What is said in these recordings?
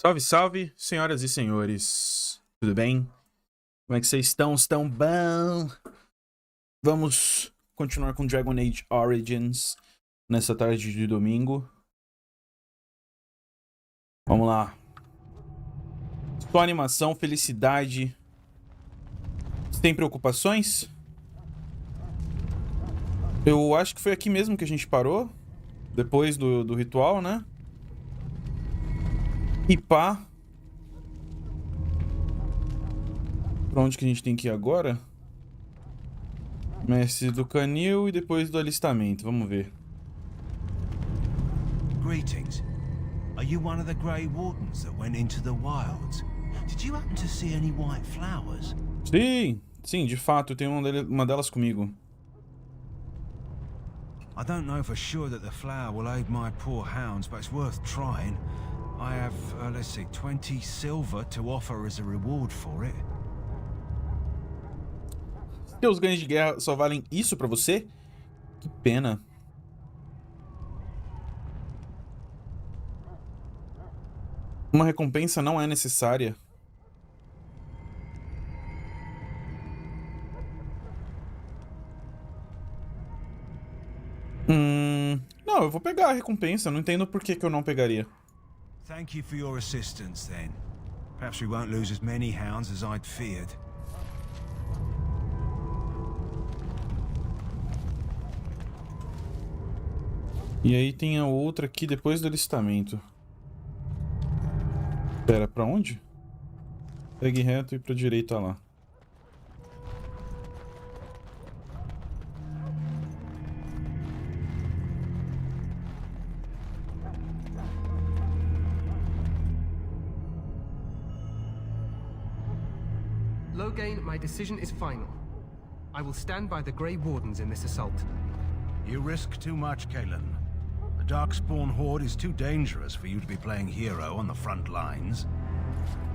Salve, salve, senhoras e senhores. Tudo bem? Como é que vocês estão? Estão bom? Vamos continuar com Dragon Age Origins nessa tarde de domingo. Vamos lá. Só animação, felicidade. Sem preocupações? Eu acho que foi aqui mesmo que a gente parou. Depois do ritual, né? E pá. Pra onde que a gente tem que ir agora? Mestre do canil e depois do alistamento. Vamos ver. Greetings. Are you one of the Grey Wardens that went into the wilds? Did you happen to see any white flowers? Sim, de fato, eu tenho uma delas comigo. I don't know for sure that the flower will aid my poor hounds, but it's worth trying. I have, let's see, 20 silver to offer as a reward for it. Teus ganhos de guerra só valem isso pra você? Que pena. Uma recompensa não é necessária. Não, eu vou pegar a recompensa. Não entendo por que eu não pegaria. Thank you for your assistance, then. Perhaps we won't lose as many hounds as I'd feared. E aí tem a outra aqui depois do alistamento. Pera, pra onde? Segue reto e pra direita lá. Logain, my decision is final. I will stand by the Grey Wardens in this assault. You risk too much, Kalen. The Darkspawn Horde is too dangerous for you to be playing hero on the front lines.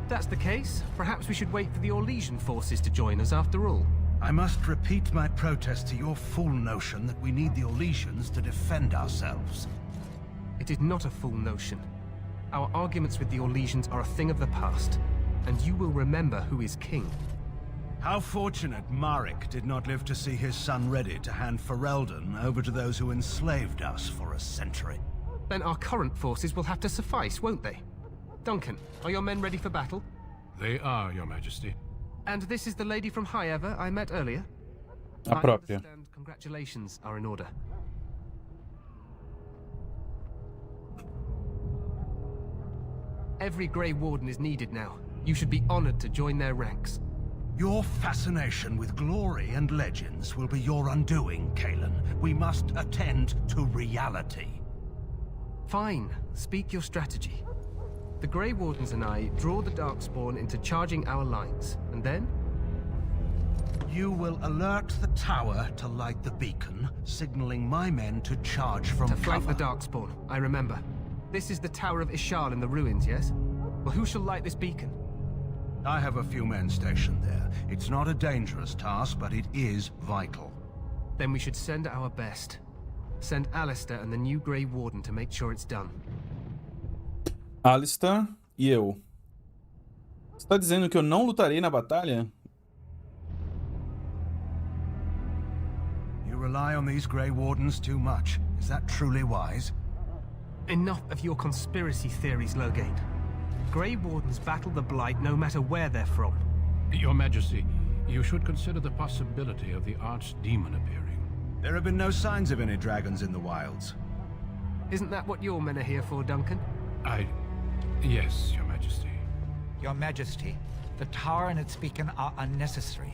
If that's the case, perhaps we should wait for the Orlesian forces to join us after all. I must repeat my protest to your fool notion that we need the Orlesians to defend ourselves. It is not a fool notion. Our arguments with the Orlesians are a thing of the past, and you will remember who is king. How fortunate Marek did not live to see his son ready to hand Ferelden over to those who enslaved us for a century. Then our current forces will have to suffice, won't they? Duncan, are your men ready for battle? They are, Your Majesty. And this is the lady from High Ever I met earlier? A própria. I understand congratulations are in order. Every Grey Warden is needed now. You should be honored to join their ranks. Your fascination with glory and legends will be your undoing, Kalen. We must attend to reality. Fine. Speak your strategy. The Grey Wardens and I draw the Darkspawn into charging our lines, and then? You will alert the tower to light the beacon, signaling my men to charge from To flank cover. the Darkspawn, I remember. This is the Tower of Ishal in the ruins, yes? Well, who shall light this beacon? I have a few men stationed there. It's not a dangerous task, but it is vital. Then we should send our best. Send Alistair and the new Grey Warden to make sure it's done. Alistair e eu. Você tá dizendo que eu não lutarei na batalha? You rely on these Grey Wardens too much. Is that truly wise? Enough of your conspiracy theories, Logain. Grey Wardens battle the Blight no matter where they're from. Your Majesty, you should consider the possibility of the archdemon appearing. There have been no signs of any dragons in the wilds. Isn't that what your men are here for, Duncan? Yes, Your Majesty. Your Majesty, the tower and its beacon are unnecessary.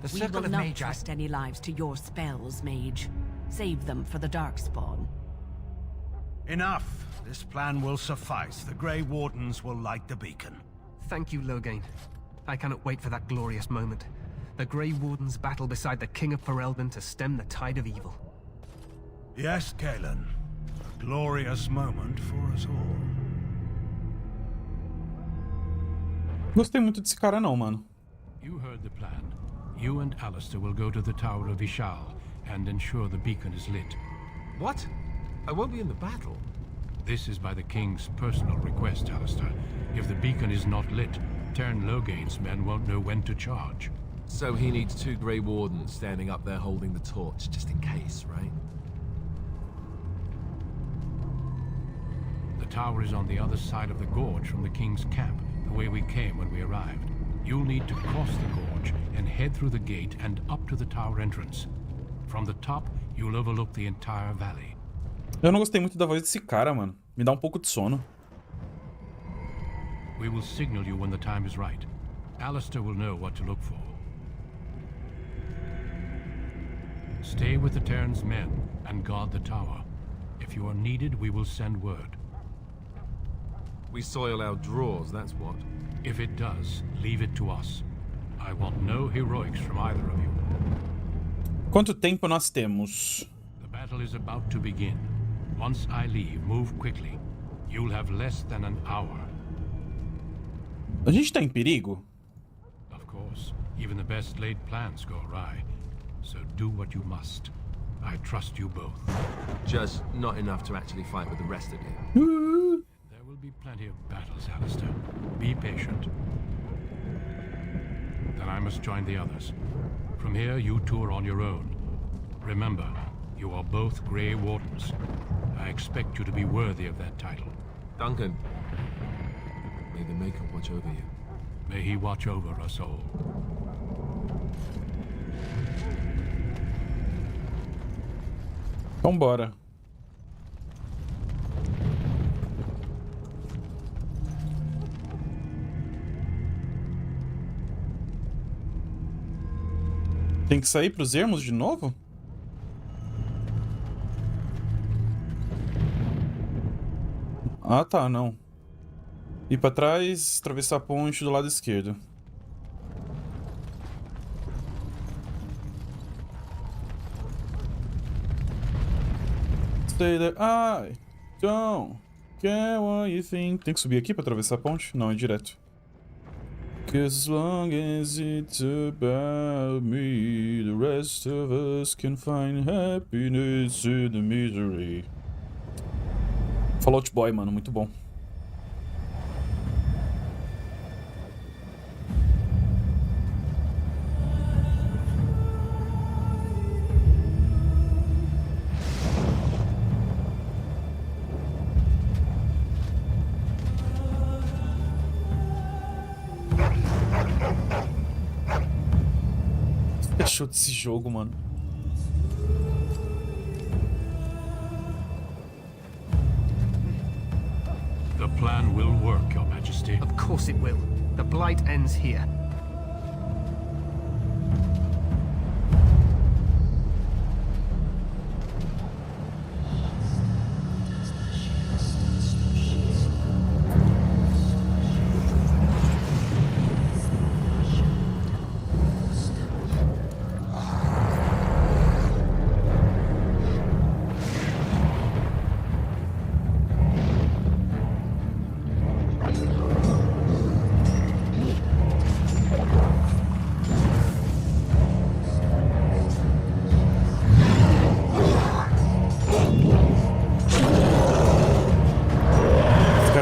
The We circle will of not Magi... trust any lives to your spells, Mage. Save them for the Darkspawn. Enough! This plan will suffice. The Grey Wardens will light the beacon. Thank you, Logain. I cannot wait for that glorious moment. The Grey Wardens battle beside the King of Ferelden to stem the tide of evil. Yes, Kalen. A glorious moment for us all. Gostei muito desse cara não, mano. You heard the plan. You and Alistair will go to the Tower of Ishal and ensure the beacon is lit. What? I won't be in the battle. This is by the King's personal request, Alistair. If the beacon is not lit, Tern Logain's men won't know when to charge. So he needs 2 Grey Wardens standing up there holding the torch, just in case, right? The tower is on the other side of the gorge from the King's camp, the way we came when we arrived. You'll need to cross the gorge and head through the gate and up to the tower entrance. From the top, you'll overlook the entire valley. Eu não gostei muito da voz desse cara, mano. Me dá um pouco de sono. We will signal you when the time is right. Alistair will know what to look for. Stay with the Tern's men and guard the tower. If you are needed, we will send word. We soil our drawers, that's what. If it does, leave it to us. I want no heroics from either of you. Quanto tempo nós temos? The battle is about to begin. Once I leave, move quickly. You'll have less than an hour. A gente tá em perigo? Of course, even the best laid plans go awry. So do what you must. I trust you both. Just not enough to actually fight with the rest of you. There will be plenty of battles, Alistair. Be patient. Then I must join the others. From here, you two are on your own. Remember, you are both Grey Wardens. I expect you to be worthy of that title. Duncan, may the Maker watch over you. May he watch over us all. Então bora. Tem que sair pros ermos de novo? Ah, tá, não. Ir pra trás, atravessar a ponte do lado esquerdo. Stay there. I don't care what you think. Tem que subir aqui pra atravessar a ponte? Não, é direto. Cause as long as it's about me, the rest of us can find happiness in the misery. Fallout Boy, mano, muito bom. O que achou desse jogo, mano? The plan will work, Your Majesty. Of course it will. The blight ends here.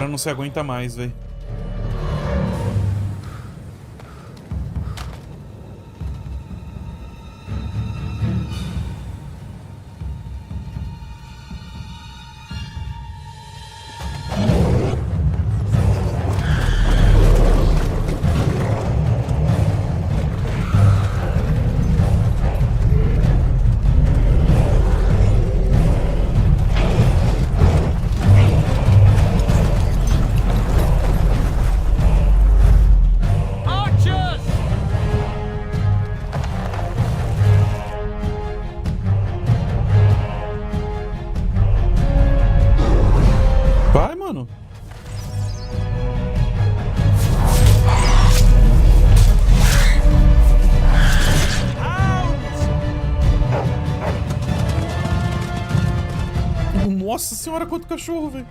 Não se aguenta mais, velho. Vai, mano. Nossa senhora, quanto cachorro, velho.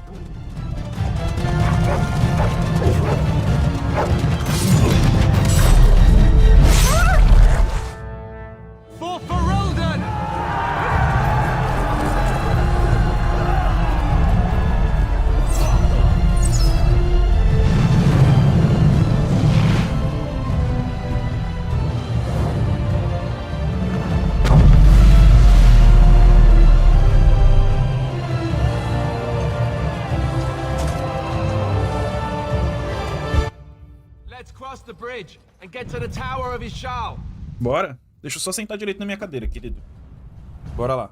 past the bridge and get to the tower of Ishal. Bora. Deixa eu só sentar direito na minha cadeira, querido. Bora lá.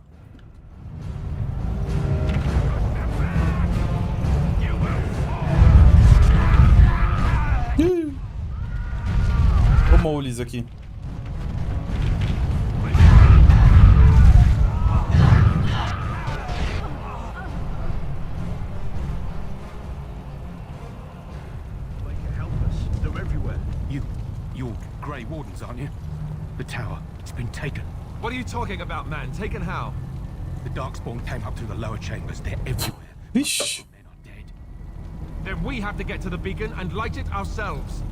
O Moles aqui. You're Grey Wardens, aren't you? The tower, it's been taken. What are you talking about, man? Taken how? The Darkspawn came up through the lower chambers. They're everywhere. Vixe. Men are dead. Then we have to get to the beacon and light it ourselves.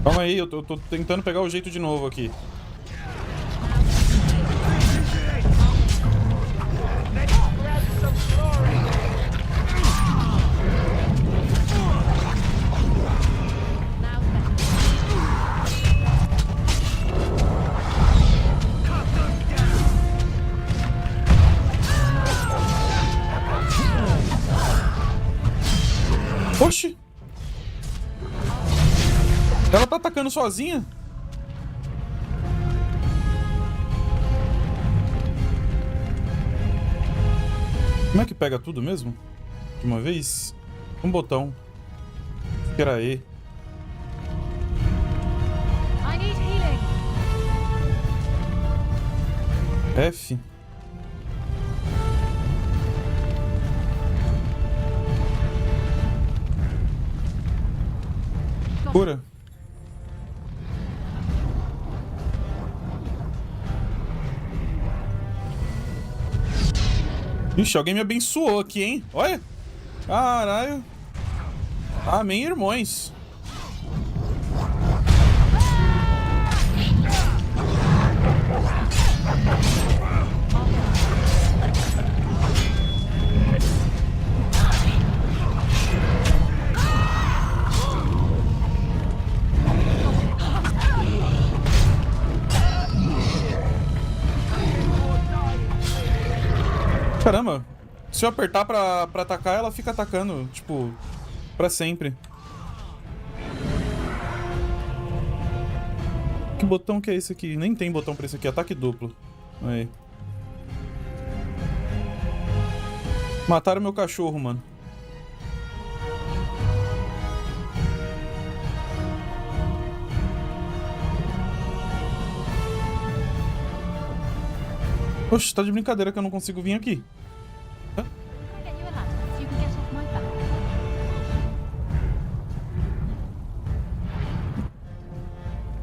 Calma aí, eu tô tentando pegar o jeito de novo aqui. Oxi! Ela tá atacando sozinha? Como é que pega tudo mesmo? De uma vez? Um botão. Que era E. I need healing. F. Cura. Ixi, alguém me abençoou aqui, hein? Olha. Caralho. Amém, irmãos. Caramba, se eu apertar pra atacar, ela fica atacando, tipo, pra sempre. Que botão que é esse aqui? Nem tem botão pra esse aqui, ataque duplo. Aí. Mataram meu cachorro, mano. Oxe, tá de brincadeira que eu não consigo vir aqui. Hã?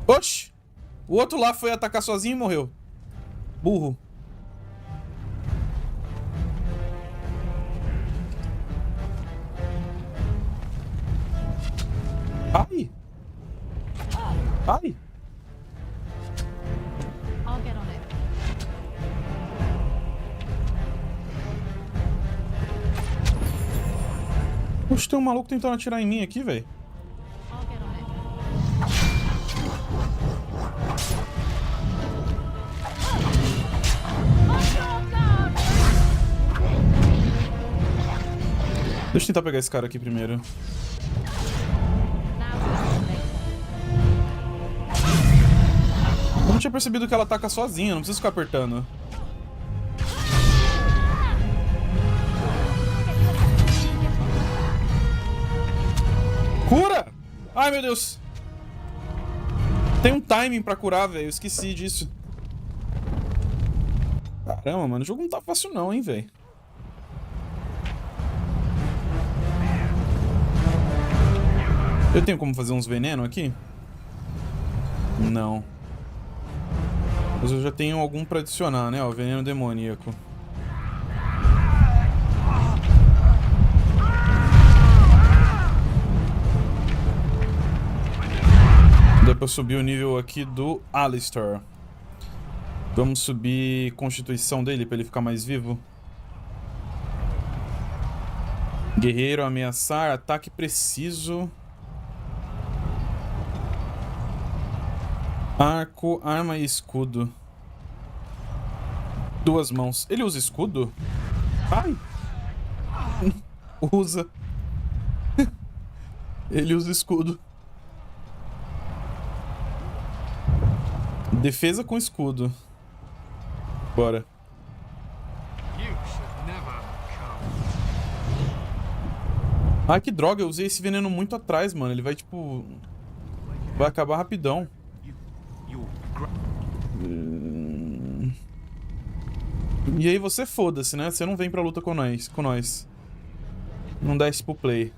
Oxe! O outro lá foi atacar sozinho e morreu. Burro. Ai! Ai! I'll get on it. Oxe, tem um maluco tentando atirar em mim aqui, velho. I'll get on it. Deixa eu tentar pegar esse cara aqui primeiro. Eu não tinha percebido que ela ataca sozinha, não preciso ficar apertando. Cura! Ai, meu Deus. Tem um timing pra curar, velho. Eu esqueci disso. Caramba, mano. O jogo não tá fácil não, hein, velho. Eu tenho como fazer uns venenos aqui? Não. Mas eu já tenho algum pra adicionar, né? Ó, veneno demoníaco. Dá pra subir o nível aqui do Alistair. Vamos subir a constituição dele pra ele ficar mais vivo. Guerreiro, ameaçar, ataque preciso. Arco, arma e escudo. 2 mãos. Ele usa escudo? Ai! Usa. Ele usa escudo. Defesa com escudo. Bora. Ai, que droga, eu usei esse veneno muito atrás, mano. Ele vai, tipo... vai acabar rapidão. E aí você foda-se, né? Você não vem pra luta com nós. Não dá esse pro play.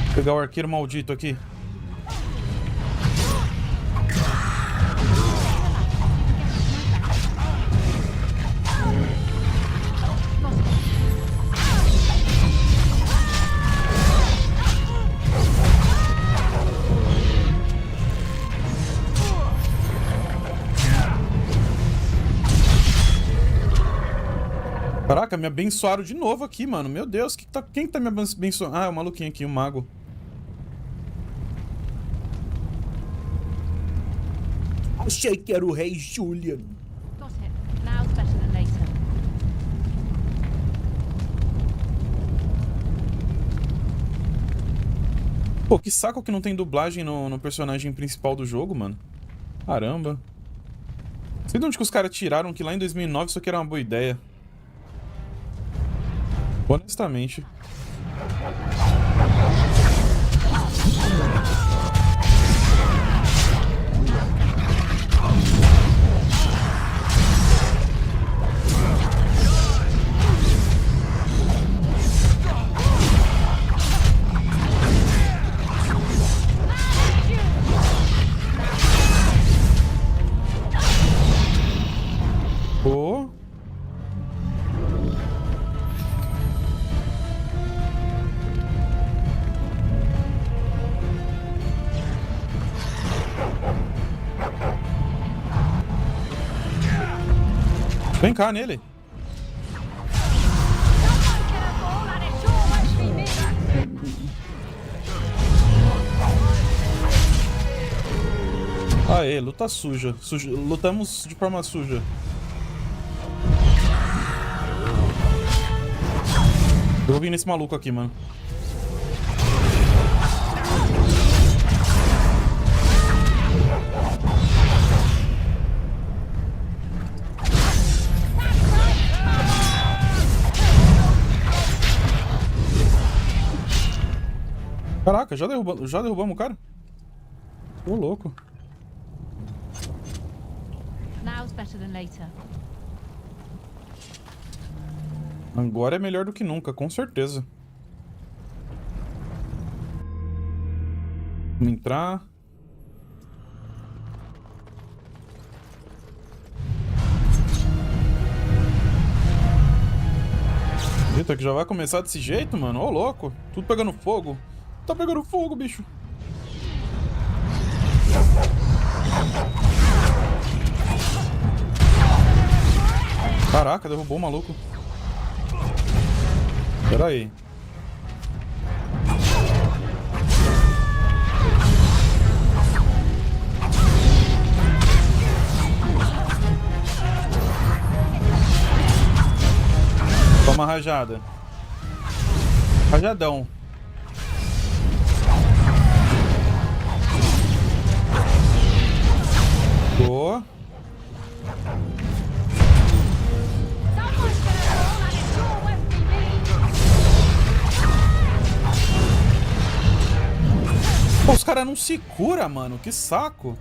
Vou pegar o arqueiro maldito aqui. Caraca, me abençoaram de novo aqui, mano. Meu Deus, quem tá me abençoando? Ah, é o maluquinho aqui, o mago. Achei que era o rei Julian. Got it. Now's better than later. Pô, que saco que não tem dublagem no personagem principal do jogo, mano. Caramba. Não sei de onde que os caras tiraram que lá em 2009 isso aqui era uma boa ideia. Honestamente. Pô. Vem cá nele. Aê, luta suja. Lutamos de forma suja. Eu vou vir nesse maluco aqui, mano. Caraca, já derrubamos o cara? Ô, louco. Now's better than later. Agora é melhor do que nunca, com certeza. Vamos entrar. Eita, que já vai começar desse jeito, mano. Ô, louco. Tudo pegando fogo. Tá pegando fogo, bicho. Caraca, derrubou o maluco. Pera aí. Toma rajada. Rajadão. Boa. Pô, os caras não se curam, mano. Que saco.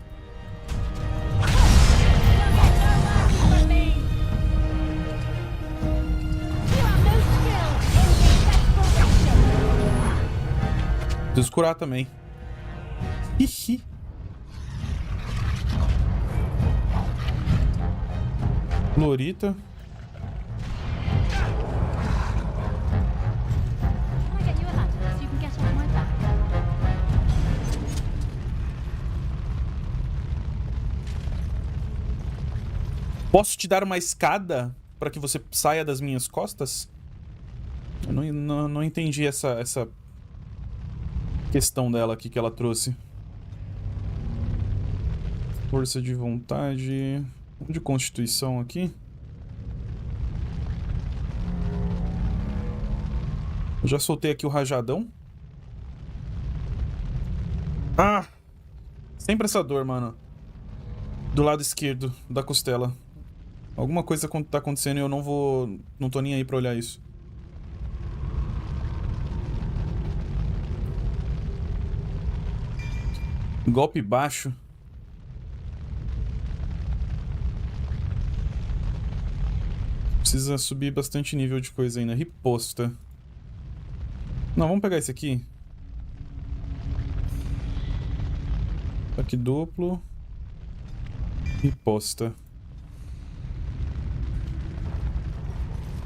Preciso curar também. Hihi. Lorita. Can I get you a ladder so you can get off my back? Posso te dar uma escada para que você saia das minhas costas? Eu não entendi essa questão dela aqui que ela trouxe. Força de vontade. De constituição aqui. Eu já soltei aqui o rajadão. Ah! Sempre essa dor, mano. Do lado esquerdo da costela. Alguma coisa tá acontecendo e eu não tô nem aí pra olhar isso. Golpe baixo. Precisa subir bastante nível de coisa ainda. Riposta. Não, vamos pegar esse aqui. Aqui duplo. Riposta.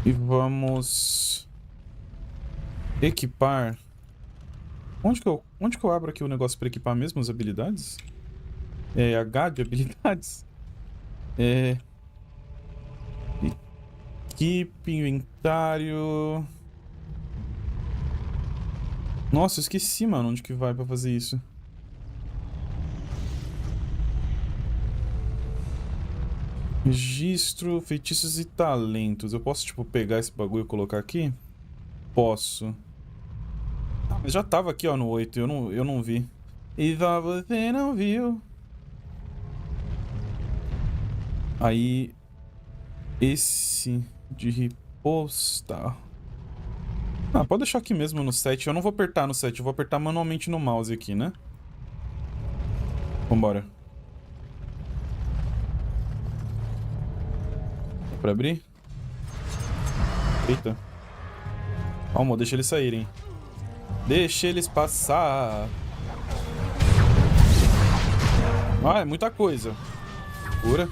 E vamos equipar. Onde que eu abro aqui o negócio para equipar mesmo as habilidades? É H de habilidades? É... Equipe, inventário... Nossa, eu esqueci, mano, onde que vai pra fazer isso. Registro, feitiços e talentos. Eu posso, tipo, pegar esse bagulho e colocar aqui? Posso. Ah, mas já tava aqui, ó, no 8. Eu não vi. E você não viu. Aí... Esse de riposta. Ah, pode deixar aqui mesmo no 7. Eu não vou apertar no 7. Eu vou apertar manualmente no mouse aqui, né? Vambora. Dá pra abrir? Eita. Calma, deixa eles saírem. Deixa eles passar. Ah, é muita coisa. Cura.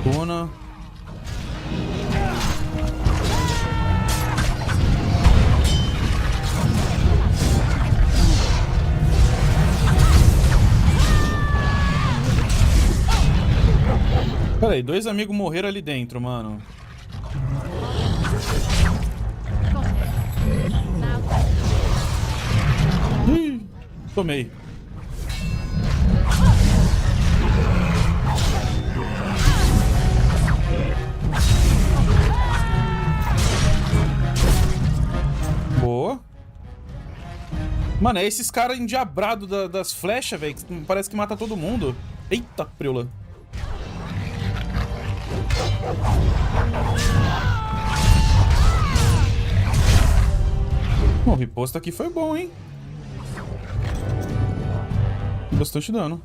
Tona. Peraí, 2 amigos morreram ali dentro, mano. Ih, tomei. Boa. Mano, é esses caras endiabrados das flechas, velho, que parece que mata todo mundo. Eita, preula. Bom, o riposto aqui foi bom, hein? Bastante dano.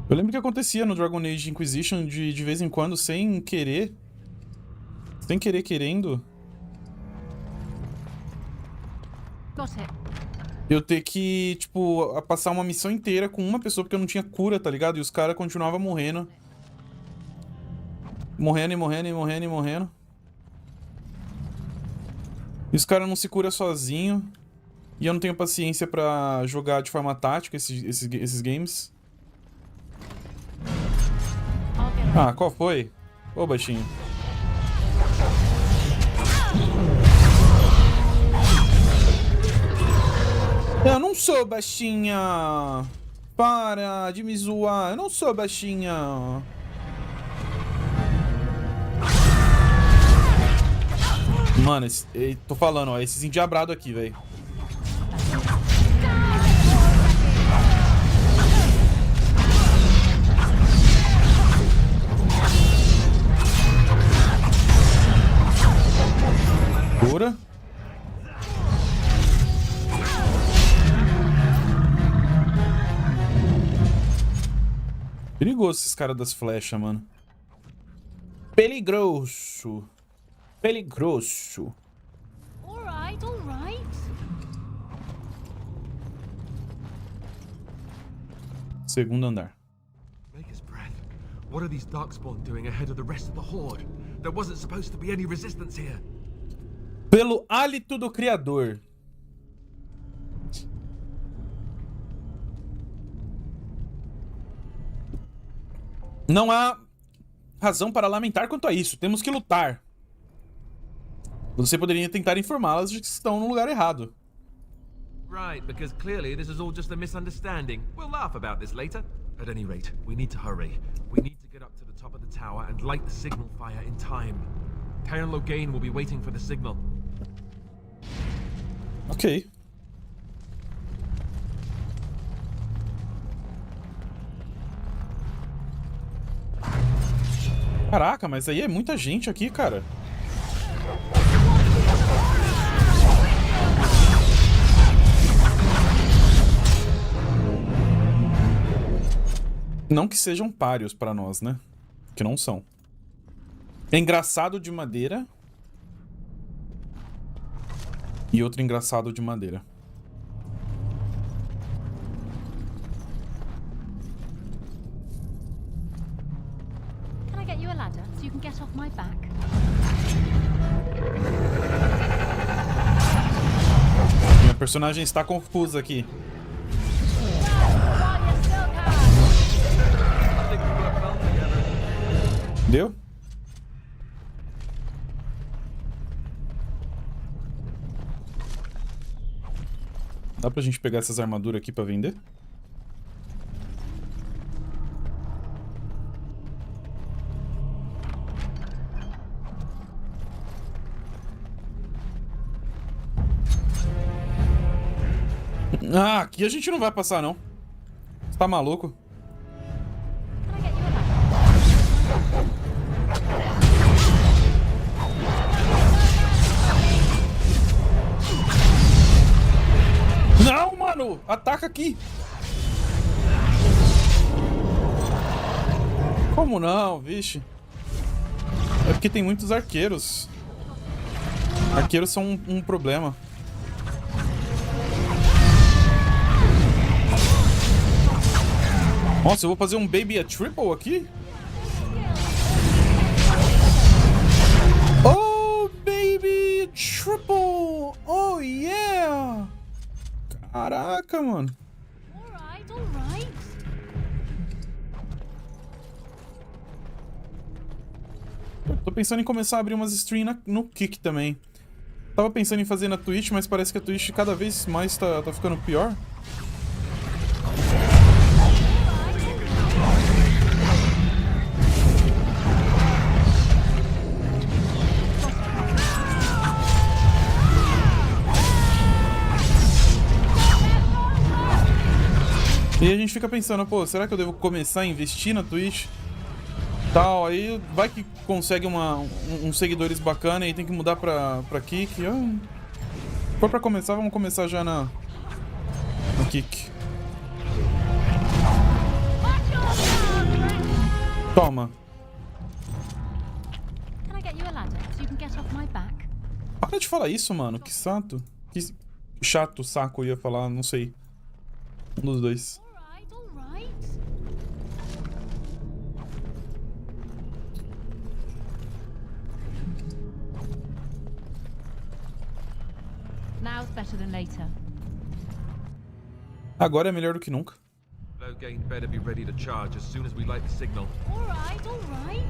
Eu lembro que acontecia no Dragon Age Inquisition de vez em quando, sem querer. Sem querer querendo. Eu ter que, tipo, passar uma missão inteira com uma pessoa porque eu não tinha cura, tá ligado? E os caras continuavam morrendo. Morrendo e morrendo e morrendo e morrendo. E os caras não se curam sozinho. E eu não tenho paciência pra jogar de forma tática esses games. Ah, qual foi? Ô, baixinho. Eu não sou baixinha. Para de me zoar. Eu não sou baixinha. Mano, tô falando, ó. Esses endiabrados aqui, velho. Cura. Perigoso esses caras das flechas, mano. Peligroso. Peligroso. All right, all right. Segundo andar. Maker's breath. What are these darkspawn doing ahead of the rest of the horde? There wasn't supposed to be any resistance here. Pelo hálito do Criador. Não há razão para lamentar quanto a isso. Temos que lutar. Você poderia tentar informá-las de que estão no lugar errado. Right, because clearly this is all just a misunderstanding. We'll laugh about this later. At any rate, we need to hurry. We need to get up to the top of the tower and light the signal fire in time. Taron Logain will be waiting for the signal. Ok. Caraca, mas aí é muita gente aqui, cara. Não que sejam páreos pra nós, né? Que não são. Engraçado de madeira. E outro engraçado de madeira. Can I get you a ladder so you can get off my back? Minha personagem está confusa aqui. Deu? Dá pra gente pegar essas armaduras aqui pra vender? Ah, aqui a gente não vai passar, não. Você tá maluco? Can I get you a ladder? Não, mano! Ataca aqui! Como não, vixe? É porque tem muitos arqueiros. Arqueiros são um problema. Nossa, eu vou fazer um baby a triple aqui? Oh, baby triple! Oh, yeah! Caraca, mano. All right, all right. Eu tô pensando em começar a abrir umas streams no Kick também. Tava pensando em fazer na Twitch, mas parece que a Twitch cada vez mais tá ficando pior. E a gente fica pensando, pô, será que eu devo começar a investir na Twitch? Tal, aí vai que consegue uns seguidores bacana e tem que mudar pra Kick. Se for pra começar, vamos começar já no Kick. Toma. Can I get you a ladder so you can get off my back? Para de falar isso, mano. Que chato. Que chato, saco, eu ia falar, não sei. Um dos dois. All right, all right. Now's better than later. Agora é melhor do que nunca. Logain better be ready to charge as soon as we light the signal. All right, all right.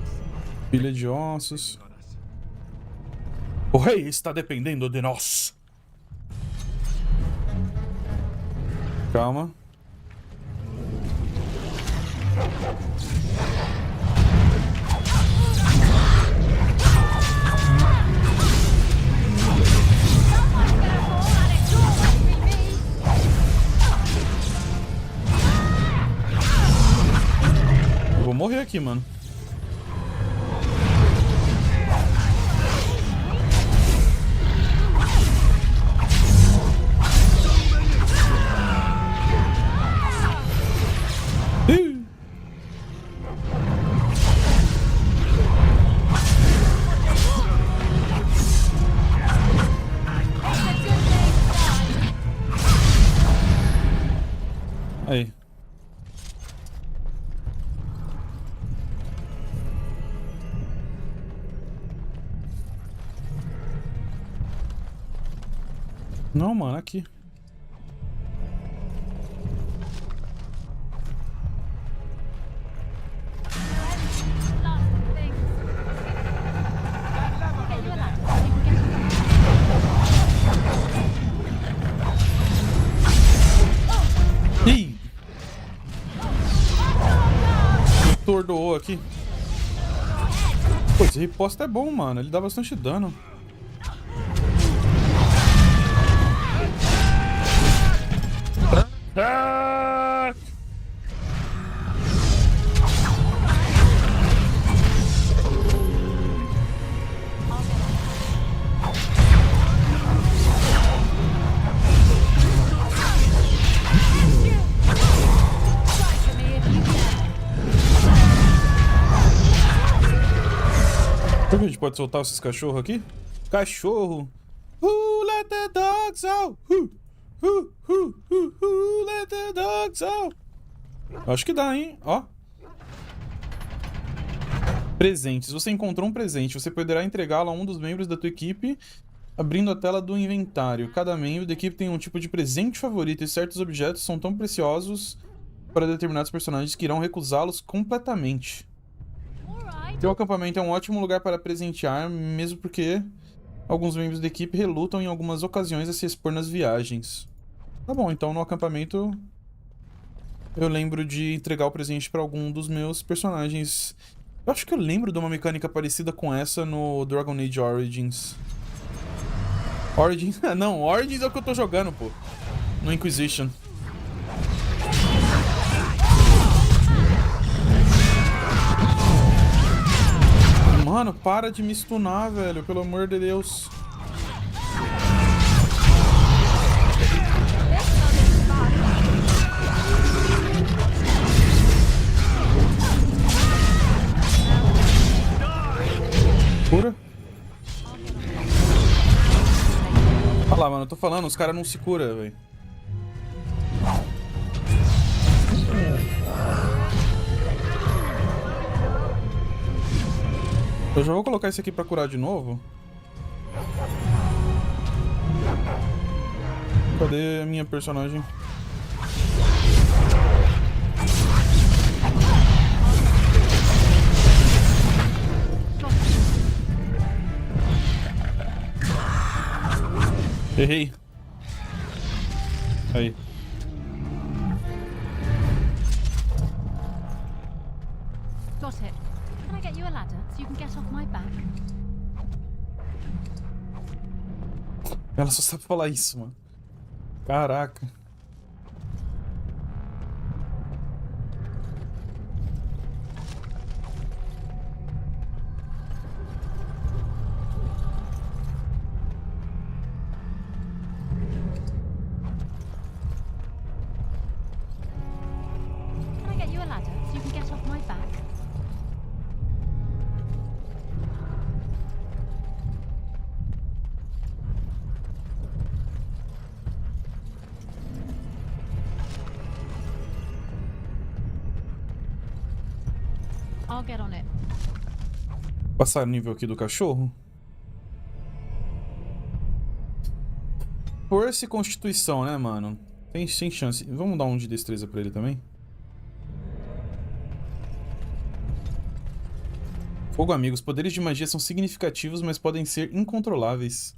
Pilha de ossos. O rei está dependendo de nós. Calma. Eu vou morrer aqui, mano. Não, mano, aqui. Ih! Tordoou aqui. Pô, esse riposta é bom, mano. Ele dá bastante dano. Ah! Será que a gente pode soltar esses cachorros aqui? Cachorro! Let the dogs out! Let the dogs out! Acho que dá, hein? Ó. Presentes. Você encontrou um presente. Você poderá entregá-lo a um dos membros da tua equipe abrindo a tela do inventário. Cada membro da equipe tem um tipo de presente favorito e certos objetos são tão preciosos para determinados personagens que irão recusá-los completamente. Teu acampamento é um ótimo lugar para presentear, mesmo porque alguns membros da equipe relutam em algumas ocasiões a se expor nas viagens. Tá bom, então no acampamento eu lembro de entregar o presente para algum dos meus personagens. Eu acho que eu lembro de uma mecânica parecida com essa no Dragon Age Origins. Origins? Não, Origins é o que eu tô jogando, pô. No Inquisition. Mano, para de me stunar, velho. Pelo amor de Deus. Cura. Olha lá, mano. Eu tô falando, os caras não se curam, velho. Eu já vou colocar esse aqui pra curar de novo. Cadê a minha personagem? Errei. Aí. Got it. Can I get you a ladder so you can get off my back? Ela só sabe falar isso, mano. Caraca. Can I get you a ladder so you can get off my back? I'll get on it. Passar o nível aqui do cachorro. Força e constituição, né, mano? Tem chance. Vamos dar um de destreza pra ele também. Fogo, amigos. Poderes de magia são significativos, mas podem ser incontroláveis.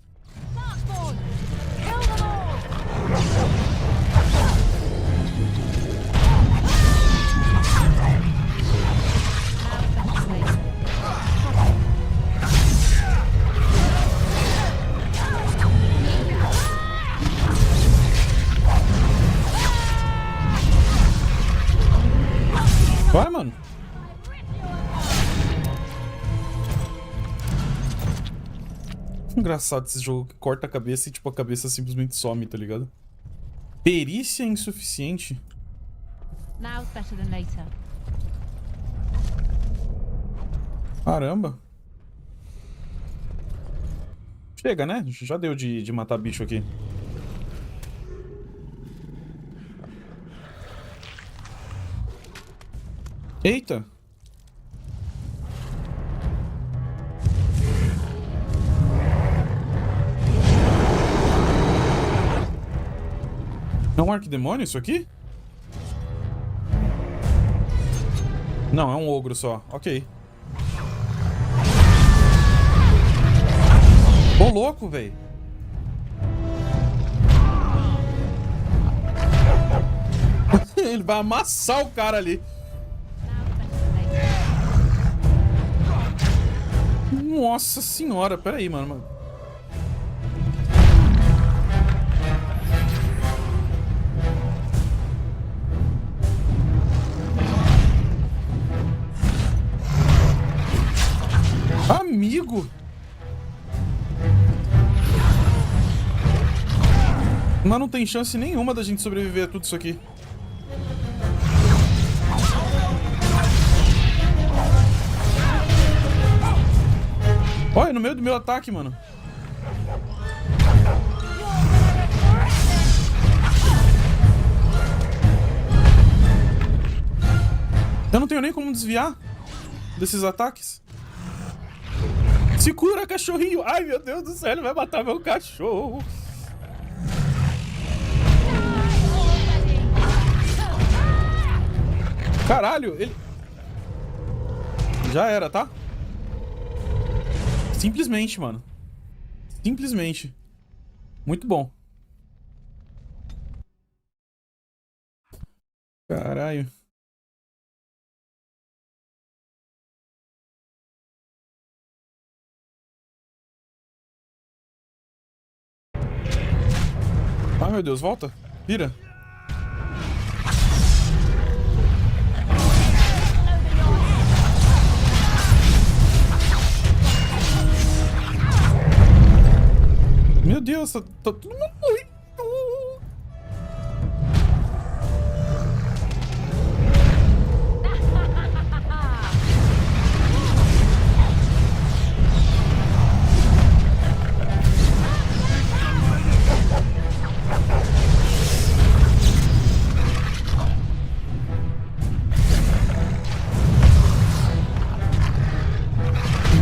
Vai, mano. Engraçado esse jogo que corta a cabeça e tipo a cabeça simplesmente some, tá ligado? Perícia insuficiente. Now's better than later. Caramba. Chega, né? Já deu de matar bicho aqui. Eita! É um arquidemônio isso aqui? Não, é um ogro só. Ok. Ô, louco, velho. Ele vai amassar o cara ali. Nossa senhora, pera aí, mano. Amigo. Mas não tem chance nenhuma da gente sobreviver a tudo isso aqui. Olha, no meio do meu ataque, mano. Eu não tenho nem como desviar desses ataques. Se cura, cachorrinho! Ai, meu Deus do céu, ele vai matar meu cachorro! Caralho, ele... Já era, tá? Simplesmente, mano. Simplesmente. Muito bom. Caralho. Ai, meu Deus, volta. Vira. Meu Deus, tá todo mundo morrendo.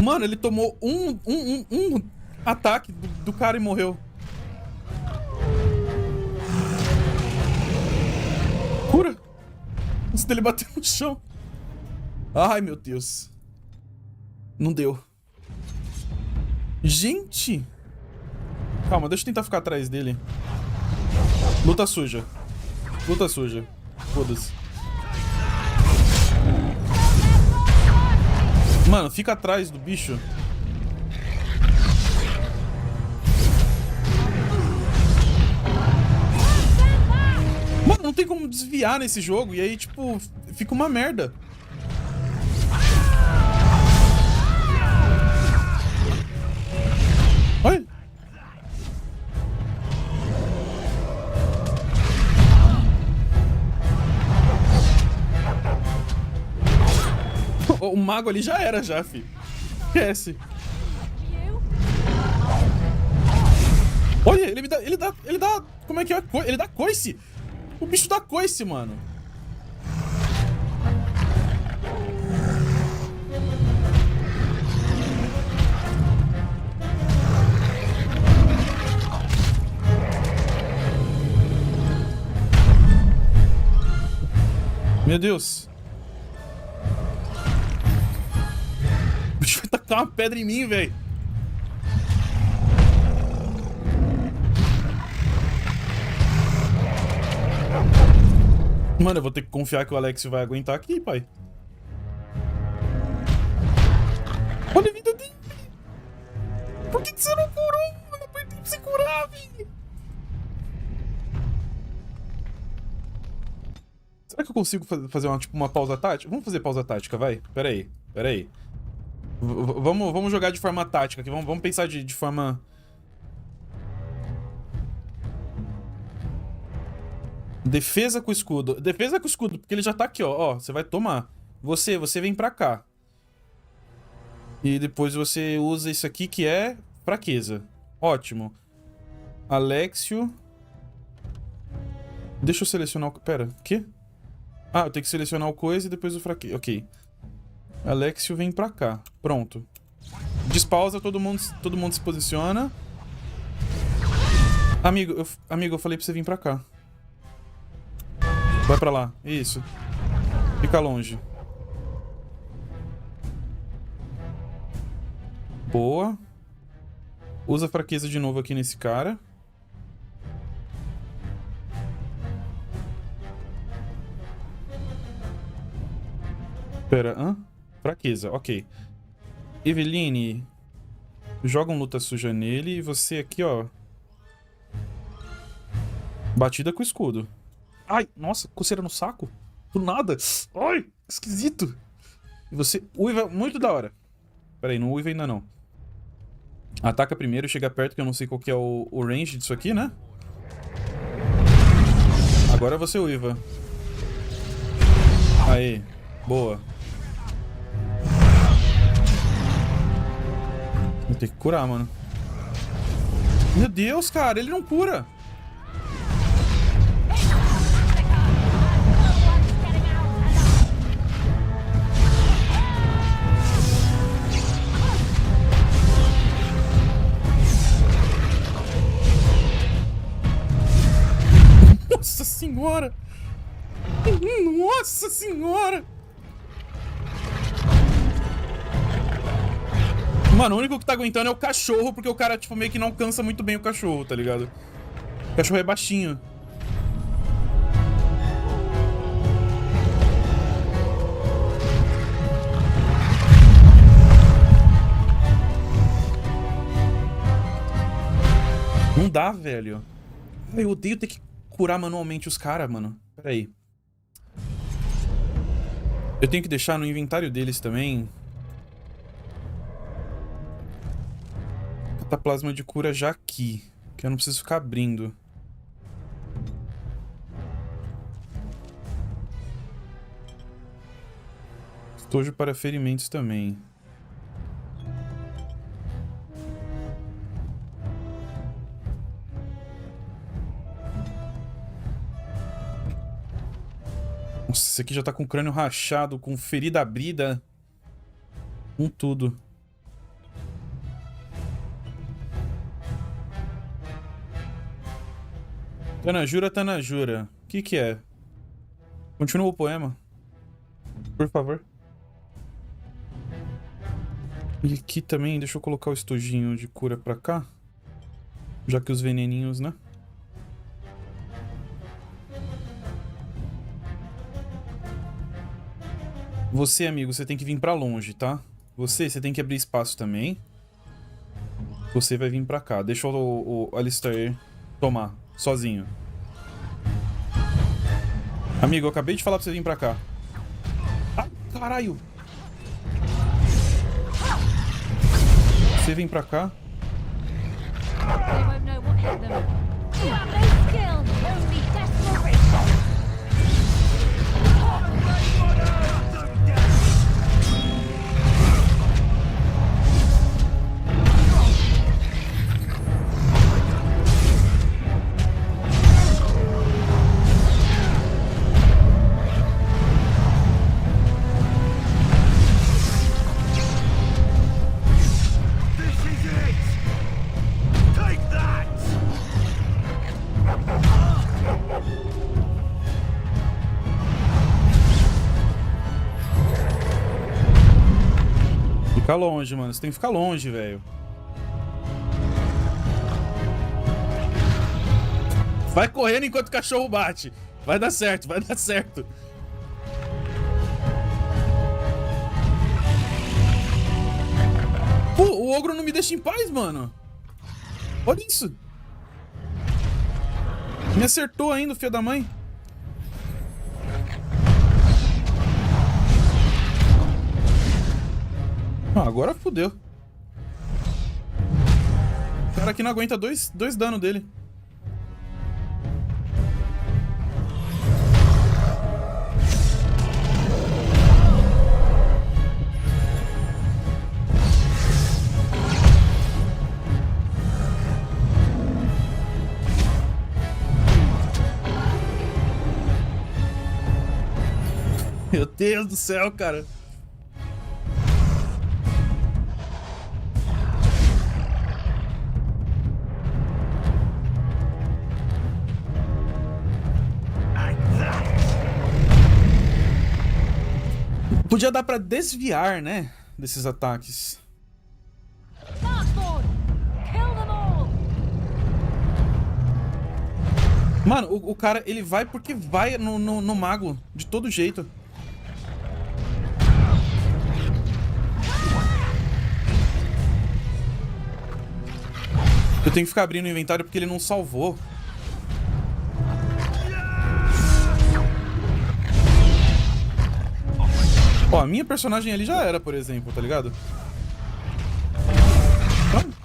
Mano, ele tomou um ataque do cara e morreu. Cura! Antes dele bater no chão. Ai, meu Deus. Não deu. Gente! Calma, deixa eu tentar ficar atrás dele. Luta suja. Luta suja. Foda-se. Mano, fica atrás do bicho. Mano, não tem como desviar nesse jogo. E aí, tipo, fica uma merda. Olha. O mago ali já era, já, fi. Esquece. Olha, ele dá, como é que é? Ele dá coice. O bicho dá coice, mano. Meu Deus. O bicho vai tacar uma pedra em mim, velho. Mano, eu vou ter que confiar que o Alex vai aguentar aqui, pai. Olha a vida dele. Por que você não curou, mano? Por que você curar, velho? Será que eu consigo fazer uma pausa tática? Vamos fazer pausa tática, vai? Pera aí. Vamos jogar de forma tática aqui. Vamos pensar de forma... Defesa com escudo. Defesa com escudo, porque ele já tá aqui, ó. Ó, você vai tomar. Você vem pra cá. E depois você usa isso aqui que é fraqueza. Ótimo. Alexio. Deixa eu selecionar o... Pera, o quê? Ah, eu tenho que selecionar o coisa e depois o fraqueza. Ok. Alexio vem pra cá. Pronto. Despausa, todo mundo se posiciona. Amigo, eu falei pra você vir pra cá. Vai pra lá. Isso. Fica longe. Boa. Usa fraqueza de novo aqui nesse cara. Pera, hã? Fraqueza, ok. Eveline, joga um luta suja nele e você aqui, ó. Batida com o escudo. Ai, nossa, coceira no saco. Do nada. Ai, esquisito. E você uiva muito da hora. Pera aí, não uiva ainda não. Ataca primeiro, chega perto, que eu não sei qual que é o range disso aqui, né? Agora você uiva. Aí, boa. Vou ter que curar, mano. Meu Deus, cara, ele não cura. Nossa senhora! Nossa senhora! Mano, o único que tá aguentando é o cachorro, porque o cara, tipo, meio que não cansa muito bem o cachorro, tá ligado? O cachorro é baixinho. Não dá, velho. Eu odeio ter que curar manualmente os caras, mano. Pera aí. Eu tenho que deixar no inventário deles também cataplasma de cura já aqui, que eu não preciso ficar abrindo. Estojo para ferimentos também. Nossa, esse aqui já tá com o crânio rachado, com ferida abrida. Com tudo. Tanajura, Tanajura. O que que é? Continua o poema. Por favor. E aqui também, deixa eu colocar o estojinho de cura pra cá. Já que os veneninhos, né? Você, amigo, você tem que vir pra longe, tá? Você tem que abrir espaço também. Você vai vir pra cá. Deixa o Alistair tomar, sozinho. Amigo, eu acabei de falar pra você vir pra cá. Ah, caralho! Você vem pra cá. They won't know what hit them. You have no skill, only desperation. Fica longe, mano. Você tem que ficar longe, velho. Vai correndo enquanto o cachorro bate. Vai dar certo, vai dar certo. Pô, o ogro não me deixa em paz, mano. Olha isso. Me acertou ainda, filho da mãe. Ah, agora fodeu. O cara aqui não aguenta dois danos dele. Meu Deus do céu, cara. Podia dar pra desviar, né? Desses ataques. Darkspawn! Kill them all! Mano, o cara, ele vai porque vai no mago. De todo jeito. Eu tenho que ficar abrindo o inventário porque ele não salvou. Ó, a minha personagem ali já era, por exemplo, tá ligado? Vamos.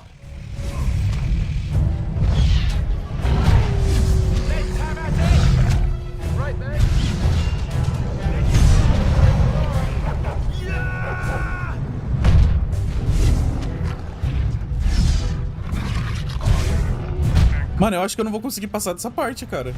Mano, eu acho que eu não vou conseguir passar dessa parte, cara.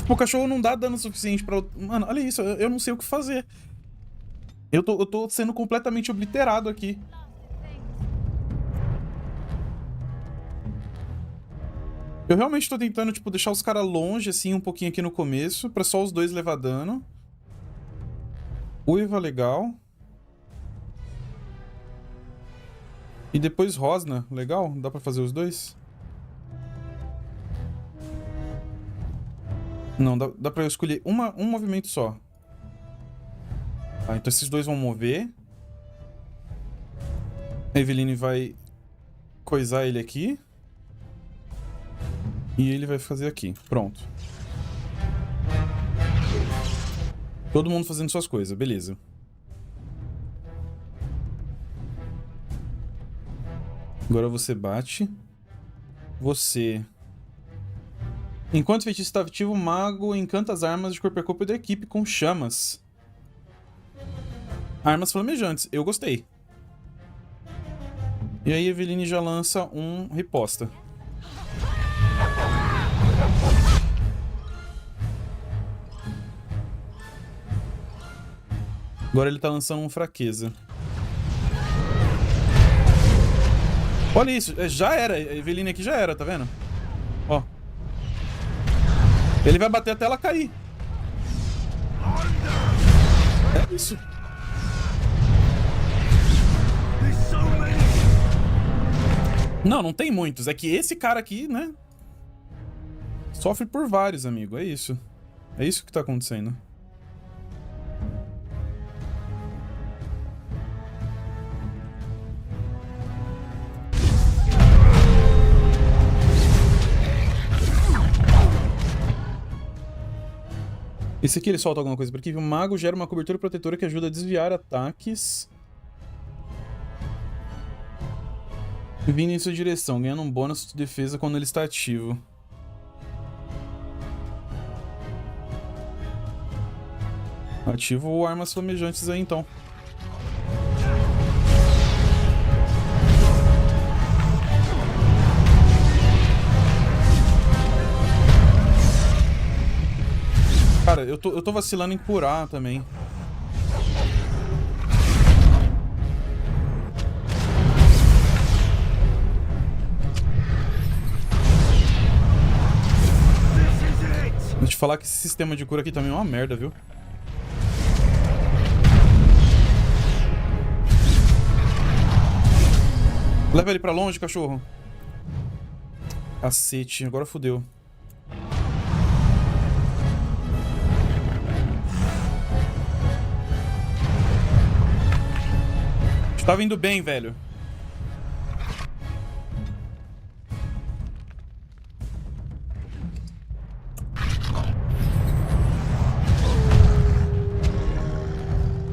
O cachorro não dá dano suficiente pra... Mano, olha isso, eu não sei o que fazer. Eu tô sendo completamente obliterado aqui. Eu realmente tô tentando, tipo, deixar os caras longe, assim, um pouquinho aqui no começo, pra só os dois levar dano. Uiva, legal. E depois Rosna, legal? Dá pra fazer os dois? Não, dá pra eu escolher um movimento só. Ah, então esses dois vão mover. A Eveline vai coisar ele aqui. E ele vai fazer aqui. Pronto. Todo mundo fazendo suas coisas, beleza. Agora você bate. Você... Enquanto o feitiço está ativo, o mago encanta as armas de corpo a corpo da equipe com chamas. Armas flamejantes. Eu gostei. E aí a Eveline já lança um riposta. Agora ele tá lançando um fraqueza. Olha isso. Já era. A Eveline aqui já era, tá vendo? Ó. Ele vai bater até ela cair. É isso. Não tem muitos. É que esse cara aqui, né? Sofre por vários, amigo. É isso. É isso que tá acontecendo. Esse aqui ele solta alguma coisa por aqui. O mago gera uma cobertura protetora que ajuda a desviar ataques vindo em sua direção, ganhando um bônus de defesa quando ele está ativo. Ativo armas flamejantes aí então. Cara, eu tô vacilando em curar também. Vou te falar que esse sistema de cura aqui também é uma merda, viu? Leva ele pra longe, cachorro. Cacete, agora fodeu. Tava indo bem, velho.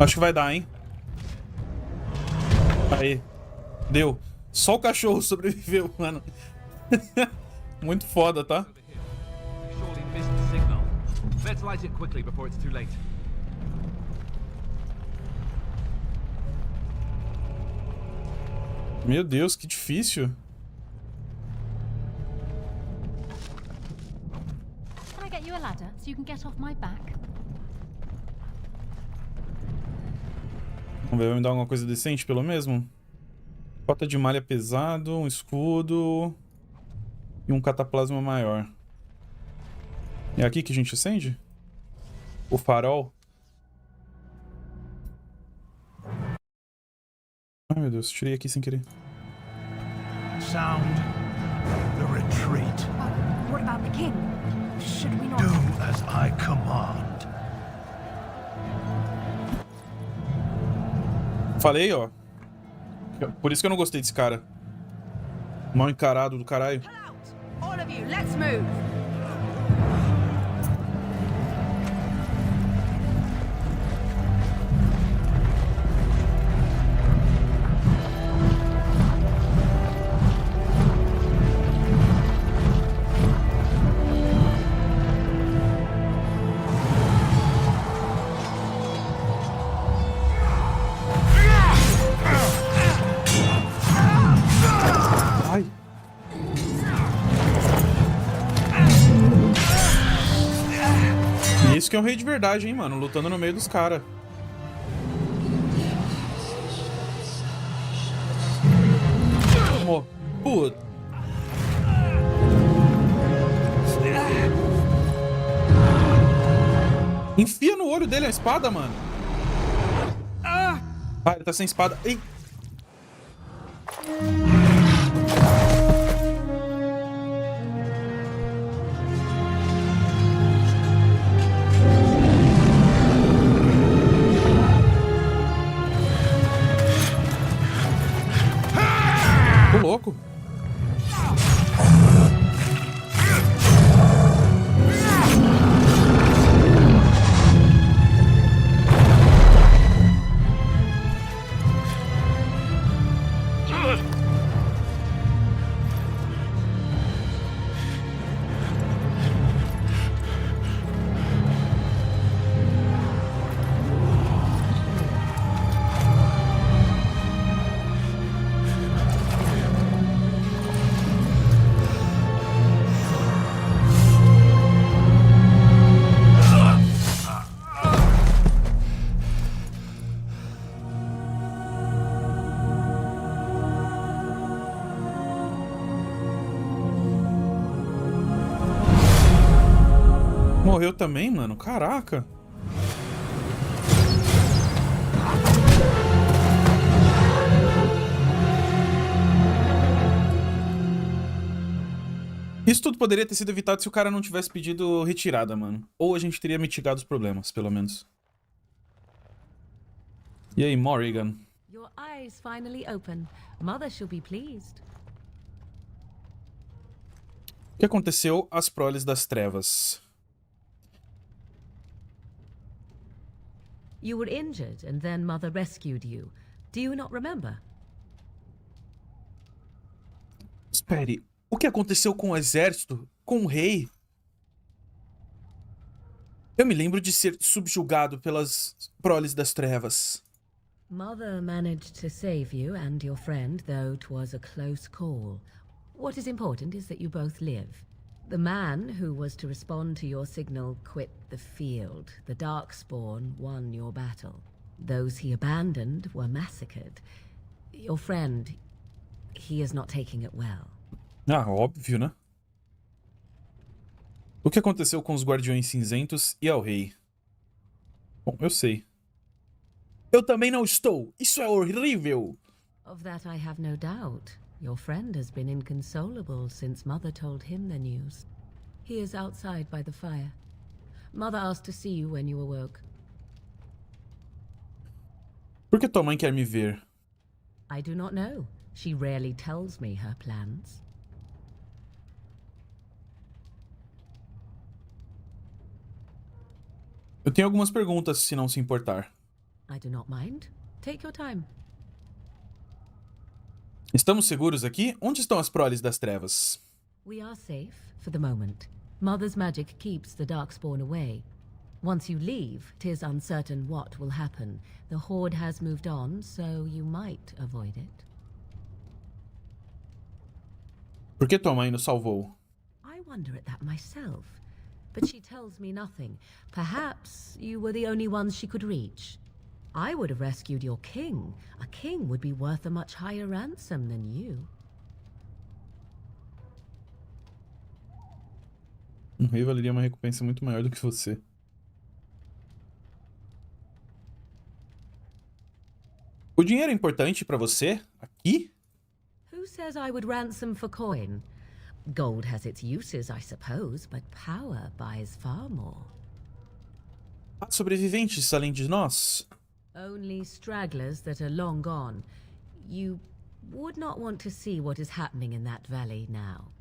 Acho que vai dar, hein? Aí. Deu. Só o cachorro sobreviveu, mano. Muito foda, tá? Meu Deus, que difícil. you can get off my back? Vamos ver, vai me dar alguma coisa decente, pelo mesmo? Bota de malha pesado, um escudo e um cataplasma maior. É aqui que a gente acende? O farol? Ai, meu Deus, tirei aqui sem querer. Sound the retreat. What about the king? Should we not... Do as I command. Falei, ó. Por isso que eu não gostei desse cara. Mal encarado do caralho. All of you, let's move. Ai. E isso que é um rei de verdade, hein, mano. Lutando no meio dos caras. Tomou. Puta. Enfia no olho dele a espada, mano. Ah, ele tá sem espada. Ei. Tô louco. Morreu também, mano? Caraca. Isso tudo poderia ter sido evitado se o cara não tivesse pedido retirada, mano. Ou a gente teria mitigado os problemas, pelo menos. E aí, Morrigan? Your eyes finally open. Mother shall be pleased. O que aconteceu às proles das trevas? You were injured and then Mother rescued you. Do you not remember? Espere, o que aconteceu com o exército? Com o rei? Eu me lembro de ser subjugado pelas proles das trevas. Mother managed to save you and your friend, though 'twas a close call. What is important is that you both live. The man who was to respond to your signal quit the field. The Darkspawn won your battle. Those he abandoned were massacred. Your friend, he is not taking it well. Ah, óbvio, né? O que aconteceu com os Guardiões Cinzentos e ao rei? Bom, eu sei. Eu também não estou! Isso é horrível! Of that I have no doubt. Your friend has been inconsolable since Mother told him the news. He is outside by the fire. Mother asked to see you when you awoke. Por que tua mãe quer me ver? I do not know. She rarely tells me her plans. Eu tenho algumas perguntas, se não se importar. I do not mind. Take your time. Estamos seguros aqui? Onde estão as proles das trevas? We are safe for the moment. Mother's magic keeps the Darkspawn away. Once you leave, 'tis uncertain what will happen. The Horde has moved on, so you might avoid it. Por que tua mãe nos salvou? I wonder at that myself. but she tells me nothing. Perhaps you were the only ones she could reach. I would have rescued your king. A king would be worth a much higher ransom than you. Um rei valeria uma recompensa muito maior do que você. O dinheiro é importante pra você? Aqui? Who says I would ransom for coin? Gold has its uses, I suppose, but power buys far more. Há sobreviventes além de nós? Only stragglers that are long gone. You would not want to see what is happening in that valley now.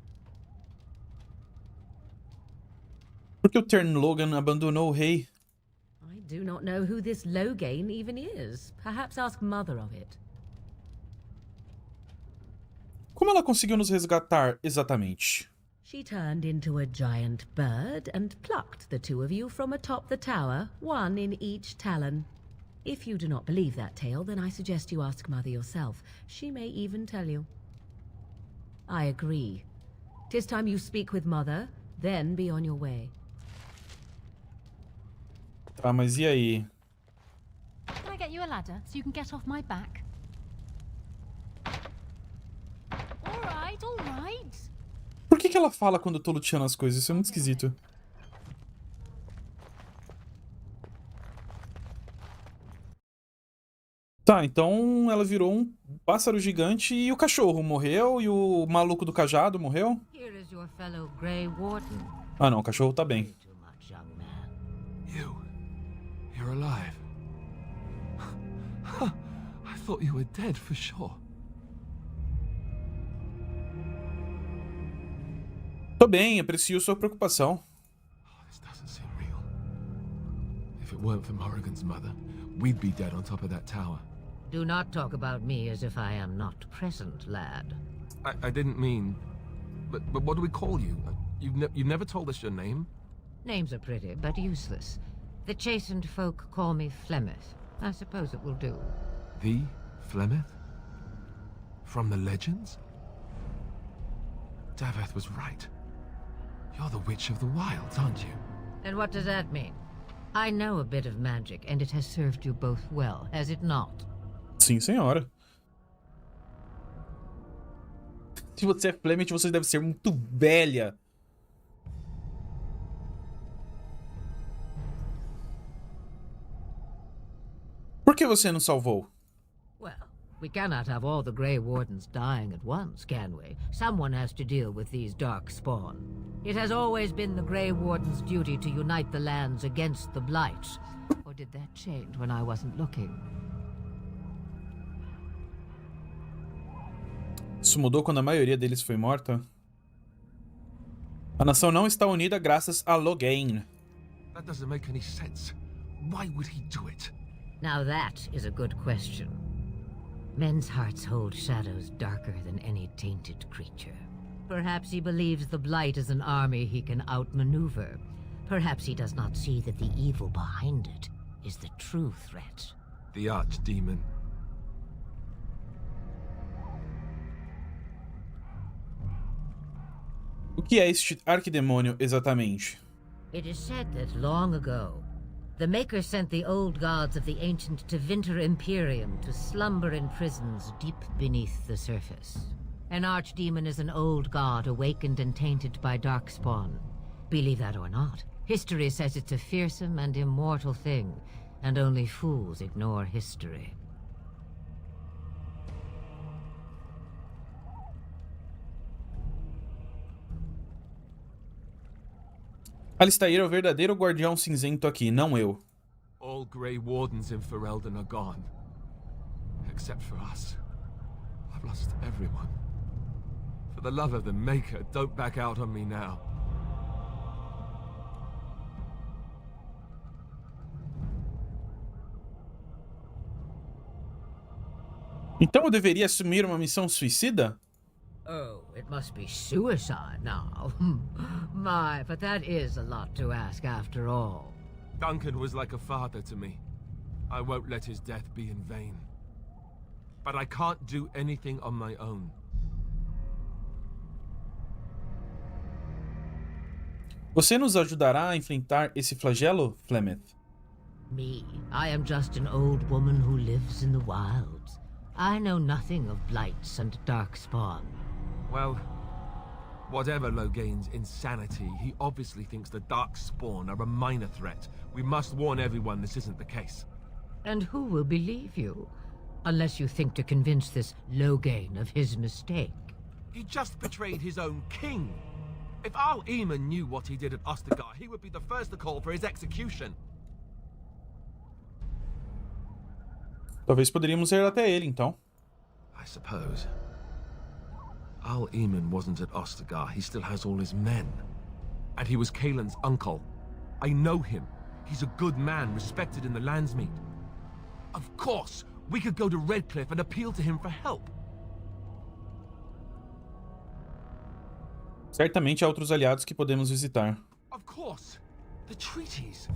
Por que o Tern Logan abandonou o rei? I do not know who this Loghain even is. Perhaps ask Mother of it. Como ela conseguiu nos resgatar exatamente? She turned into a giant bird and plucked the two of you from atop the tower, one in each talon. If you do not believe that tale, then I suggest you ask Mother yourself. She may even tell you. I agree. 'Tis time you speak with Mother, then be on your way. Tá, mas e aí? Can I get you a ladder so you can get off my back? All right. Por que ela fala quando eu tô luteando as coisas? Isso é muito esquisito. Tá, então ela virou um pássaro gigante e o cachorro morreu e o maluco do cajado morreu? Here is your fellow Grey Warden. Ah não, o cachorro tá bem. Too much, young man. You're alive. I thought you were dead for sure. Tô bem, aprecio sua preocupação. This doesn't seem real. If it weren't for Morrigan's mother, we'd be dead on top of that tower. Do not talk about me as if I am not present, lad. I didn't mean... But what do we call you? You've never told us your name? Names are pretty, but useless. The chastened folk call me Flemeth. I suppose it will do. The Flemeth? From the legends? Daveth was right. You're the Witch of the Wilds, aren't you? And what does that mean? I know a bit of magic, and it has served you both well, has it not? Sim, senhora. Se você é Flemeth, você deve ser muito velha. Por que você nos salvou? Well, we cannot have all the Grey Wardens dying at once, can we? Someone has to deal with these dark spawn. It has always been the Grey Warden's duty to unite the lands against the Blight. Or did that change when I wasn't looking? Isso mudou quando a maioria deles foi morta? A nação não está unida graças a Loghain. That doesn't make any sense. Why would he do it? Now that is a good question. Men's hearts hold shadows darker than any tainted creature. Perhaps he believes the Blight is an army he can outmaneuver. Perhaps he does not see that the evil behind it is the true threat. The archdemon. O que é este arquidemônio exatamente? It is said that long ago, the Maker sent the old gods of the ancient Tevinter Imperium to slumber in prisons deep beneath the surface. An archdemon is an old god awakened and tainted by darkspawn. Believe that or not, history says it's a fearsome and immortal thing, and only fools ignore history. Alistair é o verdadeiro guardião cinzento aqui, não eu. All Grey Wardens in Ferelden are gone. Except for us. I've lost everyone. For the love of the Maker, don't back out on me now. Então eu deveria assumir uma missão suicida? Oh, it must be suicide now. My, but that is a lot to ask after all. Duncan was like a father to me. I won't let his death be in vain. But I can't do anything on my own. Você nos ajudará a enfrentar esse flagelo, Flemeth? Me, I am just an old woman who lives in the wilds. I know nothing of blights and darkspawn. Well, whatever Loghain's insanity, he obviously thinks the Darkspawn are a minor threat. We must warn everyone this isn't the case. And who will believe you? Unless you think to convince this Loghain of his mistake. He just betrayed his own king. If Al Eamon knew what he did at Ostagar, he would be the first to call for his execution. Talvez poderíamos ir até ele, então. I suppose. Al Eamon wasn't at Ostagar. He still has all his men. And he was Kaelin's uncle. I know him. He's a good man, respected in the Landsmeet. Of course, we could go to Redcliffe and appeal to him for help. Certamente há outros aliados que podemos visitar. Of course. The treaties.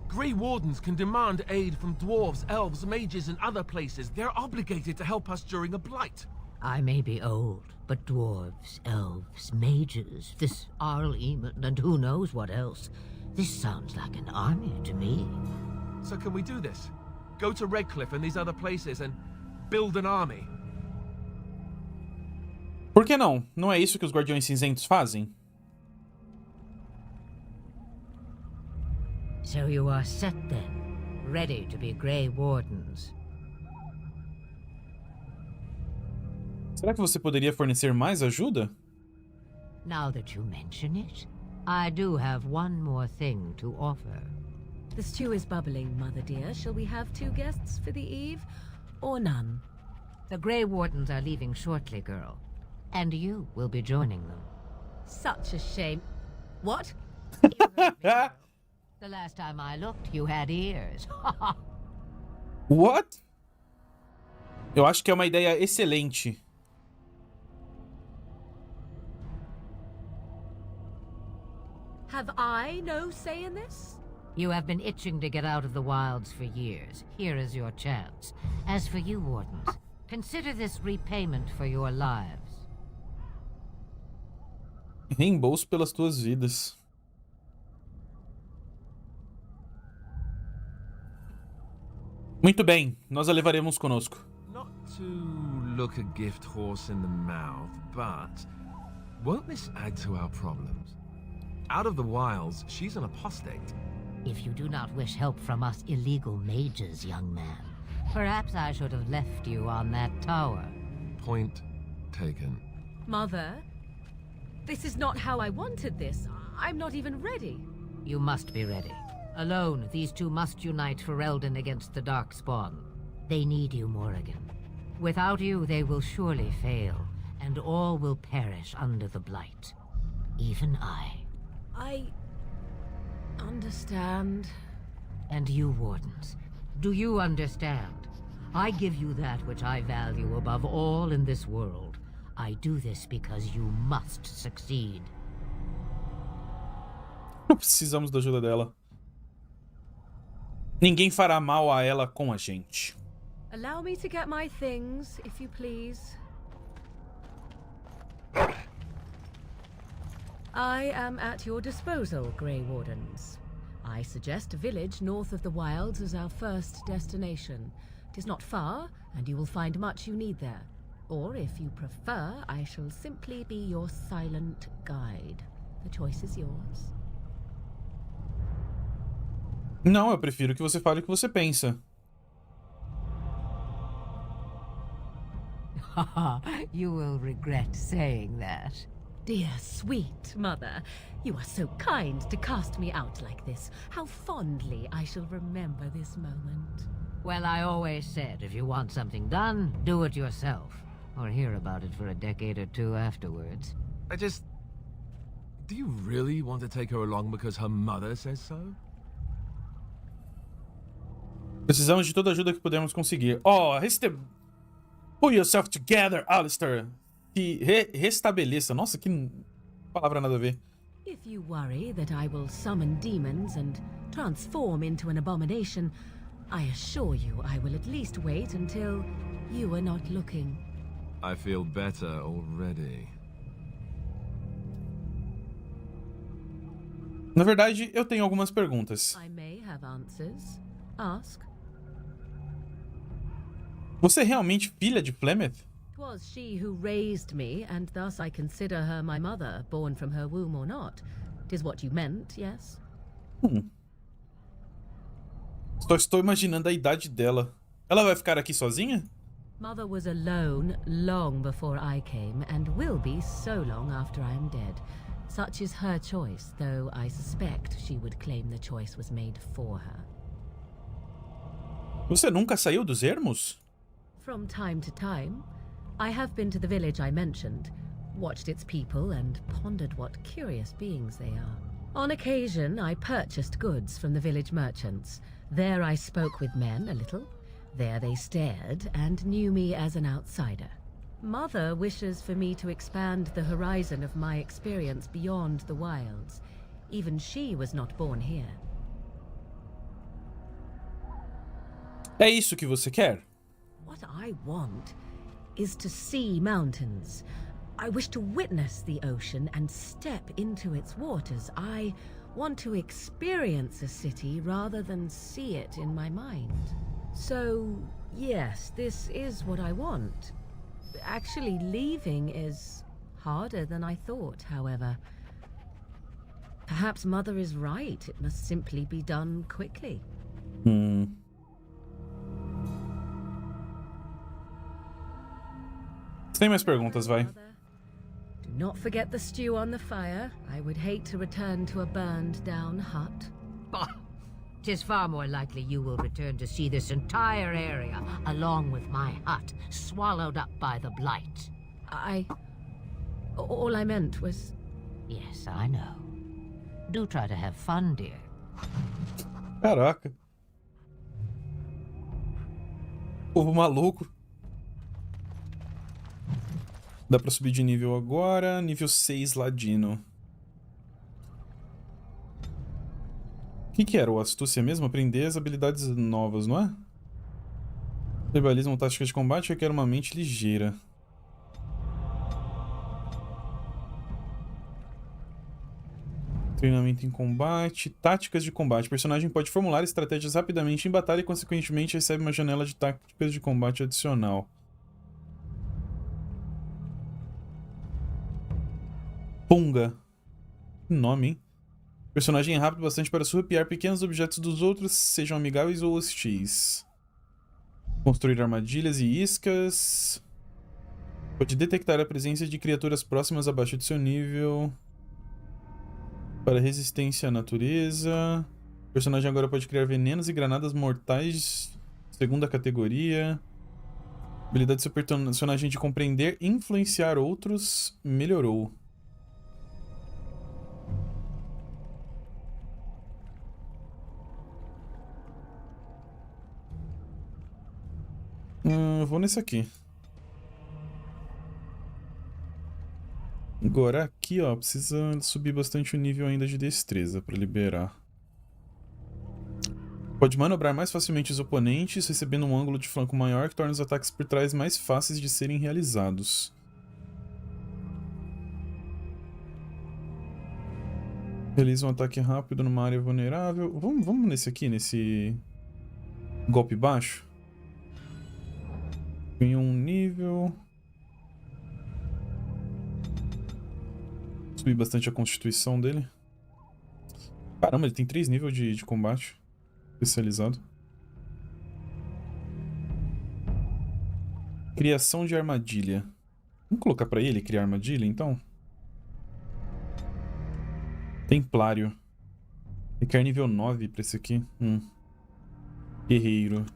Grey Wardens can demand aid from dwarves, elves, mages, and other places. They're obligated to help us during a blight. I may be old, but dwarves, elves, mages, this Arl Eamon, and who knows what else. This sounds like an army to me. So can we do this? Go to Redcliffe and these other places and build an army? Por que não? Não é isso que os Guardiões Cinzentos fazem? So you are set then, ready to be Grey Wardens. Será que você poderia fornecer mais ajuda? Now that you mention it, I do have one more thing to offer. The stew is bubbling, Mother dear. Shall we have 2 guests for the eve, or none? The Grey Wardens are leaving shortly, girl. And you will be joining them. Such a shame. What? You heard me, girl. The last time I looked, you had ears. What? Eu acho que é uma ideia excelente. Have I no say in this? You have been itching to get out of the wilds for years. Here is your chance. As for you, Wardens, consider this repayment for your lives. Reembolso pelas tuas vidas. Muito bem, nós a levaremos conosco. Not to look a gift horse in the mouth, but won't this add to our problems? Out of the wilds, she's an apostate. If you do not wish help from us illegal mages, young man, perhaps I should have left you on that tower. Point taken. Mother, this is not how I wanted this. I'm not even ready. You must be ready. Alone, these 2 must unite for Eldon against the Darkspawn. They need you, Morrigan. Without you, they will surely fail, and all will perish under the Blight. Even I. I understand. And you, Wardens, do you understand? I give you that which I value above all in this world. I do this because you must succeed. Precisamos da ajuda dela. Ninguém fará mal a ela com a gente. Allow me to get my things, if you please. I am at your disposal, Grey Wardens. I suggest a village north of the wilds as our first destination. It is not far, and you will find much you need there. Or, if you prefer, I shall simply be your silent guide. The choice is yours. Não, eu prefiro que você fale o que você pensa. You will regret saying that. Dear sweet mother, you are so kind to cast me out like this. How fondly I shall remember this moment. Well, I always said, if you want something done, do it yourself. Or hear about it for a decade or 2 afterwards. Do you really want to take her along because her mother says so? Precisamos de toda a ajuda que pudermos conseguir. Pull yourself together, Alistair. E restabeleça. Nossa, que palavra nada a ver. If you worry that I will summon demons and transform into an abomination, I assure you I will at least wait until you are not looking. I feel better already. Na verdade, eu tenho algumas perguntas. I may have answers. Ask. Você é realmente filha de Flemeth? 'Twas she who raised me, and thus I consider her my mother, born from her womb or not. 'Tis what you meant, yes? Só estou imaginando a idade dela. Ela vai ficar aqui sozinha? Mother was alone long before I came, and will be so long after I am dead. Such is her choice, though I suspect she would claim the choice was made for her. Você nunca saiu dos ermos? From time to time, I have been to the village I mentioned, watched its people, and pondered what curious beings they are. On occasion, I purchased goods from the village merchants. There I spoke with men a little. There they stared and knew me as an outsider. Mother wishes for me to expand the horizon of my experience beyond the wilds. Even she was not born here. É isso que você quer? What I want is to see mountains. I wish to witness the ocean and step into its waters. I want to experience a city rather than see it in my mind. So, yes, this is what I want. Actually, leaving is harder than I thought, however. Perhaps Mother is right. It must simply be done quickly. Sem mais perguntas, vai. Do not forget the stew on the fire. I would hate to return to a burned down hut. Bah! 'Tis far more likely you will return to see this entire area, along with my hut, swallowed up by the blight. All I meant was... Yes, I know. Do try to have fun, dear. Caraca. Povo maluco. Dá pra subir de nível agora. Nível 6, ladino. O que era? O astúcia mesmo? Aprender as habilidades novas, não é? Tribalismo, tática de combate, requer uma mente ligeira. Treinamento em combate, táticas de combate. O personagem pode formular estratégias rapidamente em batalha e, consequentemente, recebe uma janela de táticas de combate adicional. Punga. Que nome, hein? O personagem é rápido bastante para surrupiar pequenos objetos dos outros, sejam amigáveis ou hostis. Construir armadilhas e iscas. Pode detectar a presença de criaturas próximas abaixo de seu nível. Para resistência à natureza. O personagem agora pode criar venenos e granadas mortais. Segunda categoria. Habilidade do seu personagem de compreender e influenciar outros melhorou. Vou nesse aqui. Agora aqui, ó, precisa subir bastante o nível ainda de destreza para liberar. Pode manobrar mais facilmente os oponentes, recebendo um ângulo de flanco maior que torna os ataques por trás mais fáceis de serem realizados. Realiza um ataque rápido numa área vulnerável. Vamos nesse aqui, nesse golpe baixo. Ganha um nível. Subir bastante a constituição dele. Caramba, ele tem 3 níveis de combate especializado. Criação de armadilha. Vamos colocar pra ele criar armadilha, então? Templário. Requer nível 9 pra esse aqui. Guerreiro.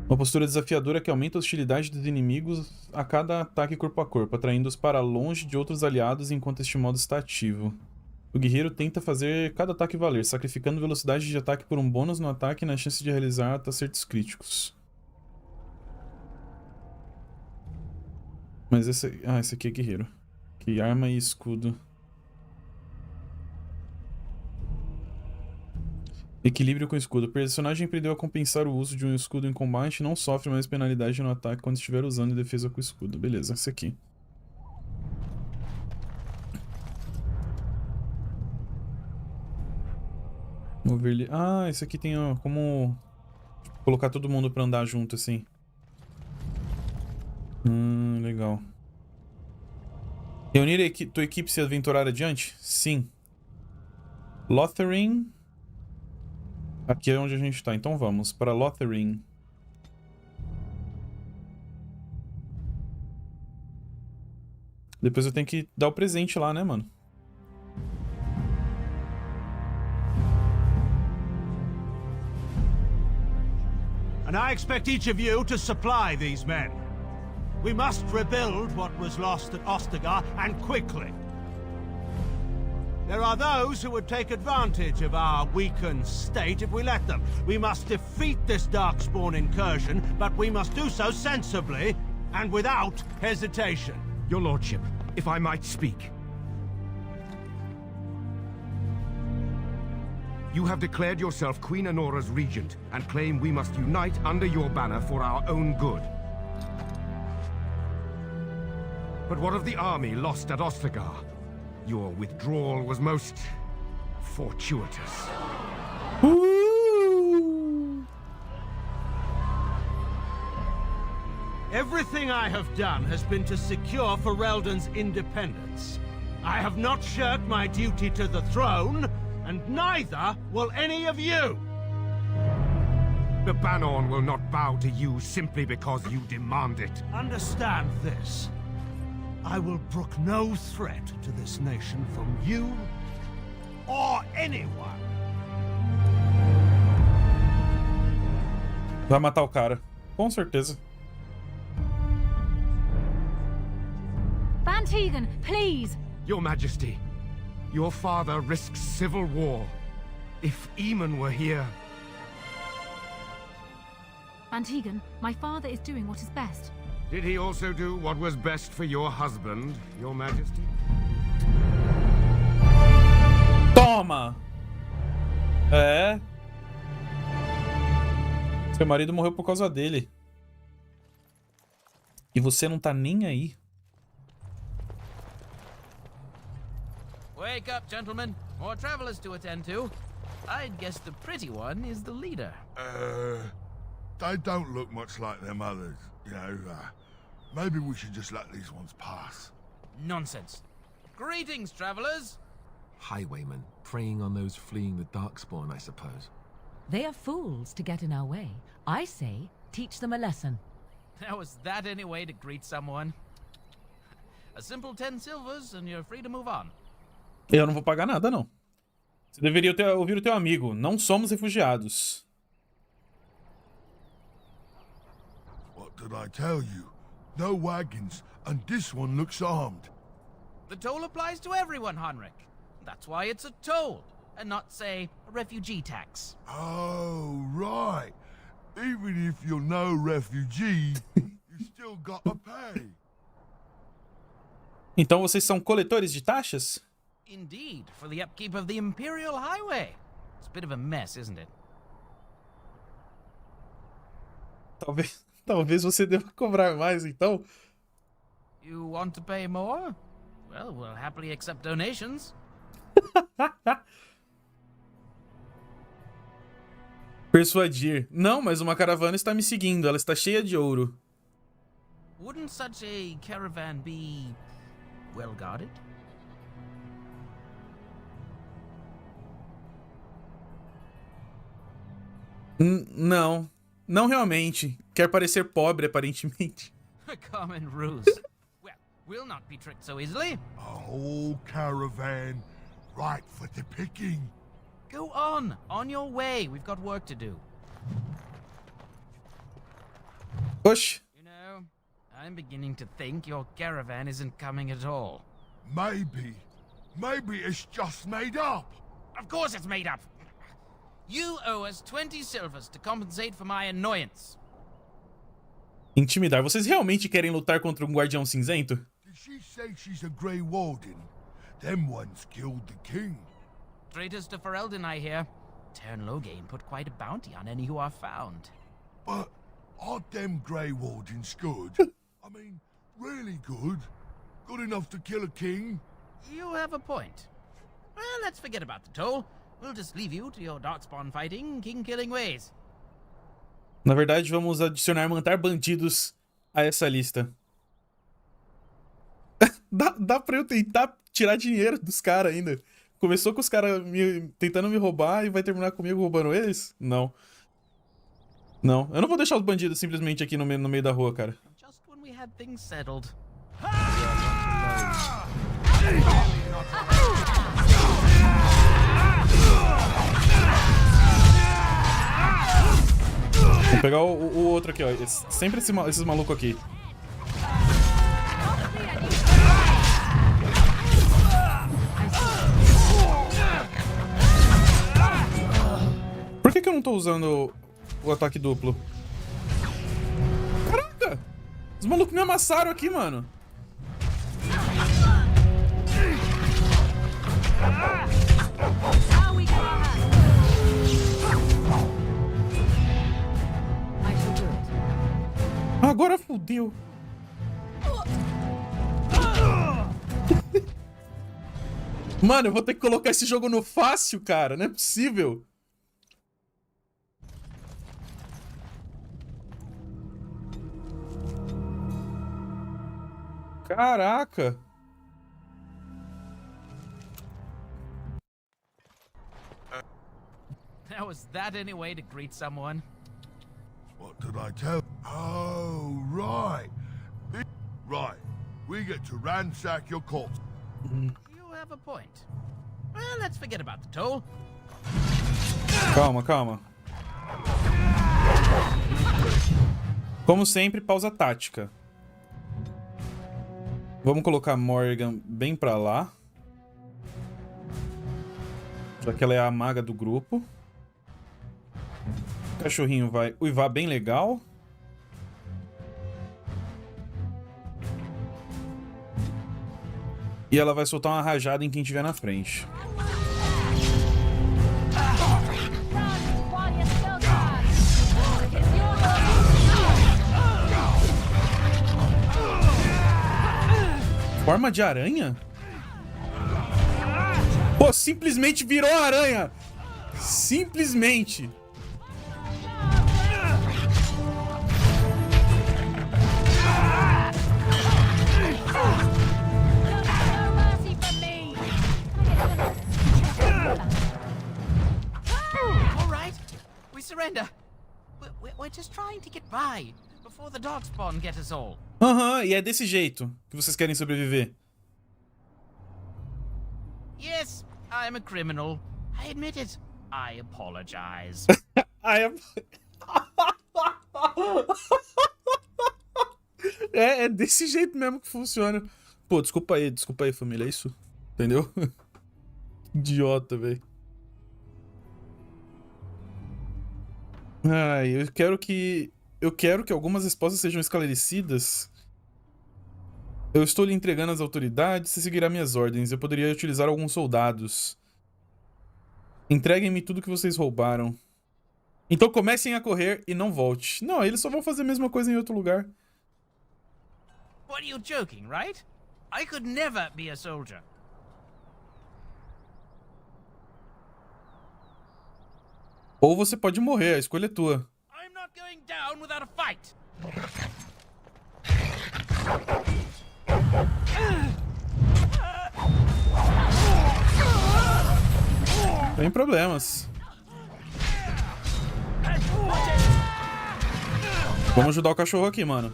Uma postura desafiadora que aumenta a hostilidade dos inimigos a cada ataque corpo a corpo, atraindo-os para longe de outros aliados enquanto este modo está ativo. O guerreiro tenta fazer cada ataque valer, sacrificando velocidade de ataque por um bônus no ataque e na chance de realizar acertos críticos. Mas esse... Ah, esse aqui é guerreiro. Que arma e escudo. Equilíbrio com escudo. O personagem aprendeu a compensar o uso de um escudo em combate e não sofre mais penalidade no ataque quando estiver usando defesa com escudo. Beleza, esse aqui. Mover ele. Ah, esse aqui tem ó, como colocar todo mundo pra andar junto, assim. Legal. Reunir tua equipe e se aventurar adiante? Sim. Lothering. Aqui é onde a gente tá, então vamos para Lothering. Depois eu tenho que dar o presente lá, né, mano? And I expect each of you to supply these men. We must rebuild what was lost at Ostagar, and quickly. There are those who would take advantage of our weakened state if we let them. We must defeat this Darkspawn incursion, but we must do so sensibly and without hesitation. Your Lordship, if I might speak. You have declared yourself Queen Honora's regent, and claim we must unite under your banner for our own good. But what of the army lost at Ostagar? Your withdrawal was most fortuitous. Everything I have done has been to secure Ferelden's independence. I have not shirked my duty to the throne, and neither will any of you. The Banorn will not bow to you simply because you demand it. Understand this. I will brook no threat to this nation from you or anyone. Vai matar o cara, com certeza. Van Tegan, please! Your Majesty, your father risks civil war. If Eamon were here... Van Tegan, my father is doing what is best. Did he also do what was best for your husband, Your Majesty? Toma! É. Seu marido morreu por causa dele. E você não tá nem aí. Wake up, gentlemen. More travelers to attend to. I'd guess the pretty one is the leader. They don't look much like them others, you know. Maybe we should just let these ones pass. Nonsense. Greetings, travelers. Highwaymen, preying on those fleeing the Darkspawn, I suppose. They are fools to get in our way. I say, teach them a lesson. Now, is that any way to greet someone? A simple 10 silvers and you're free to move on. Eu não vou pagar nada, não. Você deveria ouvir o teu amigo. Não somos refugiados. What did I tell you? No wagons, and this one looks armed. The toll applies to everyone, Henrik. That's why it's a toll, and not, say, a refugee tax. Oh, right. Even if you're no refugee, you still gotta pay. Então vocês são coletores de taxas? Indeed, for the upkeep of the Imperial Highway. It's a bit of a mess, isn't it? Talvez você deva cobrar mais, então. You want to pay more? Well, we'll happily accept donations. Persuadir. Não, mas uma caravana está me seguindo. Ela está cheia de ouro. Wouldn't such a caravan be well guarded? Não. Não realmente. Quer parecer pobre, aparentemente. A common ruse. Well, we'll not be tricked so easily. A whole caravan, right for the picking. Go on your way. We've got work to do. Oxe. You know, I'm beginning to think your caravan isn't coming at all. Maybe it's just made up. Of course it's made up. You owe us 20 silvers to compensate for my annoyance. Intimidar. Vocês realmente querem lutar contra um guardião cinzento? Did she say she's a Grey Warden? Them ones killed the king. Traitors to Ferelden, I hear. Tern Loghain put quite a bounty on any who are found. But aren't them Grey Wardens good? I mean, really good? Good enough to kill a king? You have a point. Well, let's forget about the toll. We'll just leave you to your darkspawn fighting, king-killing ways. Na verdade, vamos adicionar matar bandidos a essa lista. Dá pra eu tentar tirar dinheiro dos caras ainda. Começou com os caras tentando me roubar e vai terminar comigo roubando eles? Não. Não, eu não vou deixar os bandidos simplesmente aqui no meio da rua, cara. Just when we had things settled. Vamos pegar o outro aqui, ó. Sempre esses malucos aqui. Por que eu não tô usando o ataque duplo? Caraca! Os malucos me amassaram aqui, mano. Agora fudeu. Mano, eu vou ter que colocar esse jogo no fácil, cara. Não é possível. Caraca. Now was that any way to greet someone? What did I tell? Oh, right. Right. We get to ransack your corpse. You have a point. Well, let's forget about the toll. Calma, calma. Como sempre, pausa tática. Vamos colocar Morrigan bem pra lá. Já que ela é a maga do grupo. O cachorrinho vai uivar bem legal. E ela vai soltar uma rajada em quem estiver na frente. Forma de aranha? Pô, simplesmente virou aranha! Simplesmente! Surrender. We're just trying to get by before the darkspawn get us all. Aham, e é desse jeito que vocês querem sobreviver. Yes, I'm a criminal. I admit it. I apologize. É desse jeito mesmo que funciona. Pô, desculpa aí, família, é isso? Entendeu? Idiota, velho. Ai, eu quero que algumas respostas sejam esclarecidas. Eu estou lhe entregando às autoridades, se seguirá minhas ordens. Eu poderia utilizar alguns soldados. Entreguem-me tudo que vocês roubaram. Então comecem a correr e não volte. Não, eles só vão fazer a mesma coisa em outro lugar. What are you joking, right? I could never be a soldier. Ou você pode morrer, a escolha é tua. I'm not going down without a fight. Tem problemas. Vamos ajudar o cachorro aqui, mano.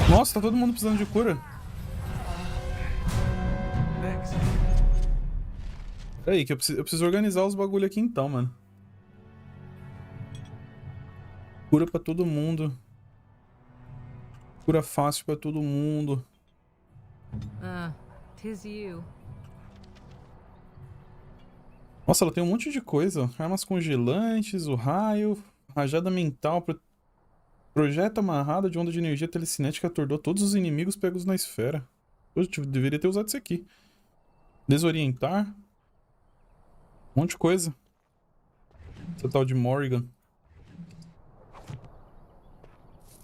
Nossa, tá todo mundo precisando de cura. Peraí, que eu preciso organizar os bagulho aqui então, mano. Cura pra todo mundo. Cura fácil pra todo mundo. Ah, 'tis you. Nossa, ela tem um monte de coisa. Armas congelantes, o raio, rajada mental, projeto amarrado de onda de energia telecinética atordoou todos os inimigos pegos na esfera. Eu deveria ter usado isso aqui. Desorientar. Um monte de coisa. Essa tal de Morrigan.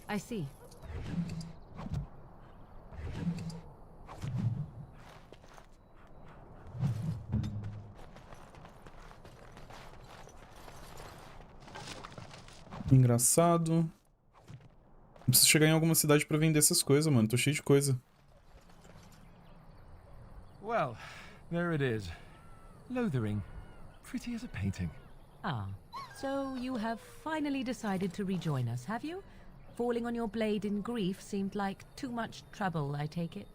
I see. Engraçado. Eu preciso chegar em alguma cidade pra vender essas coisas, mano. Tô cheio de coisa. Well, there it is. Lothering. Pretty as a painting. Ah, so you have finally decided to rejoin us, have you? Falling on your blade in grief seemed like too much trouble, I take it.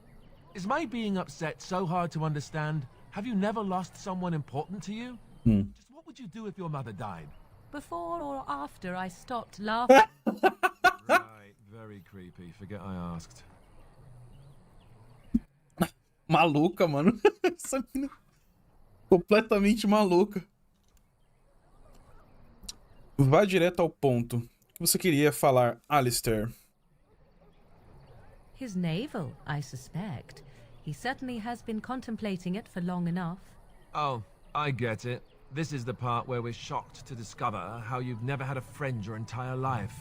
Is my being upset so hard to understand? Have you never lost someone important to you? Just what would you do if your mother died? Before or after I stopped laughing? Right, very creepy. Forget I asked. Maluca, mano. Essa mina completamente maluca. Vá direto ao ponto. O que você queria falar, Alistair? His navel, I suspect. He certainly has been contemplating it for long enough. Oh, I get it. This is the part where we're shocked to discover how you've never had a friend your entire life.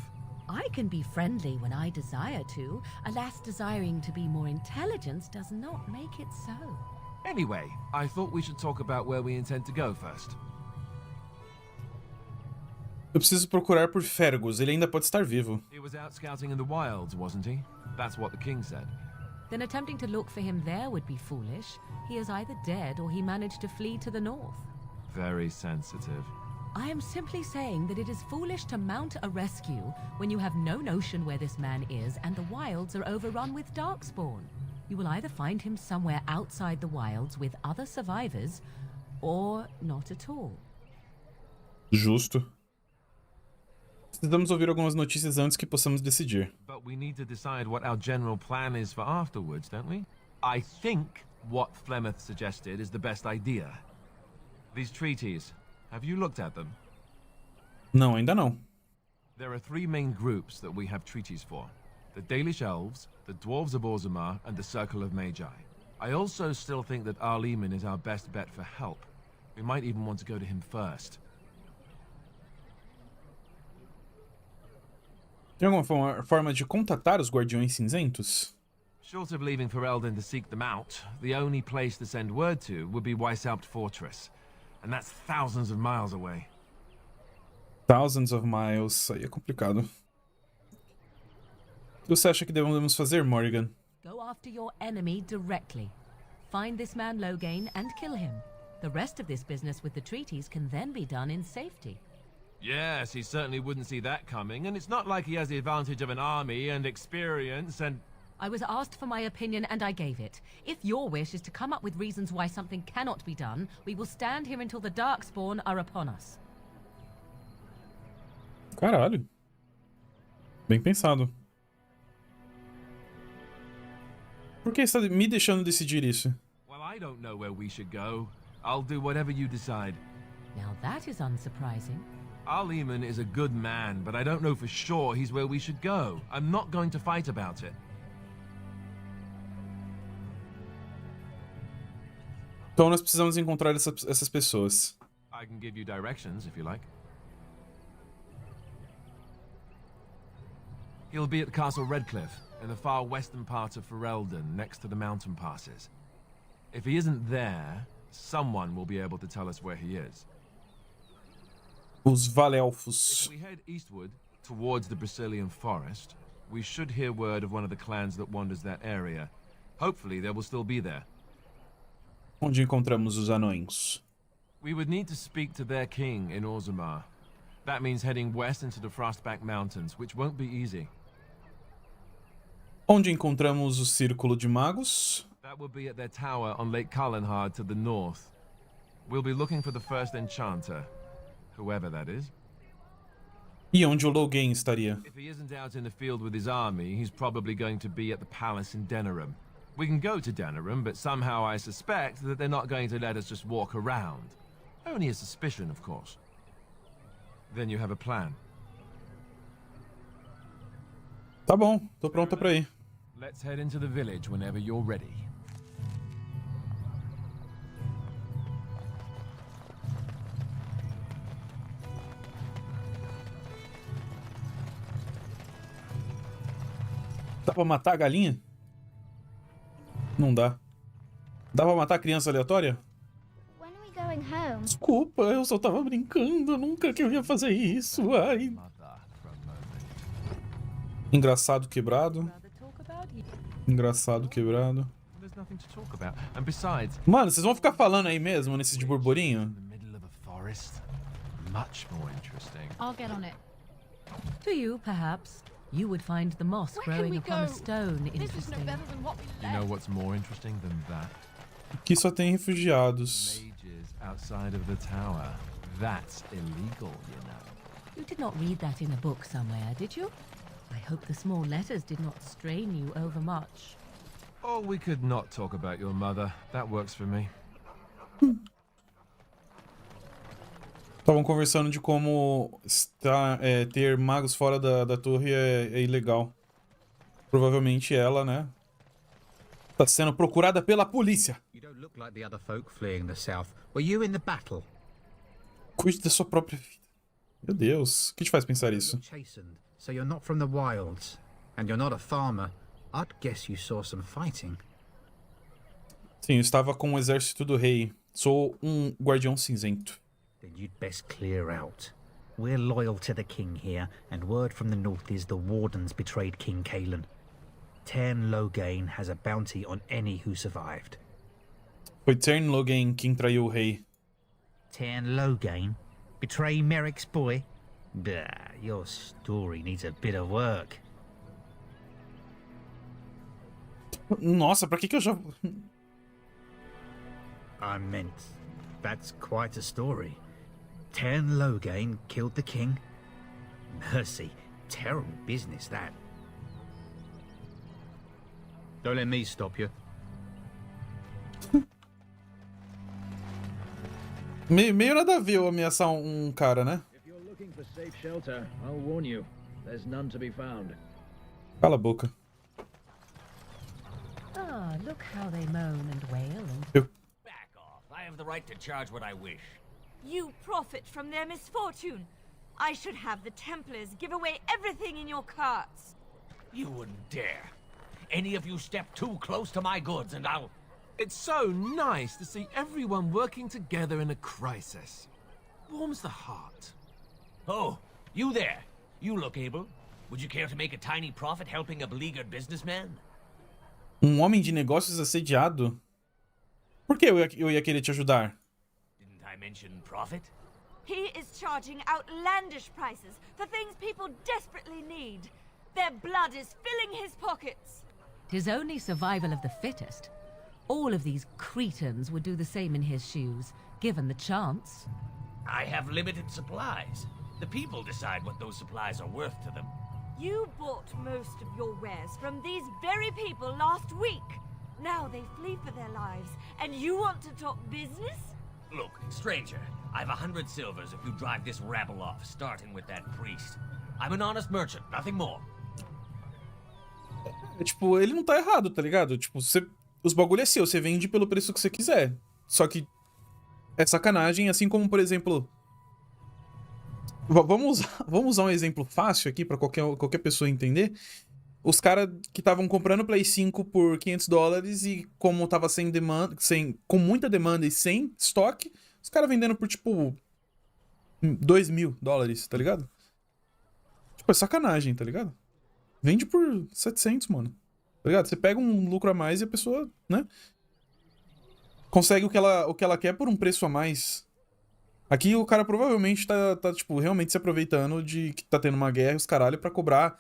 I can be friendly when I desire to. Alas, desiring to be more intelligent does not make it so. Anyway, I thought we should talk about where we intend to go first. Eu preciso procurar por Fergus. Ele ainda pode estar vivo. He was out scouting in the wilds, wasn't he? That's what the king said. Then attempting to look for him there would be foolish. He is either dead or he managed to flee to the north. Very sensitive. I am simply saying that it is foolish to mount a rescue when you have no notion where this man is and the wilds are overrun with darkspawn. You will either find him somewhere outside the wilds with other survivors, or not at all. Justo. Precisamos ouvir algumas notícias antes que possamos decidir. But we need to decide what our general plan is for afterwards, don't we? I think what Flemeth suggested is the best idea. These treaties, have you looked at them? Não, ainda não. There are three main groups that we have treaties for. The Dalish Elves, the Dwarves of Orzammar, and the Circle of Magi. I also still think that Arleman is our best bet for help. We might even want to go to him first. Tem alguma forma de contatar os Guardiões Cinzentos? Short of leaving Ferelden to seek them out, the only place to send word to would be Weishaupt Fortress. And that's thousands of miles away. Thousands of miles. Aí é complicado. O que você acha que devemos fazer, Morrigan? Go after your enemy directly. Find this man Loghain and kill him. The rest of this business with the treaties can then be done in safety. Yes, he certainly wouldn't see that coming, and it's not like he has the advantage of an army and experience and... I was asked for my opinion and I gave it. If your wish is to come up with reasons why something cannot be done, we will stand here until the Darkspawn are upon us. Caralho. Bem pensado. Por que está me deixando decidir isso? Well, I don't know where we should go. I'll do whatever you decide. Now that is unsurprising. Arleman is a good man, but I don't know for sure he's where we should go. I'm not going to fight about it. Então nós precisamos encontrar essas pessoas. I can give you directions if you like. He'll be at Castle Redcliffe, in the far western part of Ferelden, next to the mountain passes. If he isn't there, someone will be able to tell us where he is. Os Vale-Elfos. If we head eastward, towards the Brazilian forest, we should hear word of one of the clans that wanders that area. Hopefully they will still be there. Onde encontramos os anões? We would need to speak to their king in Orzammar. That means heading west into the Frostback Mountains, which won't be easy. Onde encontramos o Círculo de Magos? That will be at their tower on Lake Kallenhard to the north. We'll be looking for the first enchanter, whoever that is. E onde o Loghain estaria? If he isn't out in the field with his army, he's probably going to be at the palace in Denerim. We can go to Denerim, but somehow I suspect that they're not going to let us just walk around. Only a suspicion, of course. Then you have a plan. Tá bom, tô pronta pra ir. Let's head into the village whenever you're ready. Dá pra matar a galinha? Não dá. Dá pra matar a criança aleatória? Desculpa, eu só tava brincando. Nunca que eu ia fazer isso. Ai. Engraçado quebrado. Engraçado quebrado. Mano, vocês vão ficar falando aí mesmo, nesses de burburinho? I'll get on it. To you, perhaps, you would find the moss growing upon a stone interesting. You know what's more interesting than that? Aqui só tem refugiados. Mages outside of the tower. That's illegal, you know. You did not read that in a book somewhere, did you? I hope the small letters did not strain you overmuch. Or we could not talk about your mother. That works for me. Estavam conversando de como ter magos fora da torre é ilegal. Provavelmente ela, né? Tá sendo procurada pela polícia. You don't look like the other folk fleeing the south. Were you in the battle? Cuide da sua própria vida. Meu Deus, o que te faz pensar isso? Chastened, so you're not from the wilds, and you're not a farmer. I'd guess you saw some fighting. Sim, eu estava com o exército do rei. Sou um guardião cinzento. Then you'd best clear out. We're loyal to the king here, and word from the north is the wardens betrayed King Kalen. Tern Logain has a bounty on any who survived. Foi Tern Logain quem traiu o rei. Tern Logain? Betray Merrick's boy? Bah, your story needs a bit of work. Nossa, pra que eu já... I meant, that's quite a story. Tern Logain killed the king? Mercy, terrible business that. Don't let me stop you. Meio nada a ver eu ameaçar um cara, né? If you're looking for safe shelter, I'll warn you. There's none to be found. Cala a boca. Ah, look how they moan and wail and... Back off. I have the right to charge what I wish. You profit from their misfortune. I should have the Templars give away everything in your carts. You wouldn't dare. Any of you step too close to my goods and I'll... It's so nice to see everyone working together in a crisis. Warms the heart. Oh, you there. You look able. Would you care to make a tiny profit helping a beleaguered businessman? Homem de negócios assediado? Por que eu ia querer te ajudar? Didn't I mention profit? He is charging outlandish prices for things people desperately need. Their blood is filling his pockets. 'Tis only survival of the fittest. All of these cretins would do the same in his shoes, given the chance. I have limited supplies. The people decide what those supplies are worth to them. You bought most of your wares from these very people last week. Now they flee for their lives, and you want to talk business? Look, stranger, I've 100 silvers if you drive this rabble off, starting with that priest. I'm an honest merchant, nothing more. Tipo, ele não tá errado, tá ligado? Tipo, os bagulho é seu, você vende pelo preço que você quiser. Só que é sacanagem, assim como, por exemplo... Vamos usar um exemplo fácil aqui pra qualquer pessoa entender. Os caras que estavam comprando Play 5 por $500 e como tava sem demanda, com muita demanda e sem estoque, os caras vendendo por, tipo, $2.000, tá ligado? Tipo, é sacanagem, tá ligado? Vende por 700, mano. Tá ligado? Você pega um lucro a mais e a pessoa, né? Consegue o que ela quer por um preço a mais. Aqui o cara provavelmente tá tipo, realmente se aproveitando de que tá tendo uma guerra e os caralho pra cobrar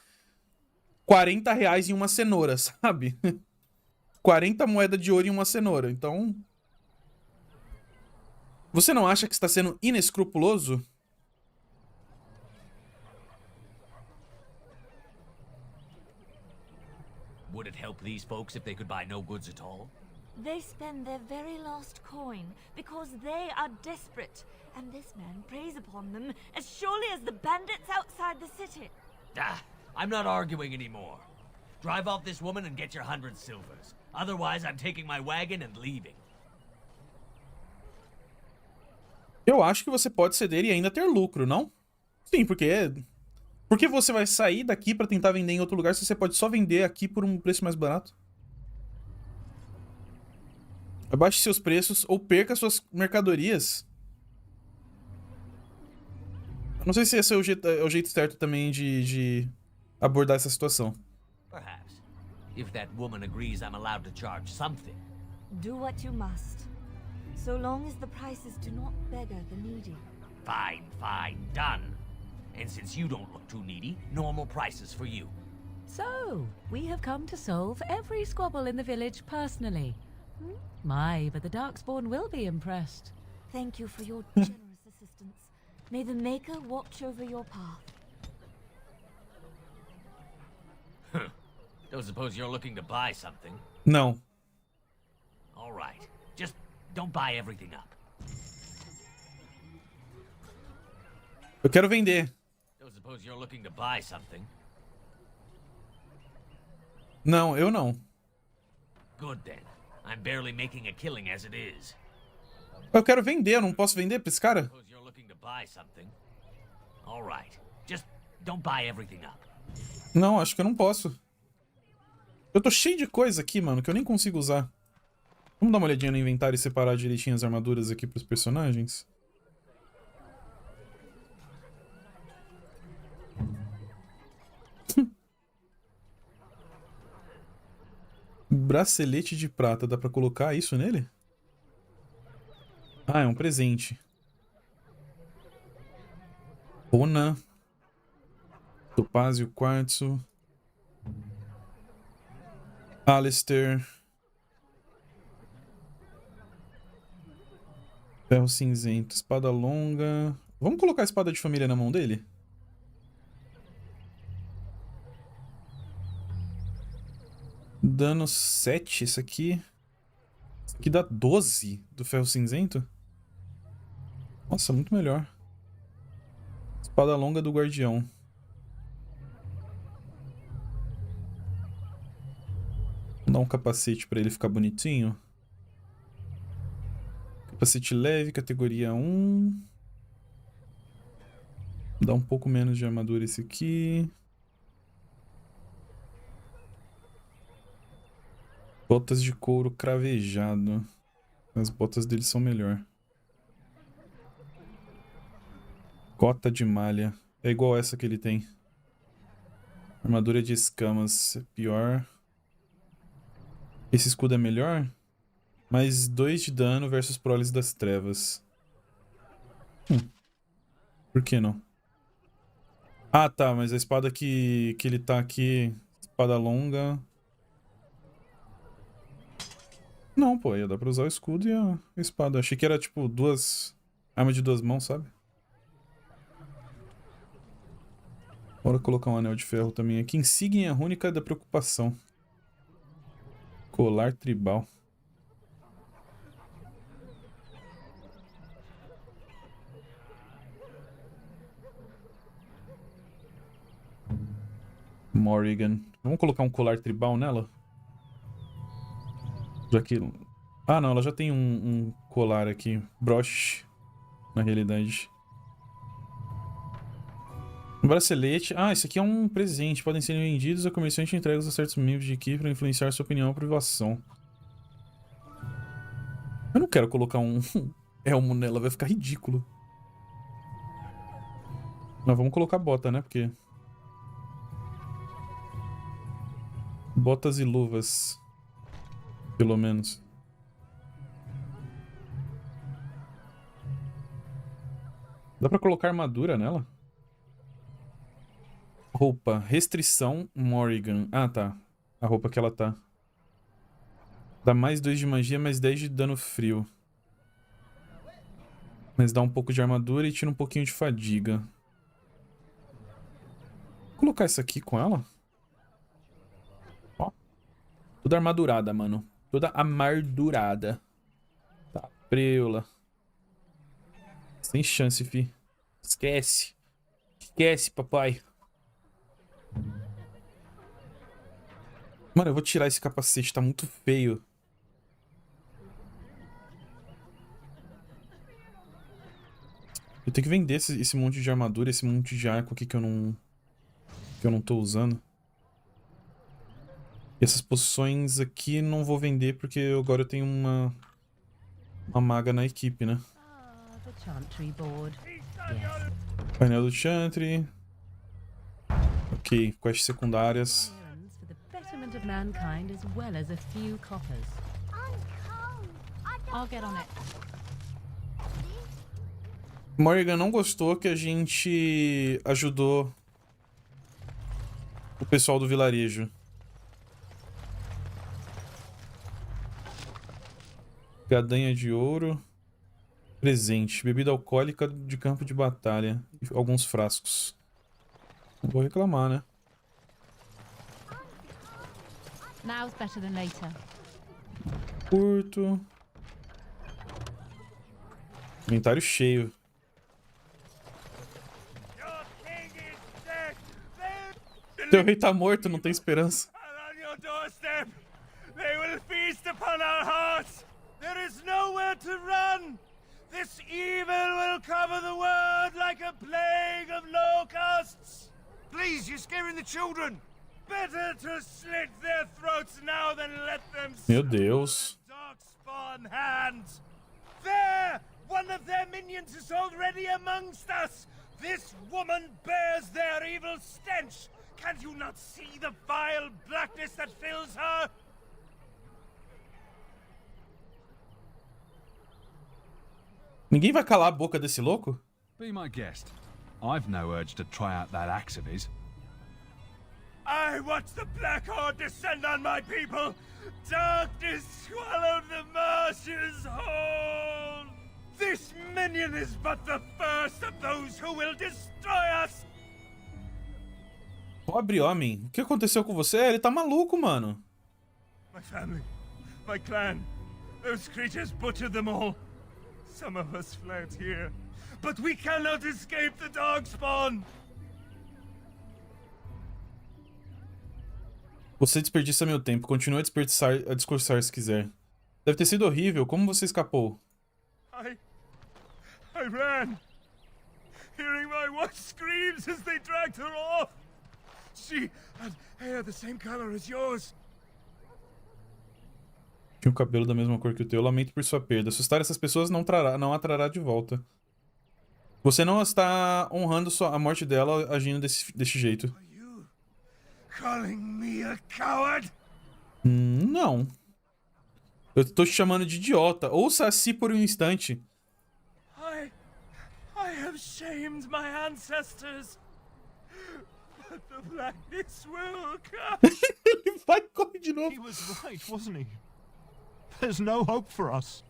R$40 em uma cenoura, sabe? 40 moedas de ouro em uma cenoura. Então... Você não acha que está sendo inescrupuloso? Would it help these folks if they could buy no goods at all? They spend their very last coin because they are desperate, and this man preys upon them as surely as the bandits outside the city. Ah, I'm not arguing anymore. Drive off this woman and get your 100 silvers. Otherwise, I'm taking my wagon and leaving. Eu acho que você pode ceder e ainda ter lucro, não? Sim, porque Por que você vai sair daqui pra tentar vender em outro lugar se você pode só vender aqui por um preço mais barato? Abaixe seus preços ou perca suas mercadorias. Eu não sei se esse é o jeito certo também de abordar essa situação. Perhaps. If that woman agrees I'm allowed to charge something. Do what you must. So long as the prices do not beggar the needy. Fine, fine, done. And since you don't look too needy, normal prices for you. So, we have come to solve every squabble in the village personally. My, but the Darkspawn will be impressed. Thank you for your generous assistance. May the Maker watch over your path. Don't suppose you're looking to buy something? Não. All right. Just don't buy everything up. Eu quero vender. Don't suppose you're looking to buy something? Não, eu não. Good then. I'm barely making a killing as it is. Eu quero vender, eu não posso vender pra esse cara? Suppose you're looking to buy something? All right. Just don't buy everything up. Não, acho que eu não posso. Eu tô cheio de coisa aqui, mano, que eu nem consigo usar. Vamos dar uma olhadinha no inventário e separar direitinho as armaduras aqui pros personagens? Bracelete de prata, dá pra colocar isso nele? Ah, é um presente. Rona. Topázio, quartzo. Alistair. Ferro cinzento, espada longa. Vamos colocar a espada de família na mão dele? Dano 7, isso aqui. Isso aqui dá 12 do ferro cinzento? Nossa, muito melhor. Espada longa do guardião. Vou dar um capacete pra ele ficar bonitinho. Capacete leve, categoria 1. Dá um pouco menos de armadura esse aqui. Botas de couro cravejado. As botas dele são melhor. Cota de malha. É igual essa que ele tem. Armadura de escamas. É pior. Esse escudo é melhor? Mais 2 de dano versus proles das trevas. Por que não? Ah, tá. Mas a espada que ele tá aqui... Espada longa... Não, pô, ia dar pra usar o escudo e a espada. Achei que era tipo arma de 2 mãos, sabe? Bora colocar um anel de ferro também aqui. Insígnia rúnica da preocupação. Colar tribal. Morrigan. Vamos colocar um colar tribal nela? Já que... Ah, não, ela já tem um colar aqui. Broche, na realidade. Um bracelete. Ah, isso aqui é um presente. Podem ser vendidos a comerciante entregues a certos membros de equipe para influenciar sua opinião ou privação. Eu não quero colocar um elmo nela, vai ficar ridículo. Mas vamos colocar bota, né? Porque... Botas e luvas. Pelo menos. Dá pra colocar armadura nela? Roupa. Restrição Morrigan. Ah, tá. A roupa que ela tá. Dá mais 2 de magia, mais 10 de dano frio. Mas dá um pouco de armadura e tira um pouquinho de fadiga. Vou colocar essa aqui com ela. Ó. Toda armadurada, mano. Toda amardurada. Tá, preula. Sem chance, fi. Esquece. Esquece, papai. Mano, eu vou tirar esse capacete. Tá muito feio. Eu tenho que vender esse monte de armadura, esse monte de arco aqui que eu não que eu não tô usando. E essas poções aqui não vou vender porque agora eu tenho uma maga na equipe, né? Painel do Chantry. Ok, quests secundárias. Morrigan não gostou que a gente ajudou o pessoal do vilarejo. Gadanha de ouro. Presente. Bebida alcoólica de campo de batalha. E alguns frascos. Não vou reclamar, né? Now's better than later. Curto. Inventário cheio. Teu rei tá morto, não tem esperança. They will feast upon our hearts. There is nowhere to run. This evil will cover the world like a plague of locusts. Please, you're scaring the children. Better to slit their throats now than let them Meu Deus. darkspawn hands. There, one of their minions is already amongst us. This woman bears their evil stench. Can't you not see the vile blackness that fills her? Ninguém vai calar a boca desse louco? Be my guest. I've no urge to try out that axe of his. I watched the Black Horde descend on my people. Darkness swallowed the marshes whole. This minion is but the first of those who will destroy us. Pobre homem, o que aconteceu com você? Ele tá maluco, mano. My family, my clan, those creatures butchered them all. Some of us fled here, but we cannot escape the Darkspawn. Você desperdiça meu tempo. Continue a discursar se quiser. Deve ter sido horrível. Como você escapou? I ran, hearing my wife screams as they dragged her off. She had hair the same color as yours. Tinha o cabelo da mesma cor que o teu. Lamento por sua perda. Assustar essas pessoas não atrará de volta. Você não está honrando a morte dela agindo desse jeito. Calling me a coward? Não. Eu tô te chamando de idiota. Ouça assim por um instante. I have shamed my ancestors. But the blackness will come. Ele vai correr de novo. He was right, wasn't he? There's no hope for us.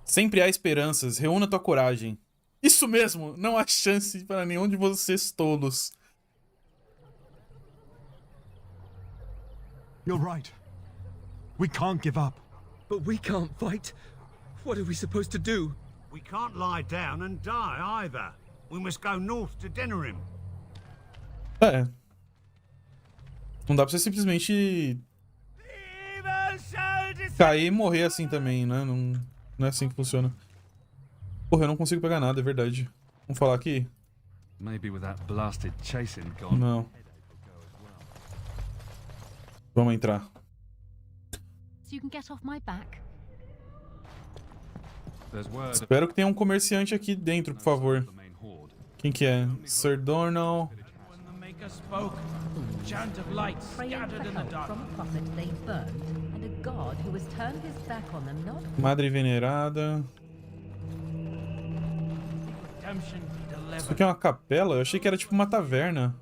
Sempre há esperanças. Reúna tua coragem. Isso mesmo. Não há chance para nenhum de vocês tolos. You're right. We can't give up. But we can't fight. What are we supposed to do? We can't lie down and die either. We must go north to Denerim. É. Não dá pra você simplesmente cair e morrer assim também, né? Não é assim que funciona. Porra, eu não consigo pegar nada, é verdade. Vamos falar aqui? Maybe with that blasted chasing gone. Não. Vamos entrar. So you can get off my back. Espero que tenha um comerciante aqui dentro, por favor. Quem que é? Sir Dornall. Madre Venerada. Isso aqui é uma capela? Eu achei que era tipo uma taverna.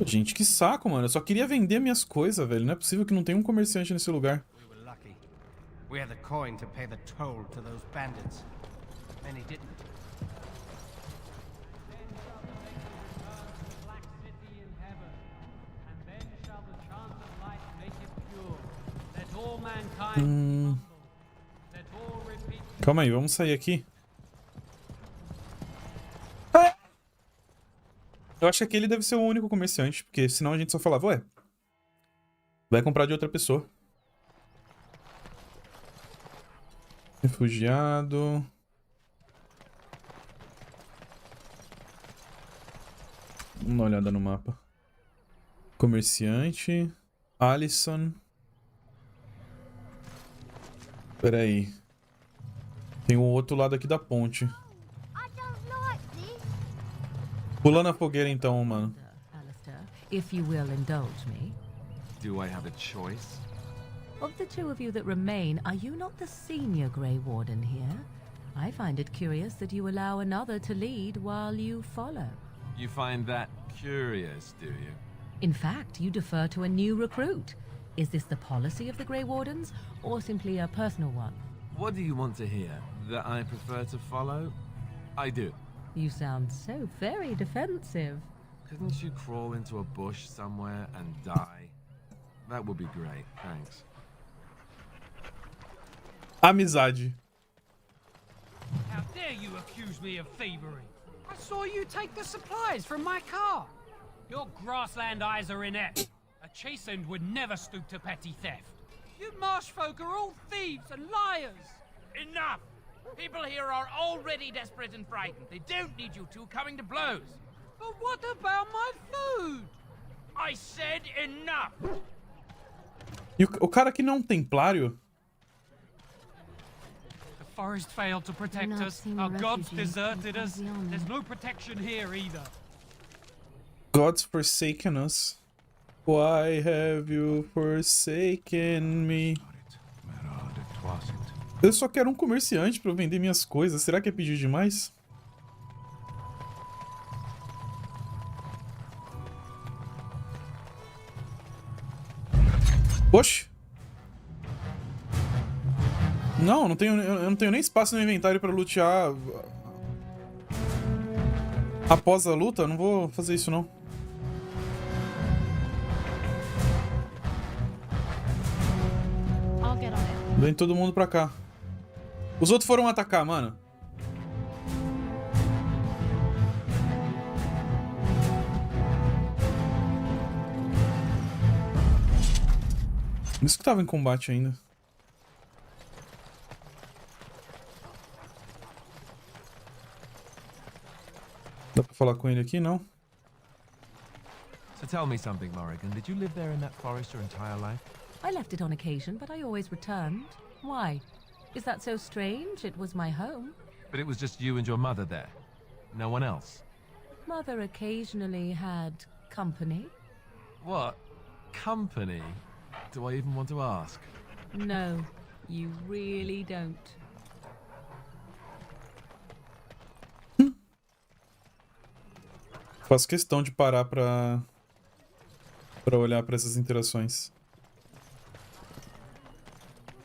Gente, que saco, mano. Eu só queria vender minhas coisas, velho. Não é possível que não tenha um comerciante nesse lugar. We had the coin to pay the toll to those bandits. Many didn't. Calma aí, vamos sair aqui. Eu acho que aquele deve ser o único comerciante, porque senão a gente só falava, ué, vai comprar de outra pessoa. Refugiado. Vamos dar uma olhada no mapa. Comerciante. Alisson. Pera aí. Tem o outro lado aqui da ponte. Pula na fogueira então, mano. If you will indulge me. Do I have a choice? Of the two of you that remain, are you not the senior Grey Warden here? I find it curious that you allow another to lead while you follow. You find that curious, do you? In fact, you defer to a new recruit. Is this the policy of the Grey Wardens, or simply a personal one? What do you want to hear? That I prefer to follow? I do. You sound so very defensive. Couldn't you crawl into a bush somewhere and die? That would be great, thanks. Amizade. How dare you accuse me of thievery? I saw you take the supplies from my car. Your grassland eyes are inept. A chastened would never stoop to petty theft. You marsh folk are all thieves and liars. Enough! People here are already desperate and frightened. They don't need you two coming to blows. But what about my food? I said enough! E o cara aqui não é um templário? The forest failed to protect us. Our gods deserted us. There's no protection here either. God's forsaken us. Why have you forsaken me? Eu só quero um comerciante pra eu vender minhas coisas. Será que é pedir demais? Oxe! Não, eu não tenho nem espaço no inventário pra lutear após a luta. Eu não vou fazer isso, não. Vem todo mundo pra cá. Os outros foram atacar, mano. Isso que tava em combate ainda. Dá pra falar com ele aqui, não? So tell me something, Morrigan. Did you live there in that forest your entire life? I left it on occasion, but I always returned. Why? Is that so strange? It was my home. But it was just you and your mother there? No one else? Mother occasionally had company. What? Company? Do I even want to ask? No, you really don't. Faço questão de parar pra olhar pra essas interações.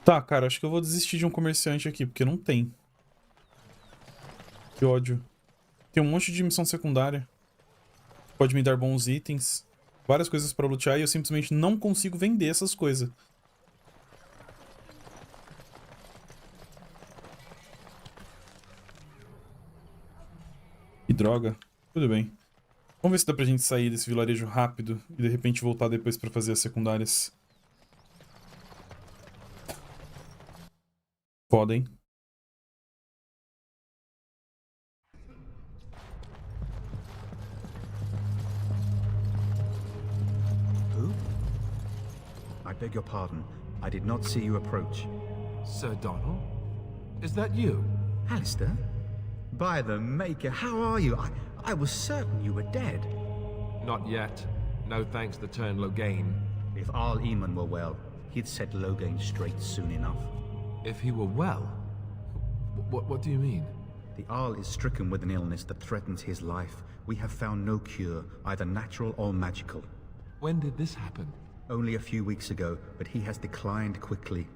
Tá, cara, acho que eu vou desistir de um comerciante aqui, porque não tem. Que ódio. Tem um monte de missão secundária. Pode me dar bons itens. Várias coisas pra lutear e eu simplesmente não consigo vender essas coisas. Que droga. Tudo bem. Vamos ver se dá pra gente sair desse vilarejo rápido e de repente voltar depois pra fazer as secundárias. Podem. Who? I beg your pardon. I did not see you approach. Sir Donald? Is that you? Alistair? By the Maker, how are you? I was certain you were dead. Not yet. No thanks to turn Loghain. If Arl Eamon were well, he'd set Loghain straight soon enough. If he were well? What do you mean? The Arl is stricken with an illness that threatens his life. We have found no cure, either natural or magical. When did this happen? Only a few weeks ago, but he has declined quickly.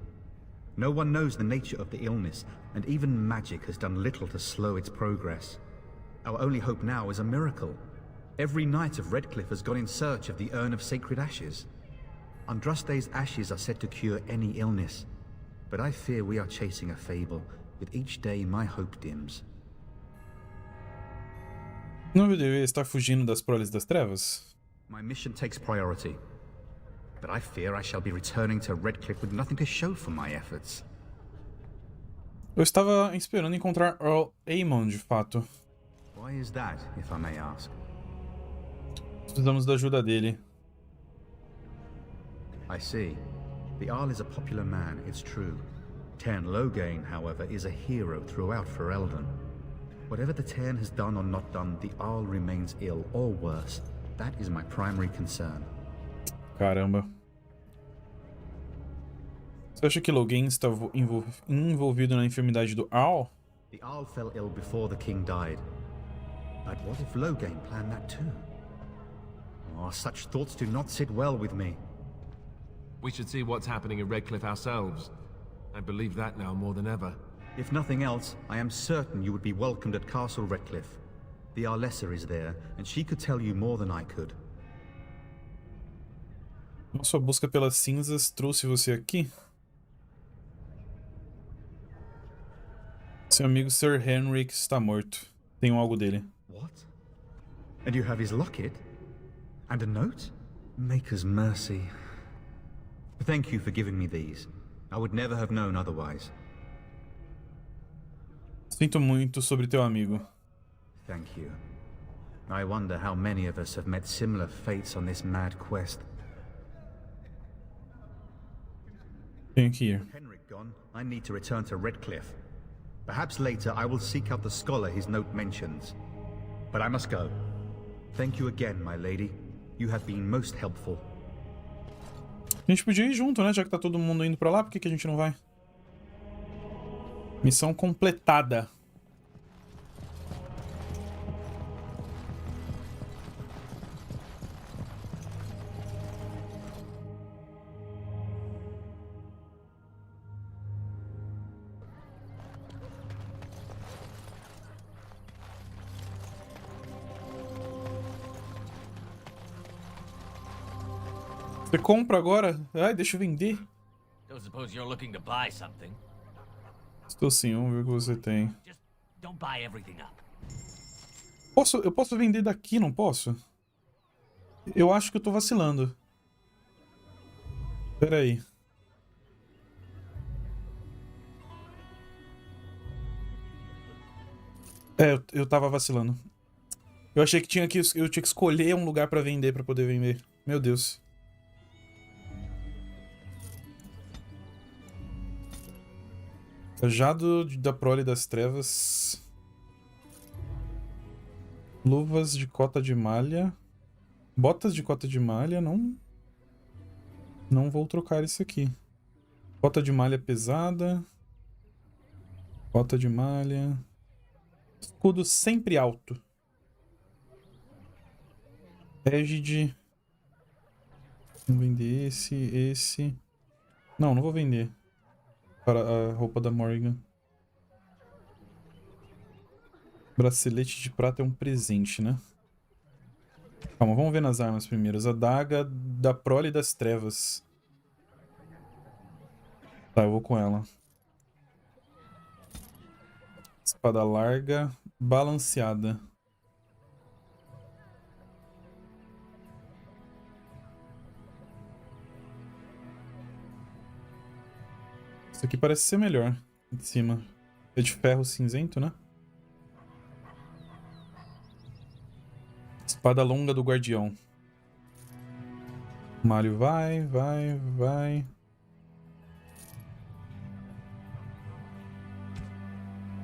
No one knows the nature of the illness, and even magic has done little to slow its progress. Our only hope now is a miracle. Every knight of Redcliffe has gone in search of the Urn of Sacred Ashes. Andraste's ashes are said to cure any illness, but I fear we are chasing a fable. With each day, my hope dims. Não deveria estar fugindo das proles das trevas? My mission takes priority, but I fear I shall be returning to Redcliffe with nothing to show for my efforts. Eu estava esperando encontrar Earl Aemon, de fato. Why is that, if I may ask? Precisamos da ajuda dele. I see. The Jarl is a popular man, it's true. Tern Loghain, however, is a hero throughout Ferelden. Whatever the Tern has done or not done, the Jarl remains ill, or worse. That is my primary concern. Caramba. Você acha que Loghain está envolvido na enfermidade do Jarl? The Jarl fell ill before the king died. But what if Loghain planned that too? Oh, such thoughts do not sit well with me. We should see what's happening at Redcliffe ourselves. I believe that now more than ever. If nothing else, I am certain you would be welcomed at Castle Redcliffe. The Arlessa is there, and she could tell you more than I could. Sua busca pelas cinzas trouxe você aqui? Seu amigo Sir Henrik está morto. Tenho algo dele. What? And you have his locket? And a note? Maker's mercy. Thank you for giving me these. I would never have known otherwise. Sinto muito sobre teu amigo. Thank you. I wonder how many of us have met similar fates on this mad quest. Tenho que ir. With Henrik gone, I need to return to Redcliffe. Perhaps later I will seek out the scholar his note mentions. But I must go. Thank you again, my lady. You have been most helpful. A gente podia ir junto, né? Já que tá todo mundo indo pra lá, por que a gente não vai? Missão completada. Você compra agora? Ai, deixa eu vender. Don't suppose you're looking to buy something. Estou sim, vamos ver o que você tem. Just don't buy everything up. Eu posso vender daqui, não posso? Eu acho que eu tô vacilando. Pera aí. É, eu tava vacilando. Eu achei que eu tinha que escolher um lugar pra vender, pra poder vender. Meu Deus. Cajado da prole das trevas. Luvas de cota de malha. Botas de cota de malha, não. Não vou trocar isso aqui. Cota de malha pesada. Cota de malha. Escudo sempre alto. Égide. Vou vender esse. Não vou vender. Para a roupa da Morrigan. Bracelete de prata é um presente, né? Calma, vamos ver nas armas primeiras. A daga da prole das trevas. Tá, eu vou com ela. Espada larga, balanceada. Isso aqui parece ser melhor. De cima. É de ferro cinzento, né? Espada longa do guardião. Mário vai.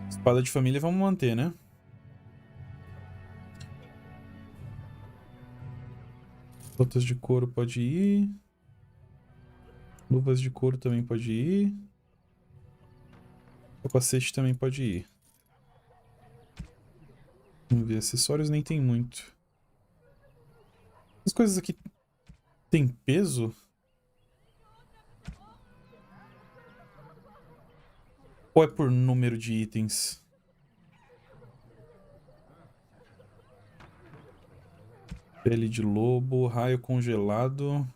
Espada de família vamos manter, né? Botas de couro pode ir. Luvas de couro também pode ir. Capacete também pode ir. Vamos ver, acessórios nem tem muito. As coisas aqui tem peso? Ou é por número de itens? Pele de lobo, raio congelado.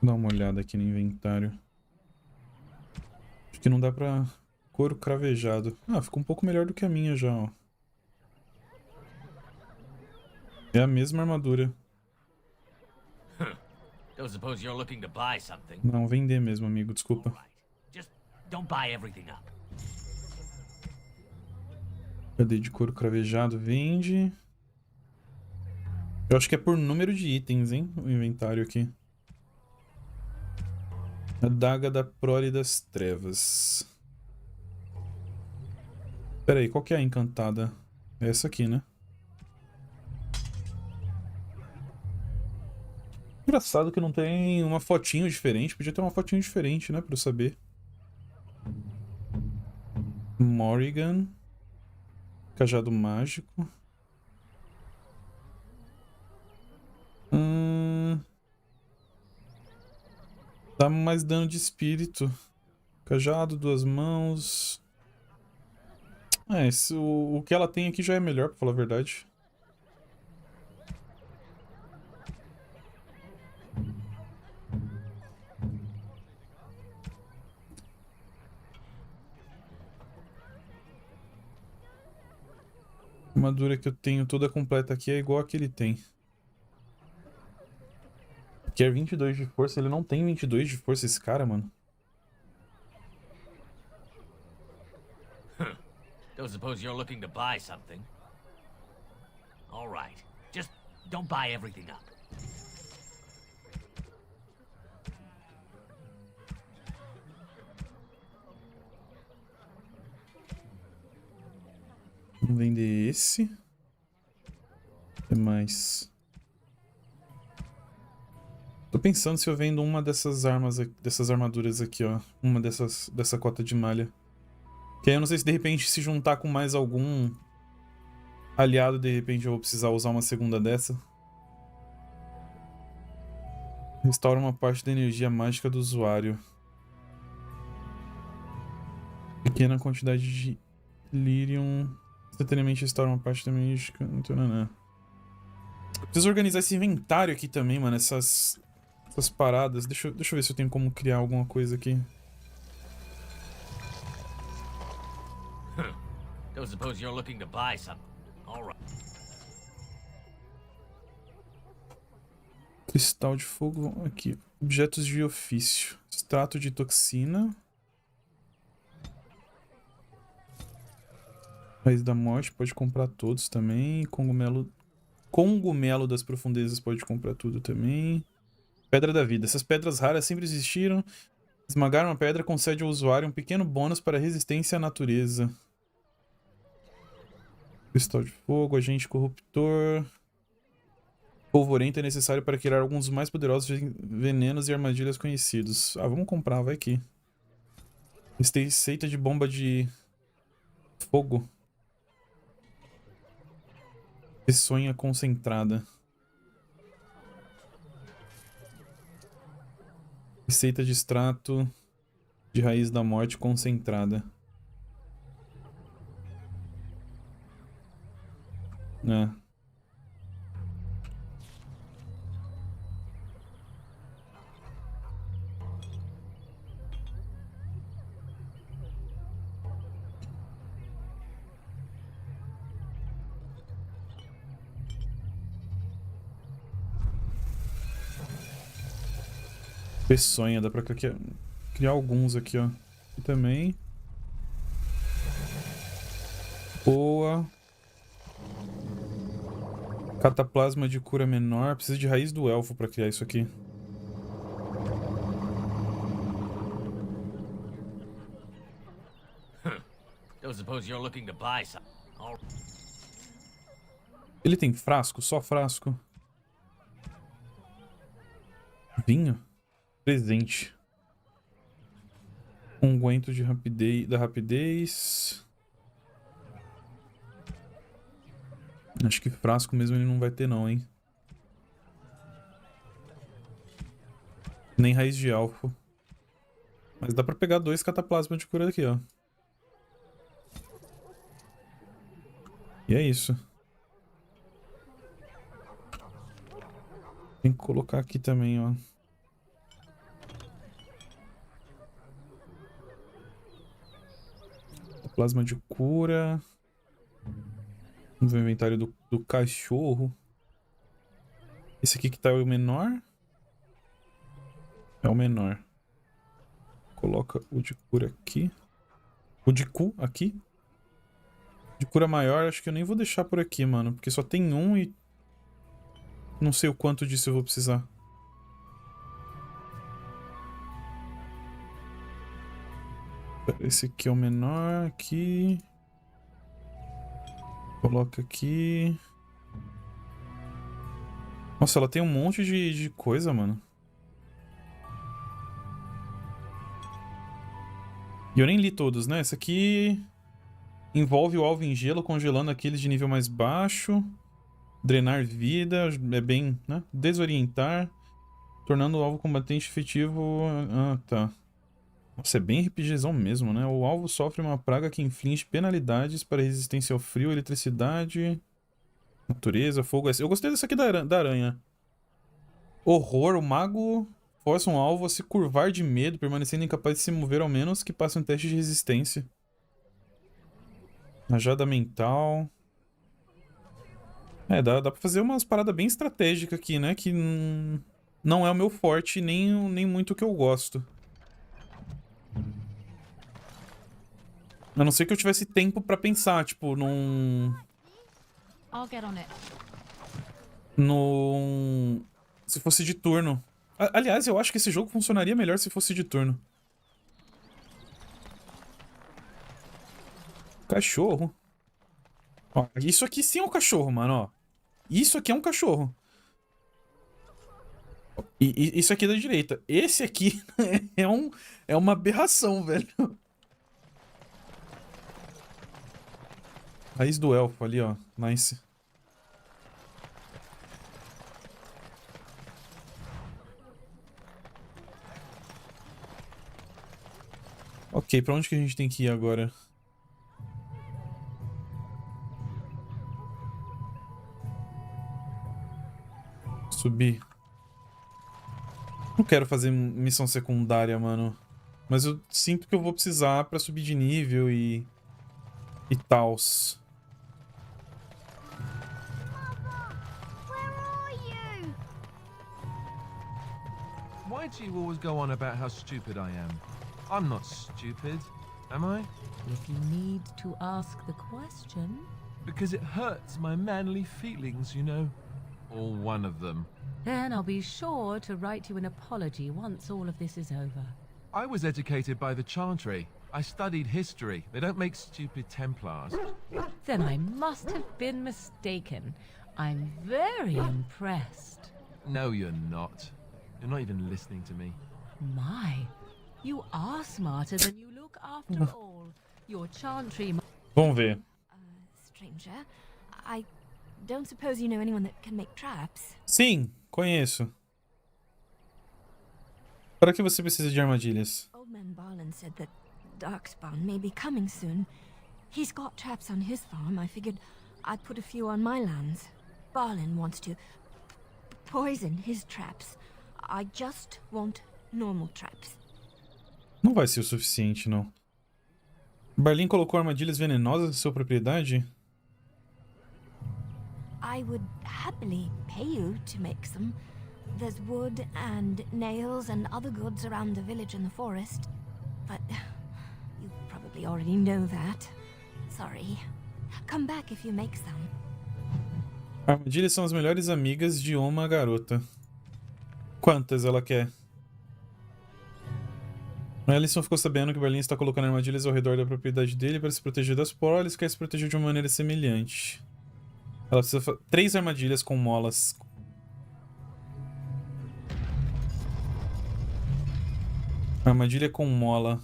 Vou dar uma olhada aqui no inventário. Acho que não dá pra... Couro cravejado. Ah, ficou um pouco melhor do que a minha já, ó. É a mesma armadura. Don't suppose you're looking to buy something? Não, vender mesmo, amigo, desculpa. Just don't buy everything up. Cadê de couro cravejado? Vende. Eu acho que é por número de itens, hein? O inventário aqui. A daga da prole das trevas. Pera aí, qual que é a encantada? É essa aqui, né? Engraçado que não tem uma fotinho diferente. Podia ter uma fotinho diferente, né? Pra eu saber. Morrigan. Cajado mágico. Dá mais dano de espírito. Cajado, 2 mãos. O que ela tem aqui já é melhor, pra falar a verdade. A armadura que eu tenho toda completa aqui é igual a que ele tem. Quer 22 de força? Ele não tem 22 de força, esse cara, mano. Don't suppose you're looking to buy something? All right. Just don't buy everything up. Vamos vender esse. O que mais? Tô pensando se eu vendo uma dessas armas, dessas armaduras aqui, ó. Uma dessa cota de malha. Que aí eu não sei se de repente se juntar com mais algum aliado, de repente eu vou precisar usar uma segunda dessa. Restaura uma parte da energia mágica do usuário. Pequena quantidade de Lyrium. Instantaneamente restaura uma parte da energia. Preciso organizar esse inventário aqui também, mano. Essas paradas. Deixa eu ver se eu tenho como criar alguma coisa aqui. Don't suppose you're looking to buy something. All right. Cristal de fogo. Aqui. Objetos de ofício. Extrato de toxina. Raiz da morte. Pode comprar todos também. Cogumelo das profundezas. Pode comprar tudo também. Pedra da vida. Essas pedras raras sempre existiram. Esmagar uma pedra concede ao usuário um pequeno bônus para resistência à natureza. Cristal de fogo, agente corruptor. Polvorento é necessário para criar alguns dos mais poderosos venenos e armadilhas conhecidos. Ah, vamos comprar, vai aqui. Receita de bomba de fogo. Peçonha concentrada. Receita de extrato de raiz da morte concentrada. É. Peçonha, dá pra criar alguns aqui, ó. E também. Boa. Cataplasma de cura menor. Precisa de raiz do elfo pra criar isso aqui. Ele tem frasco? Só frasco? Vinho? Presente. Unguento de rapidez, da rapidez. Acho que frasco mesmo ele não vai ter não, hein. Nem raiz de elfo. Mas dá pra pegar 2 cataplasmas de cura aqui, ó. E é isso. Tem que colocar aqui também, ó. Plasma de cura. Vamos ver o inventário do cachorro. Esse aqui que tá o menor. É o menor. Coloca o de cura aqui. O de cu aqui. De cura maior, acho que eu nem vou deixar por aqui, mano. Porque só tem um e... não sei o quanto disso eu vou precisar. Esse aqui é o menor, aqui. Coloca aqui. Nossa, ela tem um monte de coisa, mano. E eu nem li todos, né? Esse aqui envolve o alvo em gelo, congelando aqueles de nível mais baixo. Drenar vida, é bem, né? Desorientar. Tornando o alvo combatente efetivo... Ah, tá. Nossa, é bem RPGzão mesmo, né? O alvo sofre uma praga que inflige penalidades para resistência ao frio, eletricidade... Natureza, fogo... Eu gostei dessa aqui da aranha. Horror, o mago... força um alvo a se curvar de medo, permanecendo incapaz de se mover ao menos que passe um teste de resistência. Rajada mental. É, dá pra fazer umas paradas bem estratégicas aqui, né? Que não é o meu forte, nem muito o que eu gosto. A não ser que eu tivesse tempo pra pensar, tipo, I'll get on it. se fosse de turno. Aliás, eu acho que esse jogo funcionaria melhor se fosse de turno. Cachorro. Ó, isso aqui sim é um cachorro, mano, ó. Isso aqui é um cachorro. E isso aqui é da direita. Esse aqui é uma aberração, velho. Raiz do elfo ali, ó. Nice. Ok, pra onde que a gente tem que ir agora? Subir. Não quero fazer missão secundária, mano. Mas eu sinto que eu vou precisar pra subir de nível e tals. Why do you always go on about how stupid I am? I'm not stupid, am I? If you need to ask the question... Because it hurts my manly feelings, you know. Or one of them. Then I'll be sure to write you an apology once all of this is over. I was educated by the Chantry. I studied history. They don't make stupid Templars. Then I must have been mistaken. I'm very impressed. No, you're not. You're not even listening to me. My, you are smarter than you look after all. Your Chantry... Vamos ver. Stranger, I don't suppose you know anyone that can make traps? Sim, conheço. Para que você precisa de armadilhas? Old man Barlin said that Darkspawn may be coming soon. He's got traps on his farm. I figured I'd put a few on my lands. Barlin wants to poison his traps. I just want normal traps. Não vai ser o suficiente, não. Barlin colocou armadilhas venenosas em sua propriedade? I would happily pay you to make some. There's wood and nails and other goods around the village and the forest. But you probably already know that. Sorry. Come back if you make some. Armadilhas são as melhores amigas de uma garota. Quantas ela quer? Alison ficou sabendo que Berlim está colocando armadilhas ao redor da propriedade dele para se proteger das proles e quer se proteger de uma maneira semelhante. Ela precisa fazer 3 armadilhas com molas. Armadilha com mola.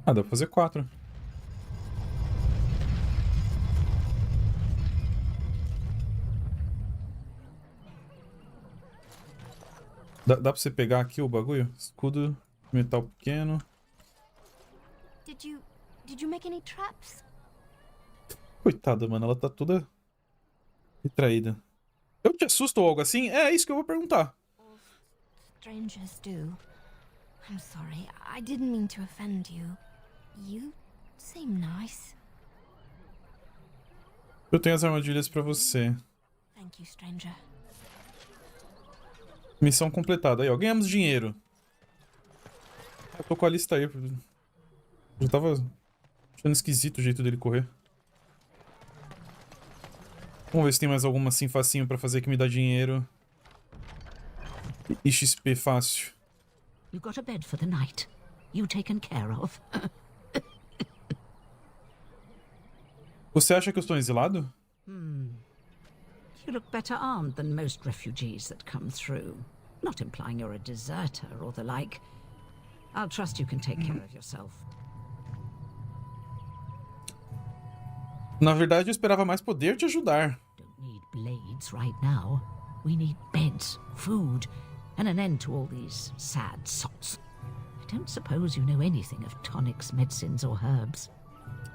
Ah, dá pra fazer 4. Dá pra você pegar aqui o bagulho? Escudo, metal pequeno. Did you make any traps? Coitada, mano, ela tá toda retraída. Eu te assusto ou algo assim? É isso que eu vou perguntar. Strangers do. I'm sorry. I didn't mean to offend you. You seem nice. Eu tenho as armadilhas pra você. Thank you, stranger. Missão completada. Aí, ó. Ganhamos dinheiro. Eu tô com a lista aí. Eu tava achando esquisito o jeito dele correr. Vamos ver se tem mais alguma assim facinho pra fazer que me dá dinheiro. E XP fácil. You got a bed for the night. You taken care of. Você acha que eu estou exilado? You look better armed than most refugees that come through. Not implying you're a deserter or the like. I'll trust you can take care of yourself. Na verdade, eu esperava mais poder te ajudar. Don't need blades right now. We need beds, food, and an end to all these sad sots. I don't suppose you know anything of tonics, medicines, or herbs.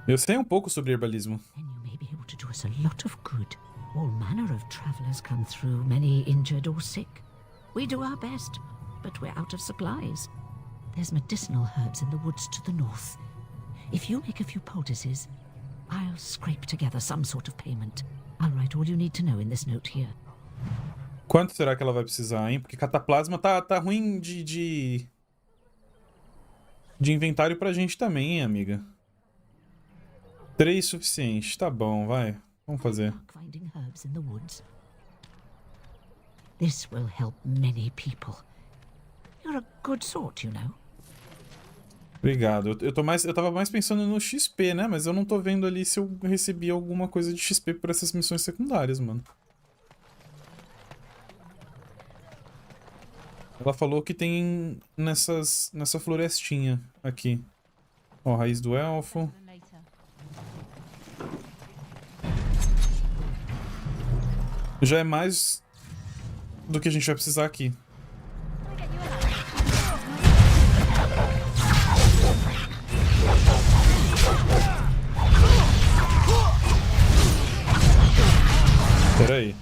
Eu sei um pouco sobre herbalismo. Then you may be able to do us a lot of good. All manner of travelers come through, many injured or sick. We do our best, but we're out of supplies. There's medicinal herbs in the woods to the north. If you make a few poultices, I'll scrape together some sort of payment. I'll write all you need to know in this note here. Quanto será que ela vai precisar, hein? Porque cataplasma tá ruim de inventário pra gente também, hein, amiga? 3 suficiente. Tá bom, vai. Vamos fazer. Finding herbs in the woods. This will help many people. You're a good sort, you know. Obrigado. Eu tava mais pensando no XP, né? Mas eu não tô vendo ali se eu recebi alguma coisa de XP por essas missões secundárias, mano. Ela falou que tem nessa florestinha aqui. Ó, raiz do elfo. Já é mais do que a gente vai precisar aqui. Pera aí.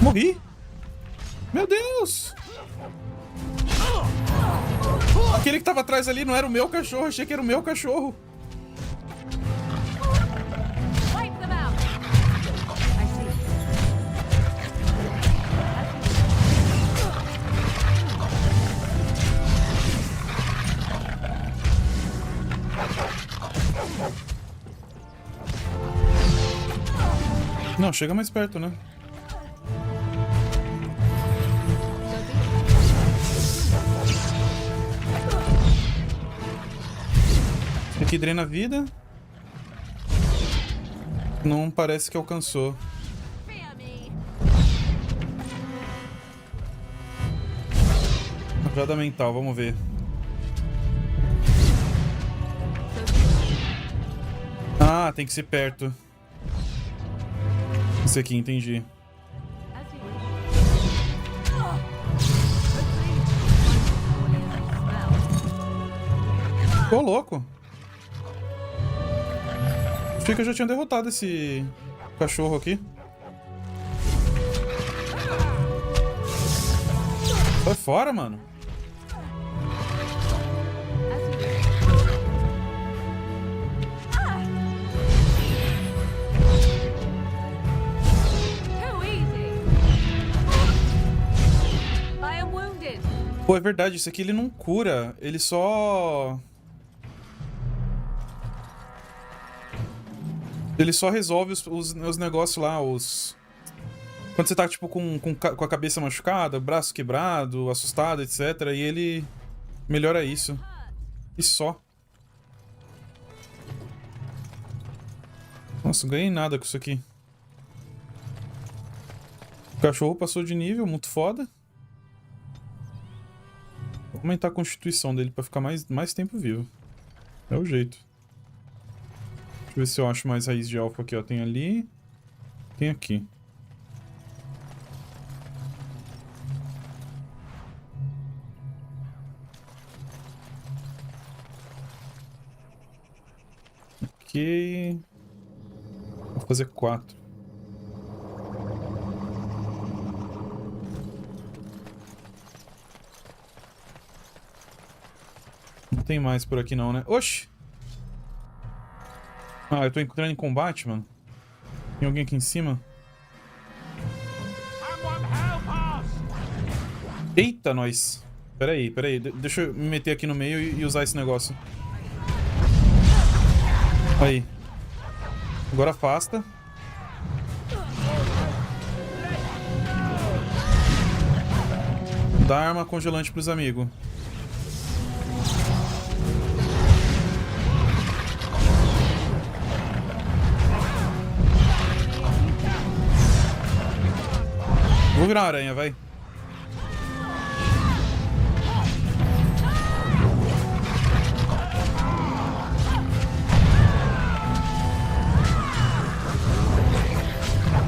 Morri? Meu Deus! Aquele que tava atrás ali não era o meu cachorro, achei que era o meu cachorro. Não, chega mais perto, né? Aqui drena a vida. Não parece que alcançou. Jogada mental, vamos ver. Ah, tem que ser perto. Isso aqui, entendi. Tô louco. Achei que eu já tinha derrotado esse cachorro aqui. Sai fora, mano. Pô, é verdade, isso aqui ele não cura, ele só... Ele só resolve os negócios lá, os... Quando você tá, tipo, com a cabeça machucada, braço quebrado, assustado, etc. E ele melhora isso. E só. Nossa, não ganhei nada com isso aqui. O cachorro passou de nível, muito foda. Vou aumentar a constituição dele pra ficar mais tempo vivo. É o jeito. Deixa eu ver se eu acho mais raiz de elfo aqui, ó. Tem ali. Tem aqui. Ok. Vou fazer 4. tem mais por aqui não, né? Oxi! Ah, eu tô entrando em combate, mano. Tem alguém aqui em cima? Eita, nós! Peraí. Deixa eu me meter aqui no meio e usar esse negócio. Aí. Agora afasta. Dá arma congelante pros amigos. Vou virar uma aranha, vai.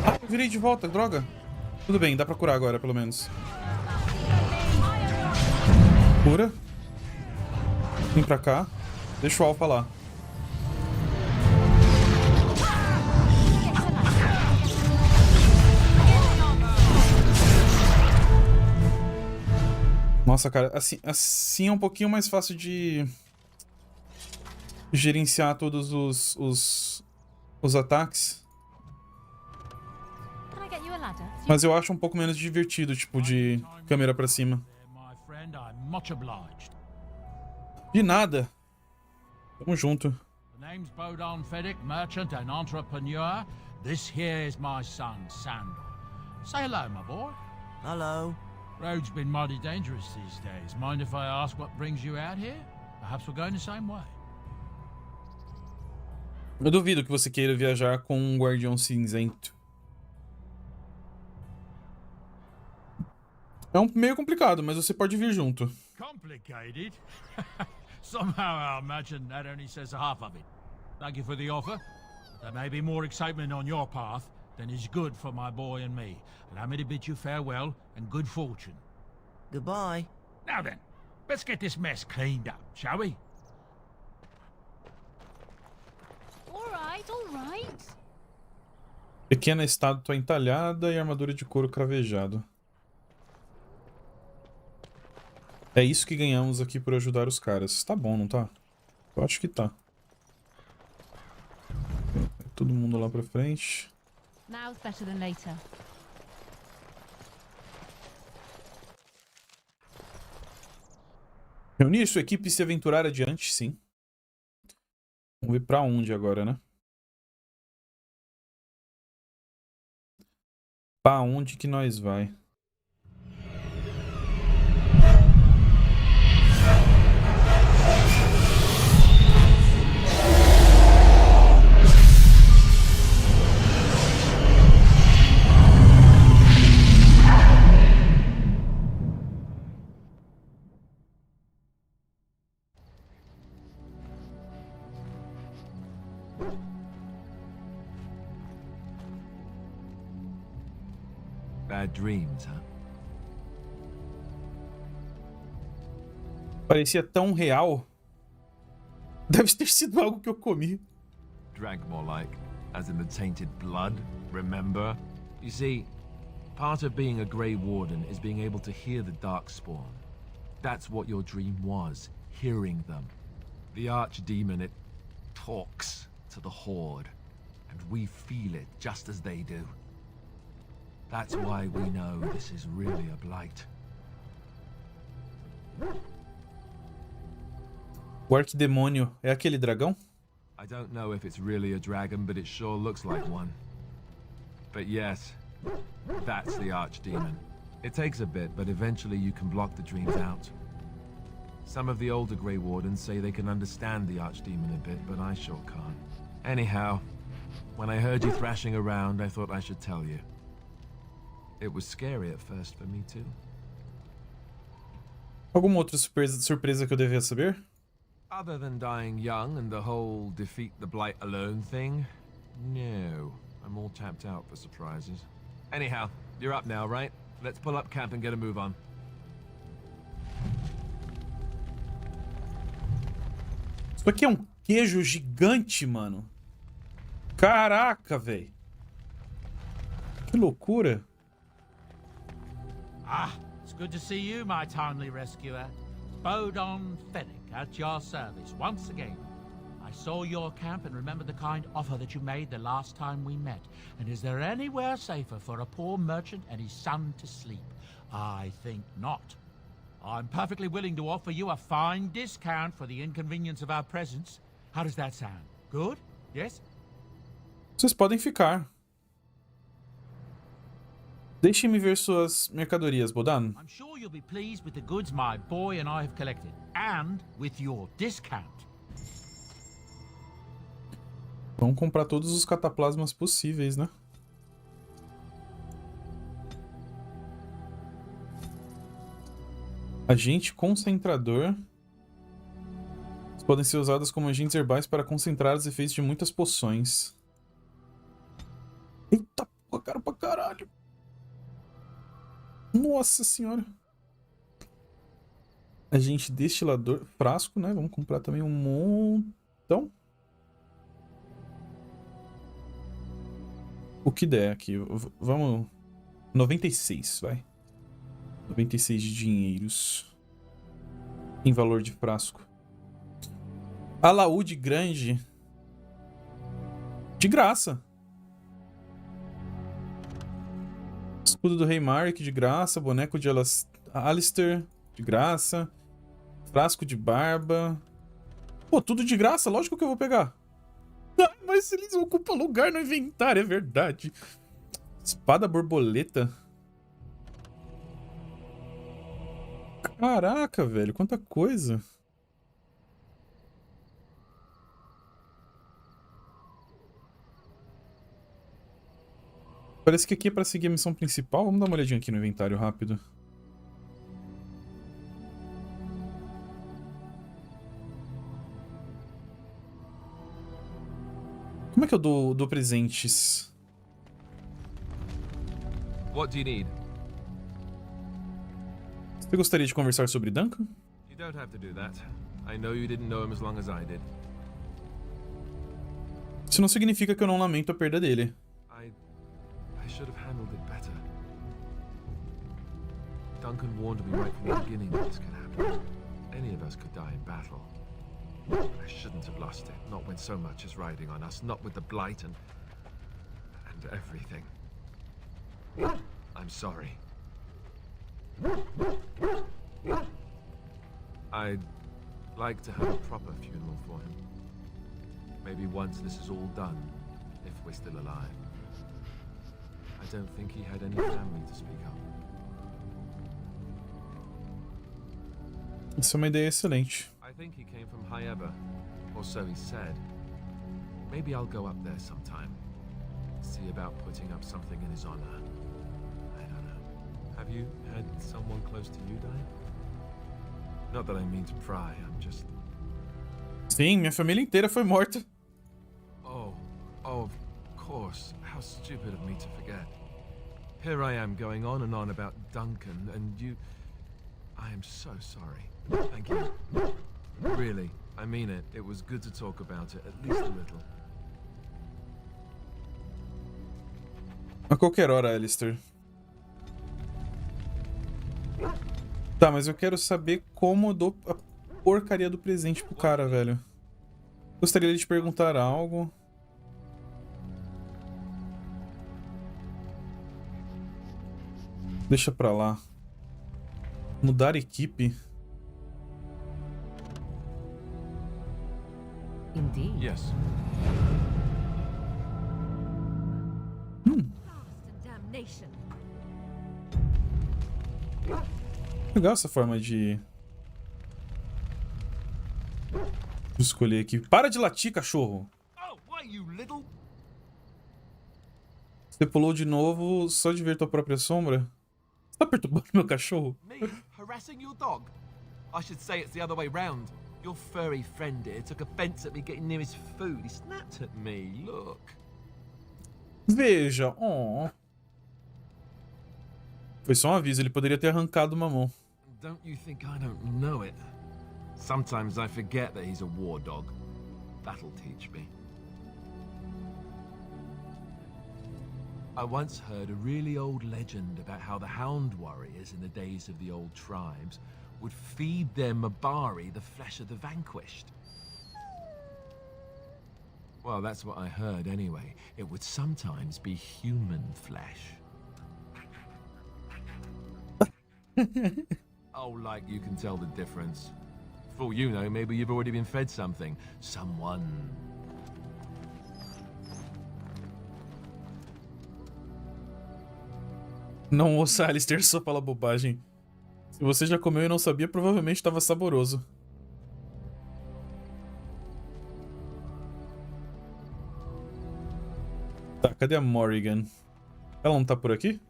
Ah, eu virei de volta, droga. Tudo bem, dá pra curar agora, pelo menos. Cura. Vem pra cá. Deixa o alfa lá. Nossa, cara, assim é um pouquinho mais fácil de gerenciar todos os ataques. Mas eu acho um pouco menos divertido, tipo, de câmera pra cima. De nada. Tamo junto. Merchant and entrepreneur. This here is my son, Sandal. Say hello, my boy. Hello. Road's been mighty dangerous these days. Mind if I ask what brings you out here? Perhaps we're going the same way. Eu duvido que você queira viajar com um guardião cinzento. É meio complicado, mas você pode vir junto. Complicated? Somehow I imagine that only says half of it. Thank you for the offer. There may be more excitement on your path than is good for my boy and me. Allow me to bid you farewell and good fortune. Goodbye. Now then, let's get this mess cleaned up, shall we? All right. Pequena estátua entalhada e armadura de couro cravejado. É isso que ganhamos aqui por ajudar os caras. Tá bom, não tá? Eu acho que tá. Todo mundo lá pra frente. Now's better than later. Reunir sua equipe e se aventurar adiante, sim. Vamos ver pra onde agora, né? Pra onde que nós vai? Bad dreams, huh? Parecia tão real. Deve ter sido algo que eu comi. Drank more like, as in the tainted blood, remember? You see, part of being a Grey Warden is being able to hear the Darkspawn. That's what your dream was, hearing them. The Archdemon, it talks to the Horde, and we feel it just as they do. That's why we know this is really a blight. O Arquidemônio é aquele dragão? I don't know if it's really a dragon, but it sure looks like one. But yes, that's the Archdemon. It takes a bit, but eventually you can block the dreams out. Some of the older Grey Wardens say they can understand the Archdemon a bit, but I sure can't. Anyhow, when I heard you thrashing around, I thought I should tell you. It was scary at first for me too. Alguma outra surpresa que eu devia saber? Other than dying young and the whole defeat the blight alone thing, no. I'm all tapped out for surprises. Anyhow, you're up now, right? Let's pull up camp and get a move on. Isso aqui é um queijo gigante, mano. Caraca, velho. Que loucura. Ah, it's good to see you, my timely rescuer. Bodon Fennec at your service once again. I saw your camp and remember the kind offer that you made the last time we met. And is there anywhere safer for a poor merchant and his son to sleep? I think not. I'm perfectly willing to offer you a fine discount for the inconvenience of our presence. How does that sound? Good? Yes? Vocês podem ficar. Deixe-me ver suas mercadorias, Bodan. I'm sure you'll be pleased with the goods my boy and I have collected, and with your discount. Vamos comprar todos os cataplasmas possíveis, né? Agente concentrador. Podem ser usadas como agentes herbais para concentrar os efeitos de muitas poções. Eita porra, cara pra caralho. Nossa senhora. Agente destilador. Frasco, né? Vamos comprar também um montão. O que der aqui. Vamos... 96, vai. 96 de dinheiros. Em valor de frasco. Alaúde grande. De graça. Escudo do Rei Mark, de graça. Boneco de Alistair, de graça. Frasco de barba. Pô, tudo de graça, lógico que eu vou pegar. Ah, mas eles ocupam lugar no inventário, é verdade. Espada borboleta. Caraca, velho, quanta coisa. Parece que aqui é pra seguir a missão principal. Vamos dar uma olhadinha aqui no inventário rápido. Como é que eu dou presentes? What do you need? Você gostaria de conversar sobre Duncan? You don't have to do that. I know you didn't know him as long as I did. Isso não significa que eu não lamento a perda dele. I should have handled it better. Duncan warned me right from the beginning that this could happen. Any of us could die in battle. I shouldn't have lost it, not when so much is riding on us, not with the blight and everything. I'm sorry. I'd like to have a proper funeral for him. Maybe once this is all done, if we're still alive. I don't think he had any family to speak of. Isso é uma ideia excelente. I think he came from Hyeba, or so he said. Maybe I'll go up there sometime. See about putting up something in his honor. I don't know. Have you had someone close to you die? Not that I mean to pry, I'm just... Sim, minha família inteira foi morta. Oh, of course. How stupid of me to forget. Here I am going on and on about Duncan, and you... I am so sorry. Thank you. Really, I mean it. It was good to talk about it, at least a little. A qualquer hora, Alistair. Tá, mas eu quero saber como eu dou a porcaria do presente pro cara, velho. Gostaria de te perguntar algo. Deixa pra lá. Mudar equipe. Indeed. Yes. Legal essa forma de escolher aqui. Para de latir, cachorro. Você pulou de novo só de ver tua própria sombra? Você tá perturbando meu cachorro? Me harassing your dog? I should say it's the other way round. Your furry friend here took offense at me getting near his food. He snapped at me. Look. Veja, oh. Foi só um aviso, ele poderia ter arrancado uma mão. Don't you think I don't know it? Sometimes I forget that he's a war dog. That'll teach me. I once heard a really old legend about how the hound warriors in the days of the old tribes would feed their Mabari the flesh of the vanquished. Well, that's what I heard anyway. It would sometimes be human flesh. Oh, like you can tell the difference. For all you know, maybe you've already been fed something. Someone. Não ouça Alistair só fala bobagem. Se você já comeu e não sabia, provavelmente estava saboroso. Tá, cadê a Morrigan? Ela não tá por aqui?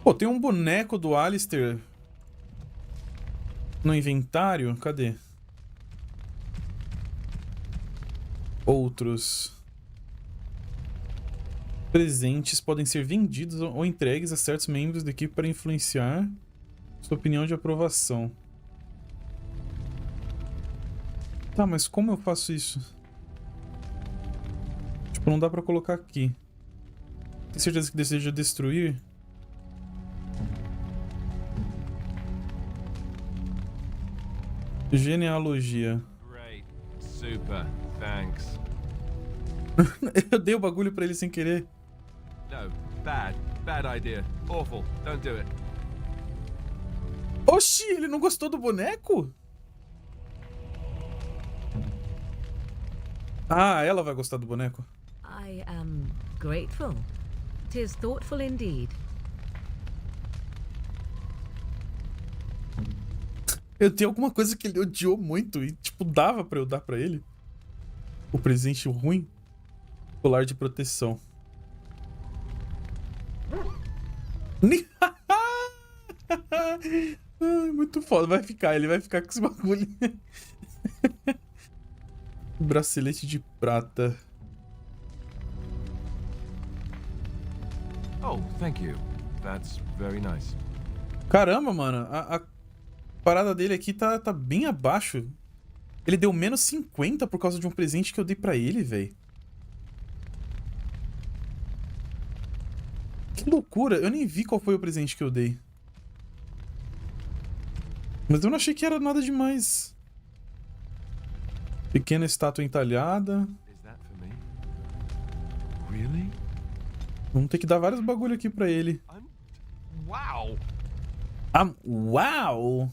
Pô, tem um boneco do Alistair no inventário? Cadê? Outros. Presentes podem ser vendidos ou entregues a certos membros da equipe para influenciar sua opinião de aprovação. Tá, mas como eu faço isso? Tipo, não dá pra colocar aqui. Tem certeza que deseja destruir? Genealogia. Great. Super. Thanks. Eu dei o bagulho pra ele sem querer. No. Bad. Bad idea. Awful. Don't do it. Oxi, ele não gostou do boneco? Ah, ela vai gostar do boneco. I am grateful. 'Tis thoughtful indeed. Eu tenho alguma coisa que ele odiou muito e, tipo, dava pra eu dar pra ele. O presente ruim. Colar de proteção. Ai, muito foda. Ele vai ficar com esse bagulho. Bracelete de prata. Oh, thank you. That's very nice. Caramba, mano. A parada dele aqui tá bem abaixo. Ele deu menos 50 por causa de um presente que eu dei pra ele, velho. Que loucura. Eu nem vi qual foi o presente que eu dei. Mas eu não achei que era nada demais. Pequena estátua entalhada. Really? Vamos ter que dar vários bagulho aqui pra ele. Wow! Uau!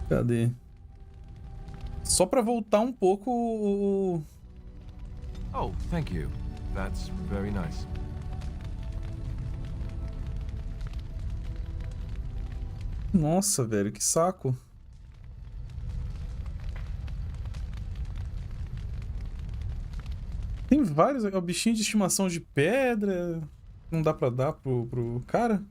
Cadê? Só pra voltar um pouco o... Oh, thank you. That's very nice. Nossa, velho, que saco. Tem vários... O bichinho de estimação de pedra. Não dá pra dar pro cara?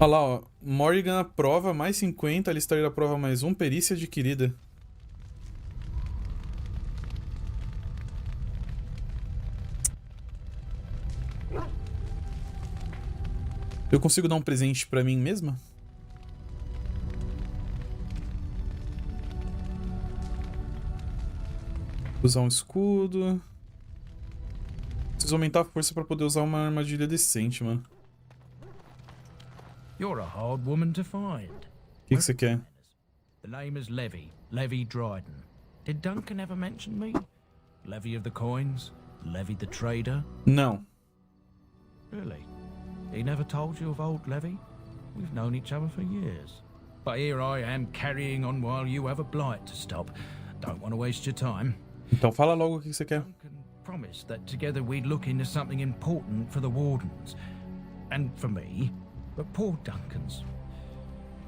Olha lá, ó. Morrigan aprova mais 50. Alistair aprova mais 1. Perícia adquirida. Eu consigo dar um presente pra mim mesma? Usar um escudo. Preciso aumentar a força pra poder usar uma armadilha decente, mano. You're a hard woman to find. O que você quer? The name is Levy Dryden. Did Duncan ever mention me? Levy of the coins? Levy the trader? Não. Really? He never told you of old Levy? We've known each other for years. But here I am carrying on while you have a blight to stop. Don't want to waste your time. Então fala logo o que você quer. Duncan promised that together we'd look into something important for the Wardens. And for me. But poor Duncan's...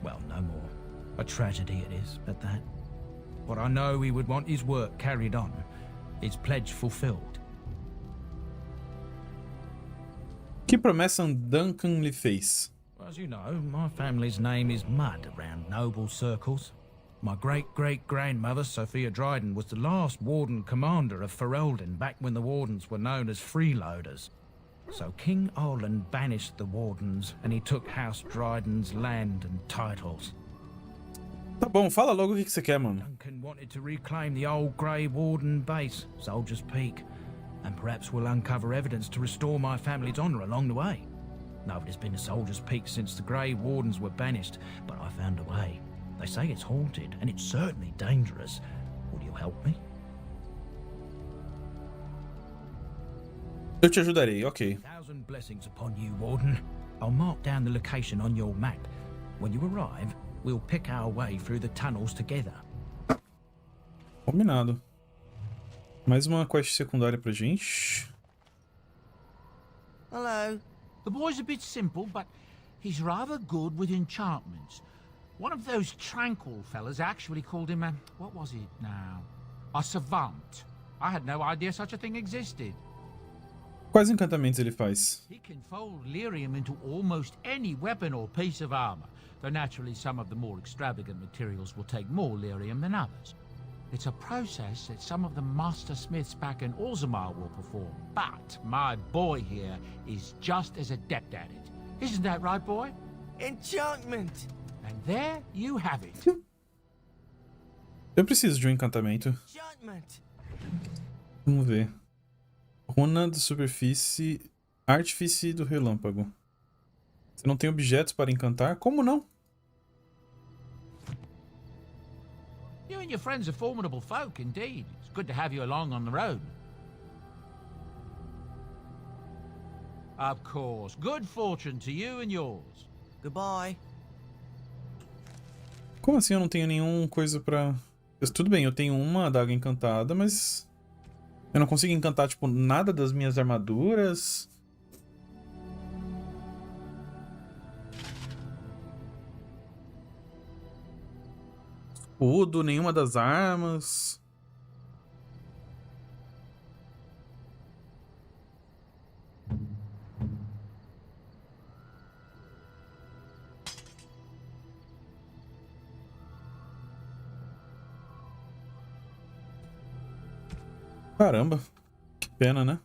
well, no more. A tragedy it is, at that. But I know he would want his work carried on. His pledge fulfilled. Que promessa Duncan lhe fez? As you know, my family's name is mud around noble circles. My great-great-grandmother, Sophia Dryden, was the last Warden commander of Ferelden back when the Wardens were known as freeloaders. So King Olin banished the Wardens, and he took House Dryden's land and titles. Tá bom, fala logo o que você quer, mano. Duncan wanted to reclaim the old Grey Warden base, Soldier's Peak, and perhaps we'll uncover evidence to restore my family's honor along the way. Nobody's been to Soldier's Peak since the Grey Wardens were banished, but I found a way. They say it's haunted, and it's certainly dangerous. Will you help me? Eu te ajudarei, ok. 1,000 blessings upon you, Warden. I'll mark down the location on your map. When you arrive, we'll pick our way through the tunnels together. Combinado. Mais uma quest secundária pra gente. Hello. The boy's a bit simple, but he's rather good with enchantments. One of those tranquil fellas actually called him a... what was it now? A savant. I had no idea such a thing existed. Quais encantamentos ele faz? He can fold lyrium into almost any weapon or piece of armor, though naturally some of the more extravagant materials will take more lyrium than others. It's a process that some of the master smiths back in Orzammar will perform, but my boy here is just as adept at it. Isn't that right, boy? Enchantment! And there you have it. Eu preciso de um encantamento. Enchantment! Vamos ver. Runa da superfície, artífice do relâmpago. Você não tem objetos para encantar? Como não? You and your friends are formidable folk, indeed. It's good to have you along on the road. Of course. Good fortune to you and yours. Goodbye. Como assim eu não tenho nenhuma coisa pra... Tudo bem, eu tenho uma adaga encantada, mas... eu não consigo encantar, tipo, nada das minhas armaduras. Escudo, nenhuma das armas. Caramba, que pena, né?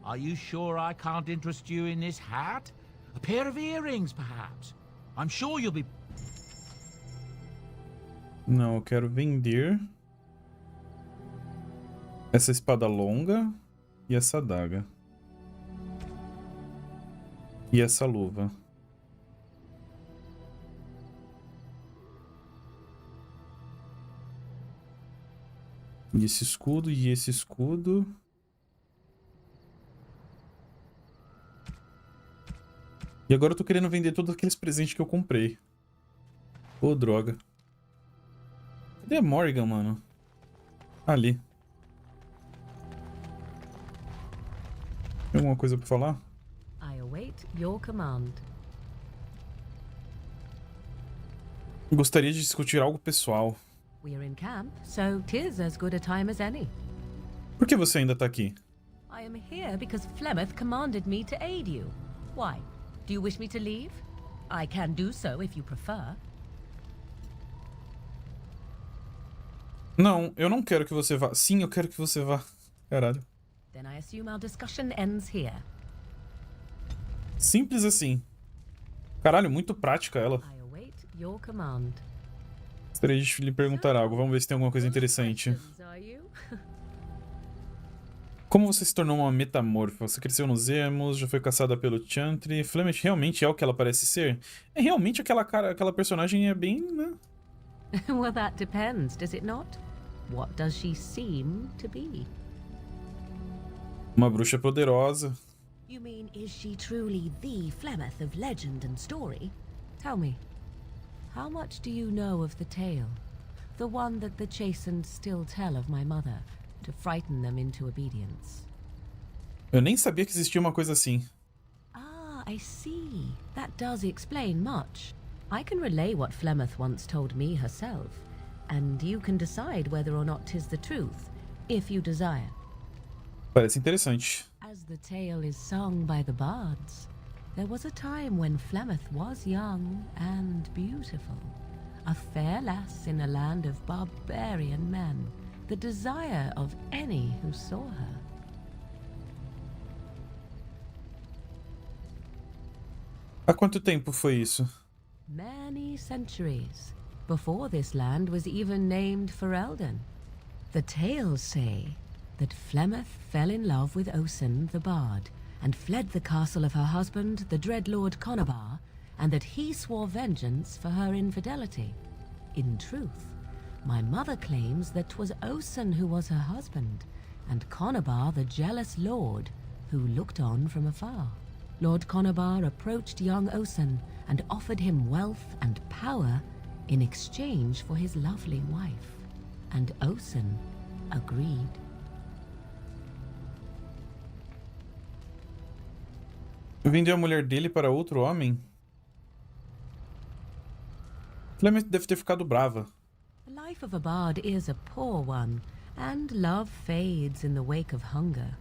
Are you sure I can't interest you in this hat? A pair of earrings, perhaps? I'm sure you'll be... Não, eu quero vender essa espada longa e essa adaga. E essa luva. E esse escudo e esse escudo. E agora eu tô querendo vender todos aqueles presentes que eu comprei. Ô, droga. Cadê a Morrigan, mano? Ali. Tem alguma coisa pra falar? I await your command. Gostaria de discutir algo pessoal. We're in camp, so 'tis as good a time as any. Por que você ainda tá aqui? I am here because Flemeth commanded me to aid you. Why? Do you wish me to leave? I can do so if you prefer. Não, eu não quero que você vá. Sim, eu quero que você vá. Caralho. Then I assume our discussion ends here. Simples assim. Caralho, muito prática ela. I await your command. Gostaria de lhe perguntar algo. Vamos ver se tem alguma coisa interessante. Como você se tornou uma metamorfa? Você cresceu nos Emos, já foi caçada pelo Chantry. Flemeth realmente é o que ela parece ser? É realmente aquela personagem é bem, né? Well, that depends, does it not? What does she seem to be? Uma bruxa poderosa. You mean, is she truly the Flemeth of legend and story? Tell me, how much do you know of the tale? The one that the chastened still tell of my mother, to frighten them into obedience. Eu nem sabia que existia uma coisa assim. Ah, I see. That does explain much. I can relay what Flemeth once told me herself, and you can decide whether or not 'tis the truth, if you desire. Parece interessante. As the tale is sung by the bards, there was a time when Flemeth was young and beautiful, a fair lass in a land of barbarian men, the desire of any who saw her. Há quanto tempo foi isso? Many centuries, before this land was even named Ferelden. The tales say that Flemeth fell in love with Osen the Bard and fled the castle of her husband, the Dreadlord Conabar, and that he swore vengeance for her infidelity. In truth, my mother claims that 'twas Osen who was her husband, and Conabar the jealous lord who looked on from afar. Lord Conabar approached young Osen and offered him wealth and power in exchange for his lovely wife, and Osen agreed. Vendeu a mulher dele para outro homem? Flemeth deve ter ficado brava. The life of a bard is a poor one, and love fades in the wake of hunger.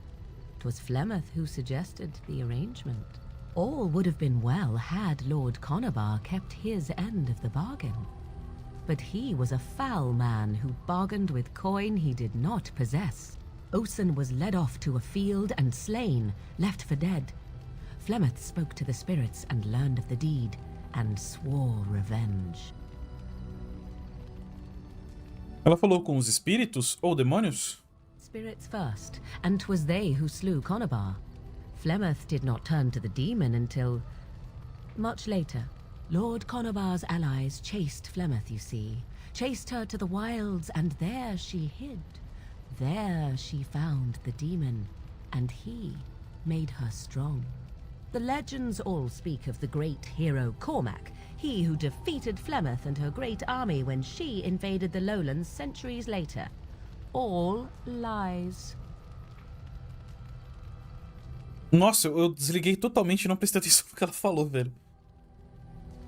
'Twas Flemeth who suggested the arrangement. All would have been well had Lord Conabar kept his end of the bargain. But he was a foul man who bargained with coin he did not possess. Osen was led off to a field and slain, left for dead. Flemeth spoke to the spirits and learned of the deed, and swore revenge. Ela falou com os espíritos ou demônios? Spirits first, and 'twas they who slew Conabar. Flemeth did not turn to the demon until much later. Lord Conabar's allies chased Flemeth, you see. Chased her to the wilds, and there she hid. There she found the demon, and he made her strong. The legends all speak of the great hero Cormac, he who defeated Flemeth and her great army when she invaded the lowlands centuries later. All lies. Nossa, eu desliguei totalmente e não prestei atenção no que ela falou, velho.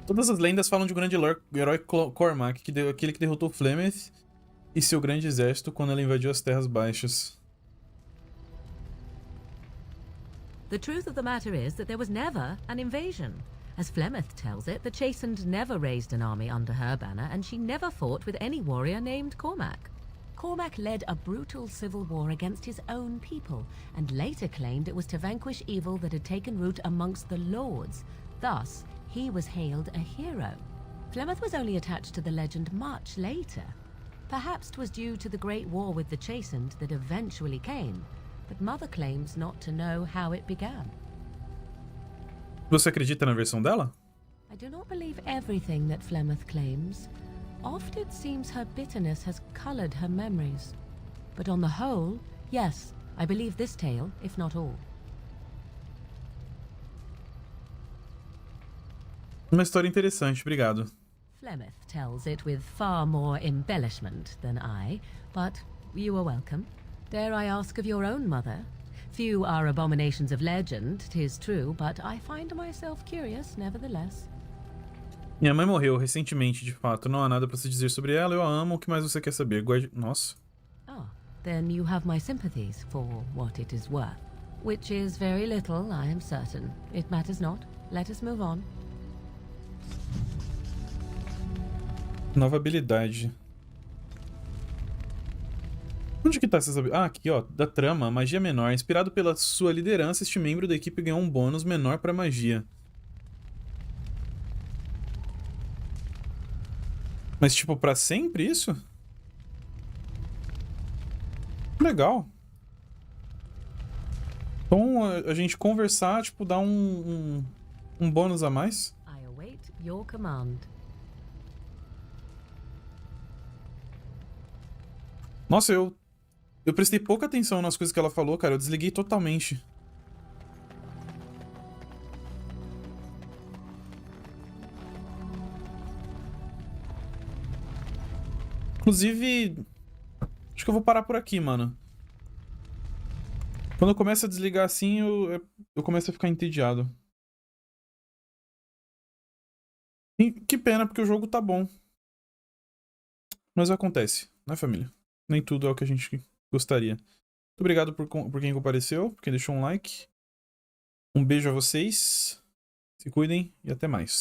Todas as lendas falam de um grande herói Cormac, aquele que derrotou Flemeth e seu grande exército quando ela invadiu as Terras Baixas. The truth of the matter is that there was never an invasion. As Flemeth tells it, the Chastened never raised an army under her banner, and she never fought with any warrior named Cormac. Cormac led a brutal civil war against his own people, and later claimed it was to vanquish evil that had taken root amongst the lords. Thus, he was hailed a hero. Flemeth was only attached to the legend much later. Perhaps 'twas due to the great war with the Chastened that eventually came, but Mother claims not to know how it began. Você acredita na versão dela? I do not believe everything that Flemeth claims. Oft it seems her bitterness has colored her memories. But on the whole, yes, I believe this tale, if not all. Uma história interessante, obrigado. Flemeth tells it with far more embellishment than I, but you are welcome. Dare I ask of your own mother? Few are abominations of legend, 'tis true, but I find myself curious nevertheless. Minha mãe morreu recentemente, de fato. Não há nada pra se dizer sobre ela. Eu a amo. O que mais você quer saber? Nossa. Ah, then you have my sympathies for what it is worth. Which is very little, I am certain. It matters not. Let us move on. Nova habilidade. Onde que tá essas habilidades? Ah, aqui, ó. Da trama, magia menor. Inspirado pela sua liderança, este membro da equipe ganhou um bônus menor pra magia. Mas, tipo, pra sempre isso? Legal. Então, a gente conversar, tipo, dá um bônus a mais. I await your command. Nossa, eu prestei pouca atenção nas coisas que ela falou, cara. Eu desliguei totalmente. Inclusive, acho que eu vou parar por aqui, mano. Quando eu começo a desligar assim, eu começo a ficar entediado. E que pena, porque o jogo tá bom. Mas acontece, né, família? Nem tudo é o que a gente gostaria. Muito obrigado por quem compareceu, por quem deixou um like. Um beijo a vocês. Se cuidem e até mais.